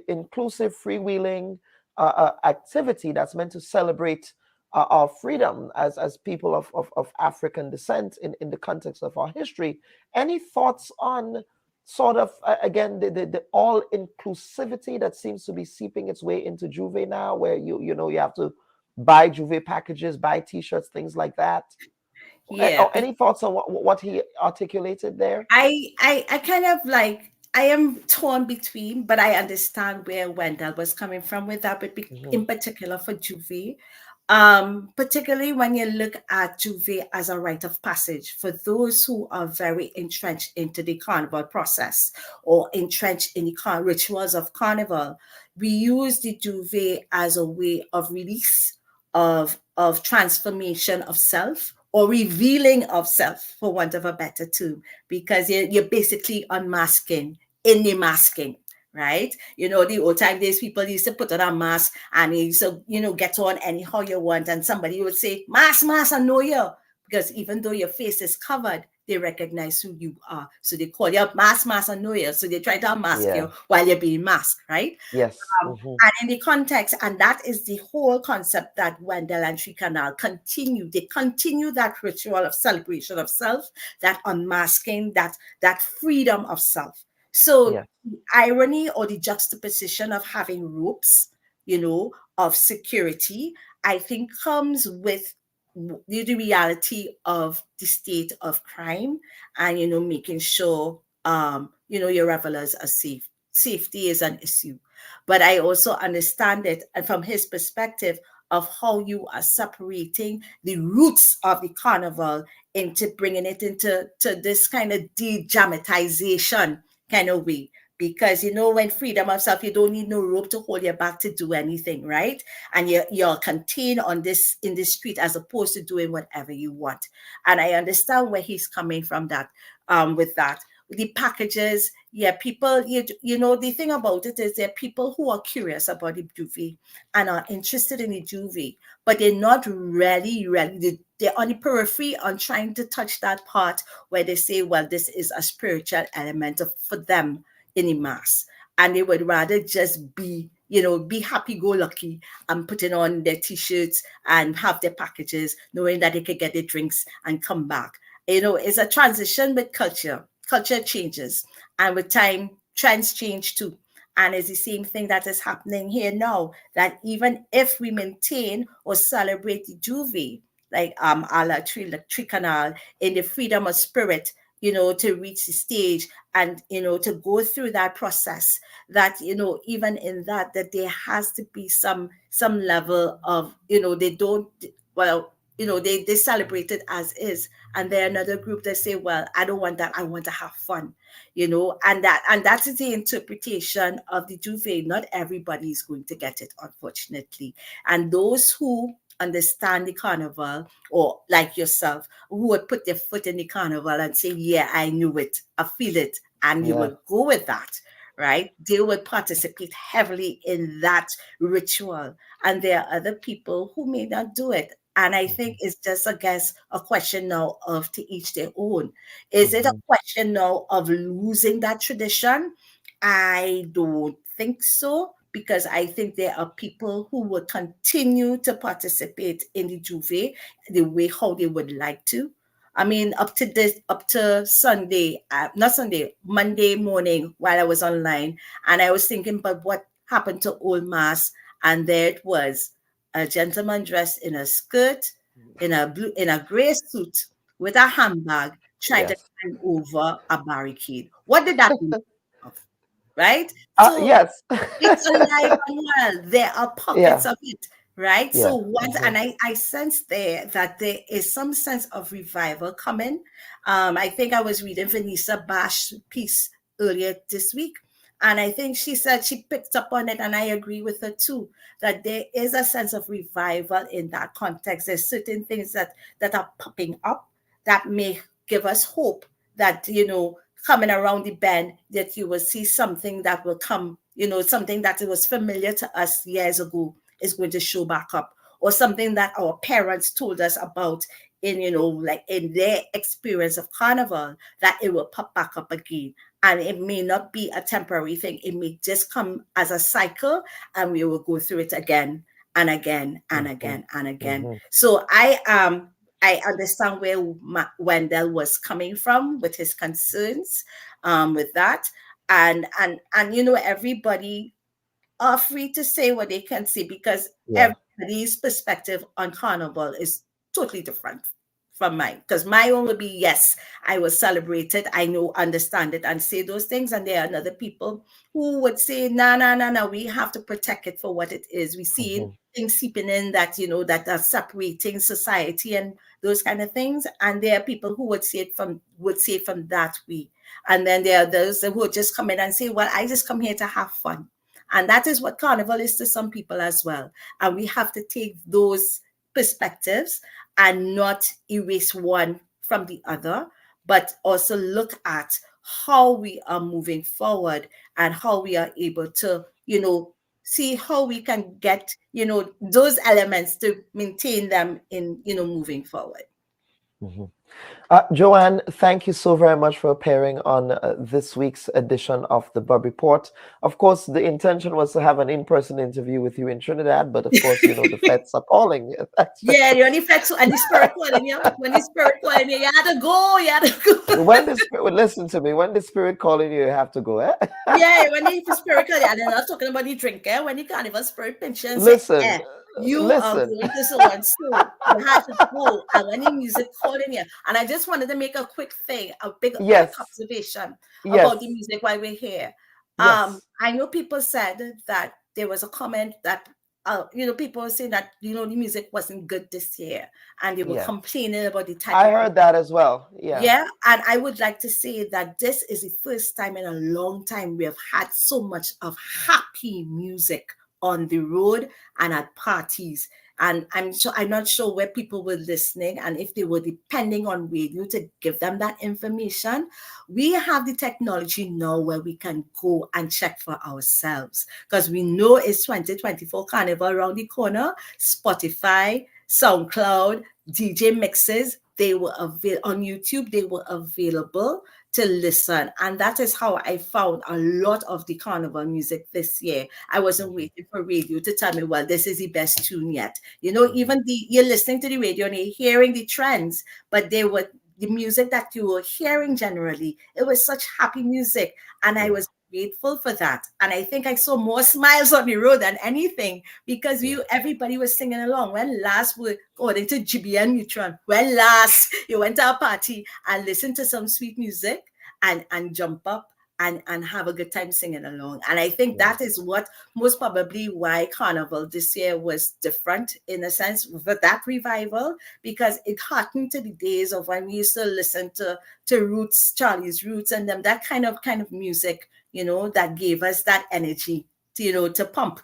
inclusive, freewheeling activity that's meant to celebrate our freedom as people of African descent in the context of our history. Any thoughts on sort of, again, the all-inclusivity that seems to be seeping its way into Juve now, where you have to buy Juve packages, buy T-shirts, things like that? Any thoughts on what he articulated there? I kind of like, I am torn between, but I understand where Wendell was coming from with that, but in particular for Juve. Particularly when you look at Juve as a rite of passage for those who are very entrenched into the carnival process or entrenched in the rituals of carnival. We use the Juve as a way of release, of transformation of self, or revealing of self, for want of a better term, because you're basically unmasking in the masking. Right? The old time days, people used to put on a mask and you used to, get on anyhow you want. And somebody would say, mask, I know you. Because even though your face is covered, they recognize who you are. So they call you mask, I know you. So they try to unmask you while you're being masked, right? Yes. And in the context, and that is the whole concept that Wendell and Three Canal continue. They continue that ritual of celebration of self, that unmasking, that freedom of self. So the irony or the juxtaposition of having ropes, of security, I think comes with the reality of the state of crime and, making sure, your revelers are safe. Safety is an issue. But I also understand it, and from his perspective, of how you are separating the roots of the carnival into bringing it into this kind of de-dramatization kind of way. Because when freedom of self, you don't need no rope to hold you back to do anything, right? And you're contained in this street as opposed to doing whatever you want. And I understand where he's coming from that, with that. The packages, people, the thing about it is there are people who are curious about the Juve and are interested in the Juve, but they're not really, they're on the periphery on trying to touch that part where they say, well, this is a spiritual element for them in the mass. And they would rather just be be happy-go-lucky and putting on their T-shirts and have their packages, knowing that they could get their drinks and come back. It's a transition with culture. Culture changes. And with time, trends change too. And it's the same thing that is happening here now, that even if we maintain or celebrate the Juve, like a la Tricanal, in the freedom of spirit, to reach the stage and, to go through that process, that, even in that there has to be some level of, they don't, well, they celebrate it as is. And there are another group that say, well, I don't want that. I want to have fun, and that is the interpretation of the Juve. Not everybody is going to get it, unfortunately. And those who understand the carnival, or like yourself, who would put their foot in the carnival and say, yeah, I knew it, I feel it, and you will go with that, right? They will participate heavily in that ritual. And there are other people who may not do it. And I think it's just, I guess, a question now of to each their own. Is it a question now of losing that tradition? I don't think so, because I think there are people who will continue to participate in the Juve the way how they would like to. I mean, up to Sunday, Monday morning, while I was online, and I was thinking about what happened to Old Mass, and there it was, a gentleman dressed in a skirt, in a gray suit with a handbag, trying to climb over a barricade. What did that mean? Right? So yes. It's alive and well. There are pockets of it, right? So once, and I sense there that there is some sense of revival coming. I think I was reading Vanessa Bash's piece earlier this week, and I think she said she picked up on it, and I agree with her too, that there is a sense of revival in that context. There's certain things that are popping up that may give us hope that, coming around the bend, that you will see something that will come, something that was familiar to us years ago is going to show back up, or something that our parents told us about in, like in their experience of carnival, that it will pop back up again. And it may not be a temporary thing. It may just come as a cycle, and we will go through it again and again and again and again. So I understand where Wendell was coming from with his concerns with that. And everybody are free to say what they can say, because everybody's perspective on carnival is totally different from mine. Because my own would be, yes, I will celebrate it, I know, understand it, and say those things. And there are other people who would say, no, we have to protect it for what it is. We see things seeping in that, that are separating society and those kind of things. And there are people who would say it from that way. And then there are those who would just come in and say, well, I just come here to have fun. And that is what carnival is to some people as well. And we have to take those perspectives and not erase one from the other, but also look at how we are moving forward and how we are able to, see how we can get, those elements to maintain them in, moving forward. Joanne, thank you so very much for appearing on this week's edition of the Bubb Report. Of course, the intention was to have an in-person interview with you in Trinidad, but of course, the feds are calling you. Yeah, the only feds and the spirit calling you. When the spirit calling you, you had to go. When the spirit, listen to me, when the spirit calling you, you have to go, eh? Yeah, when the spirit calling you, and then I'm not talking about the drink, eh? When the carnival spirit pension listen. Say, you are going to so and so. You have to go. And when the music calling you, and I just wanted to make a quick thing, a quick observation about the music while we're here. I know people said that there was a comment that people were saying that the music wasn't good this year, and they were complaining about the type. I heard that as well. Yeah, and I would like to say that this is the first time in a long time we have had so much of happy music on the road and at parties. And I'm not sure where people were listening and if they were depending on radio to give them that information. We have the technology now where we can go and check for ourselves, because we know it's 2024 Carnival around the corner. Spotify, SoundCloud, DJ mixes, they were available on YouTube. They were available to listen. And that is how I found a lot of the carnival music this year. I wasn't waiting for radio to tell me, well, this is the best tune yet. You know, even you're listening to the radio and you're hearing the trends, but they were the music that you were hearing generally. It was such happy music. And I was grateful for that. And I think I saw more smiles on the road than anything because everybody was singing along. When last we according to GBN Neutron, when last you went to a party and listened to some sweet music and jump up and have a good time singing along. And I think that is what most probably why Carnival this year was different in a sense for that revival, because it harkened to the days of when we used to listen to Roots, Charlie's Roots, and them, that kind of music, you know, that gave us that energy to, you know, to pump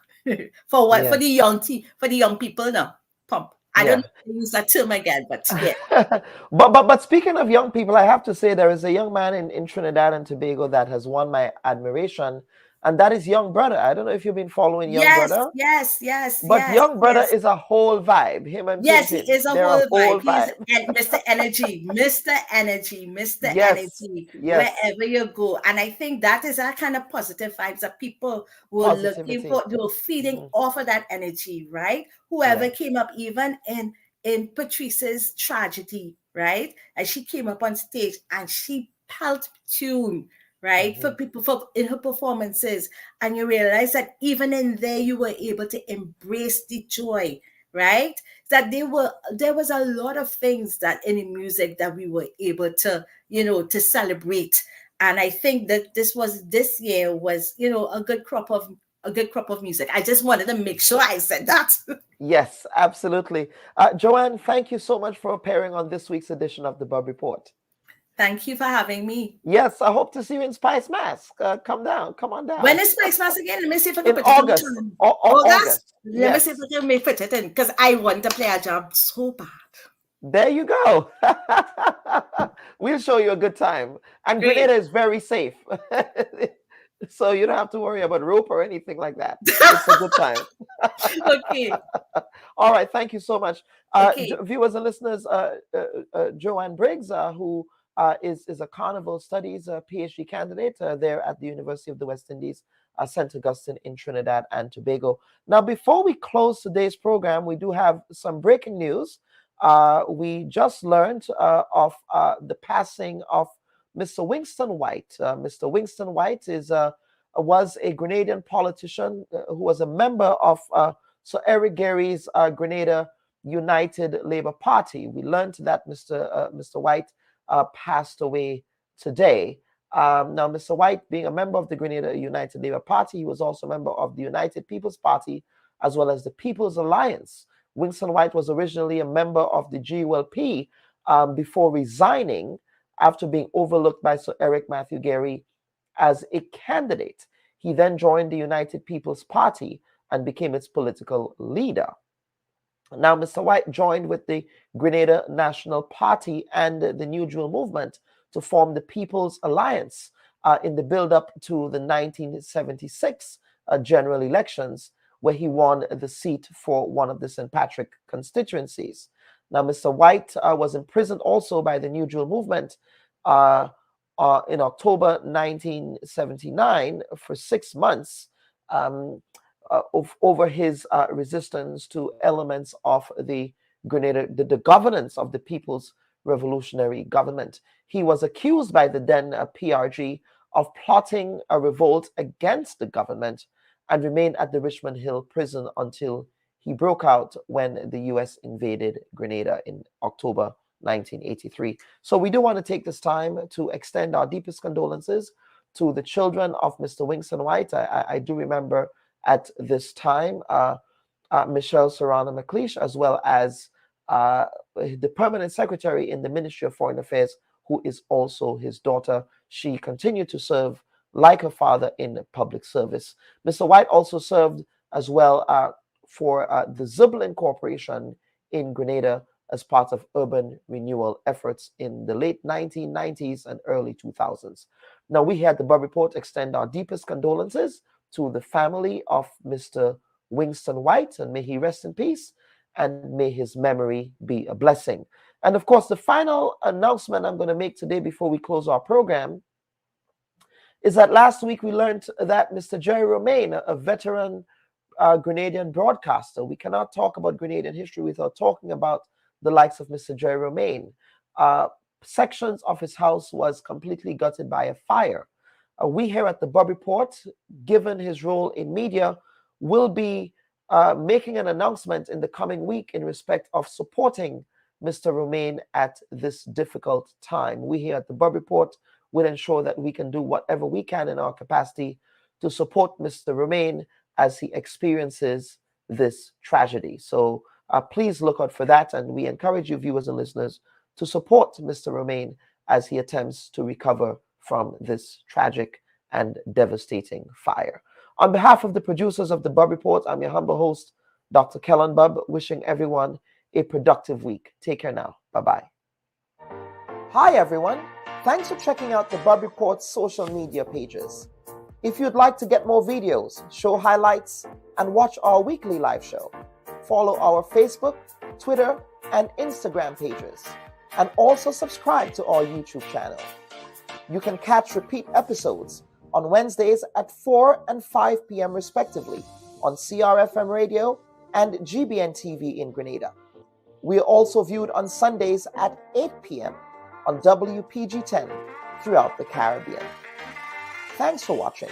for what for the young people now. Pump. I don't use that term again, but yeah. but speaking of young people, I have to say there is a young man in Trinidad and Tobago that has won my admiration, and that is Young Brother. I don't know if you've been following Young Brother. Yes. But Young Brother is a whole vibe. Him and he is a whole vibe. He's Mr. Energy, Mr. Energy, Mr. Energy, wherever you go. And I think that is our kind of positive vibes that people were looking for. They were feeding off of that energy, right? Whoever came up, even in Patrice's tragedy, right? And she came up on stage and she pelt tune, right? For people in her performances. And you realize that even in there, you were able to embrace the joy, right? That there was a lot of things that in the music that we were able to, you know, to celebrate. And I think that this year was, you know, a good crop of music. I just wanted to make sure I said that. Yes, absolutely. Joanne, thank you so much for appearing on this week's edition of the Bubb Report. Thank you for having me. Yes, I hope to see you in Spice Mask. Come on down. When is Spice Mask again? Let me see if I can put August. it in August. Let me see if I can fit it in, because I want to play a job so bad. There you go. We'll show you a good time. And Grenada is very safe. So you don't have to worry about rope or anything like that. It's a good time. Okay. All right. Thank you so much. Viewers and listeners, Joanne Briggs, who is a Carnival Studies PhD candidate there at the University of the West Indies, St. Augustine in Trinidad and Tobago. Now, before we close today's program, we do have some breaking news. We just learned of the passing of Mr. Winston White. Mr. Winston White was a Grenadian politician who was a member of Sir Eric Gary's Grenada United Labour Party. We learned that Mr. White passed away today. Now, Mr. White, being a member of the Grenada United Labour Party, he was also a member of the United People's Party as well as the People's Alliance. Winston White was originally a member of the GULP before resigning after being overlooked by Sir Eric Matthew Gary as a candidate. He then joined the United People's Party and became its political leader. Now, Mr. White joined with the Grenada National Party and the New Jewel movement to form the People's Alliance in the build-up to the 1976 general elections, where he won the seat for one of the St. Patrick constituencies. Now, Mr. White was imprisoned also by the New Jewel movement in October 1979 for 6 months over his resistance to elements of the Grenada, the governance of the People's Revolutionary Government. He was accused by the then PRG of plotting a revolt against the government and remained at the Richmond Hill prison until he broke out when the U.S. invaded Grenada in October 1983. So we do want to take this time to extend our deepest condolences to the children of Mr. Winston White. I do remember at this time Michelle Serrano McLeish, as well as the permanent secretary in the Ministry of Foreign Affairs, who is also his daughter. She continued to serve like her father in public service. Mr. White also served as well for the Zublin Corporation in Grenada as part of urban renewal efforts in the late 1990s and early 2000s. Now, we here at the Bubb Report extend our deepest condolences to the family of Mr. Winston White, and may he rest in peace, and may his memory be a blessing. And of course, the final announcement I'm going to make today before we close our program is that last week we learned that Mr. Jerry Romaine, a veteran Grenadian broadcaster, we cannot talk about Grenadian history without talking about the likes of Mr. Jerry Romaine. Sections of his house was completely gutted by a fire. We here at the Bubb Report, given his role in media, will be making an announcement in the coming week in respect of supporting Mr. Romaine at this difficult time. We here at the Bubb Report will ensure that we can do whatever we can in our capacity to support Mr. Romaine as he experiences this tragedy. So please look out for that, and we encourage you, viewers and listeners, to support Mr. Romaine as he attempts to recover from this tragic and devastating fire. On behalf of the producers of the Bubb Report, I'm your humble host, Dr. Kellen Bubb, wishing everyone a productive week. Take care now. Bye-bye. Hi, everyone. Thanks for checking out the Bubb Report's social media pages. If you'd like to get more videos, show highlights, and watch our weekly live show, follow our Facebook, Twitter, and Instagram pages, and also subscribe to our YouTube channel. You can catch repeat episodes on Wednesdays at 4 and 5 p.m. respectively on CRFM Radio and GBN TV in Grenada. We are also viewed on Sundays at 8 p.m. on WPG10 throughout the Caribbean. Thanks for watching.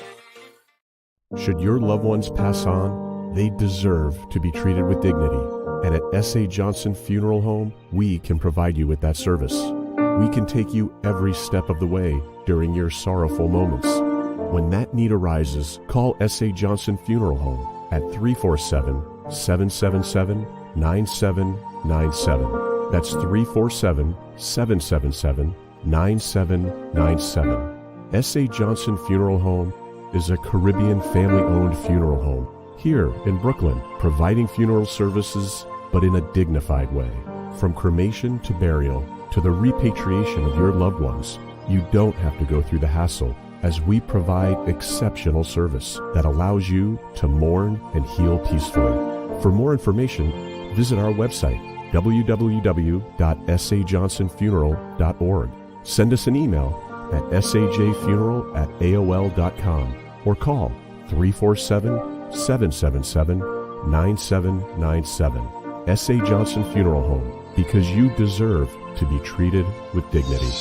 Should your loved ones pass on, they deserve to be treated with dignity. And at S.A. Johnson Funeral Home, we can provide you with that service. We can take you every step of the way during your sorrowful moments. When that need arises, call S.A. Johnson Funeral Home at 347-777-9797. That's 347-777-9797. S.A. Johnson Funeral Home is a Caribbean family-owned funeral home here in Brooklyn, providing funeral services, but in a dignified way. From cremation to burial to the repatriation of your loved ones, you don't have to go through the hassle, as we provide exceptional service that allows you to mourn and heal peacefully. For more information, visit our website, www.sajohnsonfuneral.org. Send us an email at sajfuneral@aol.com or call 347-777-9797. S.A. Johnson Funeral Home, because you deserve to be treated with dignity.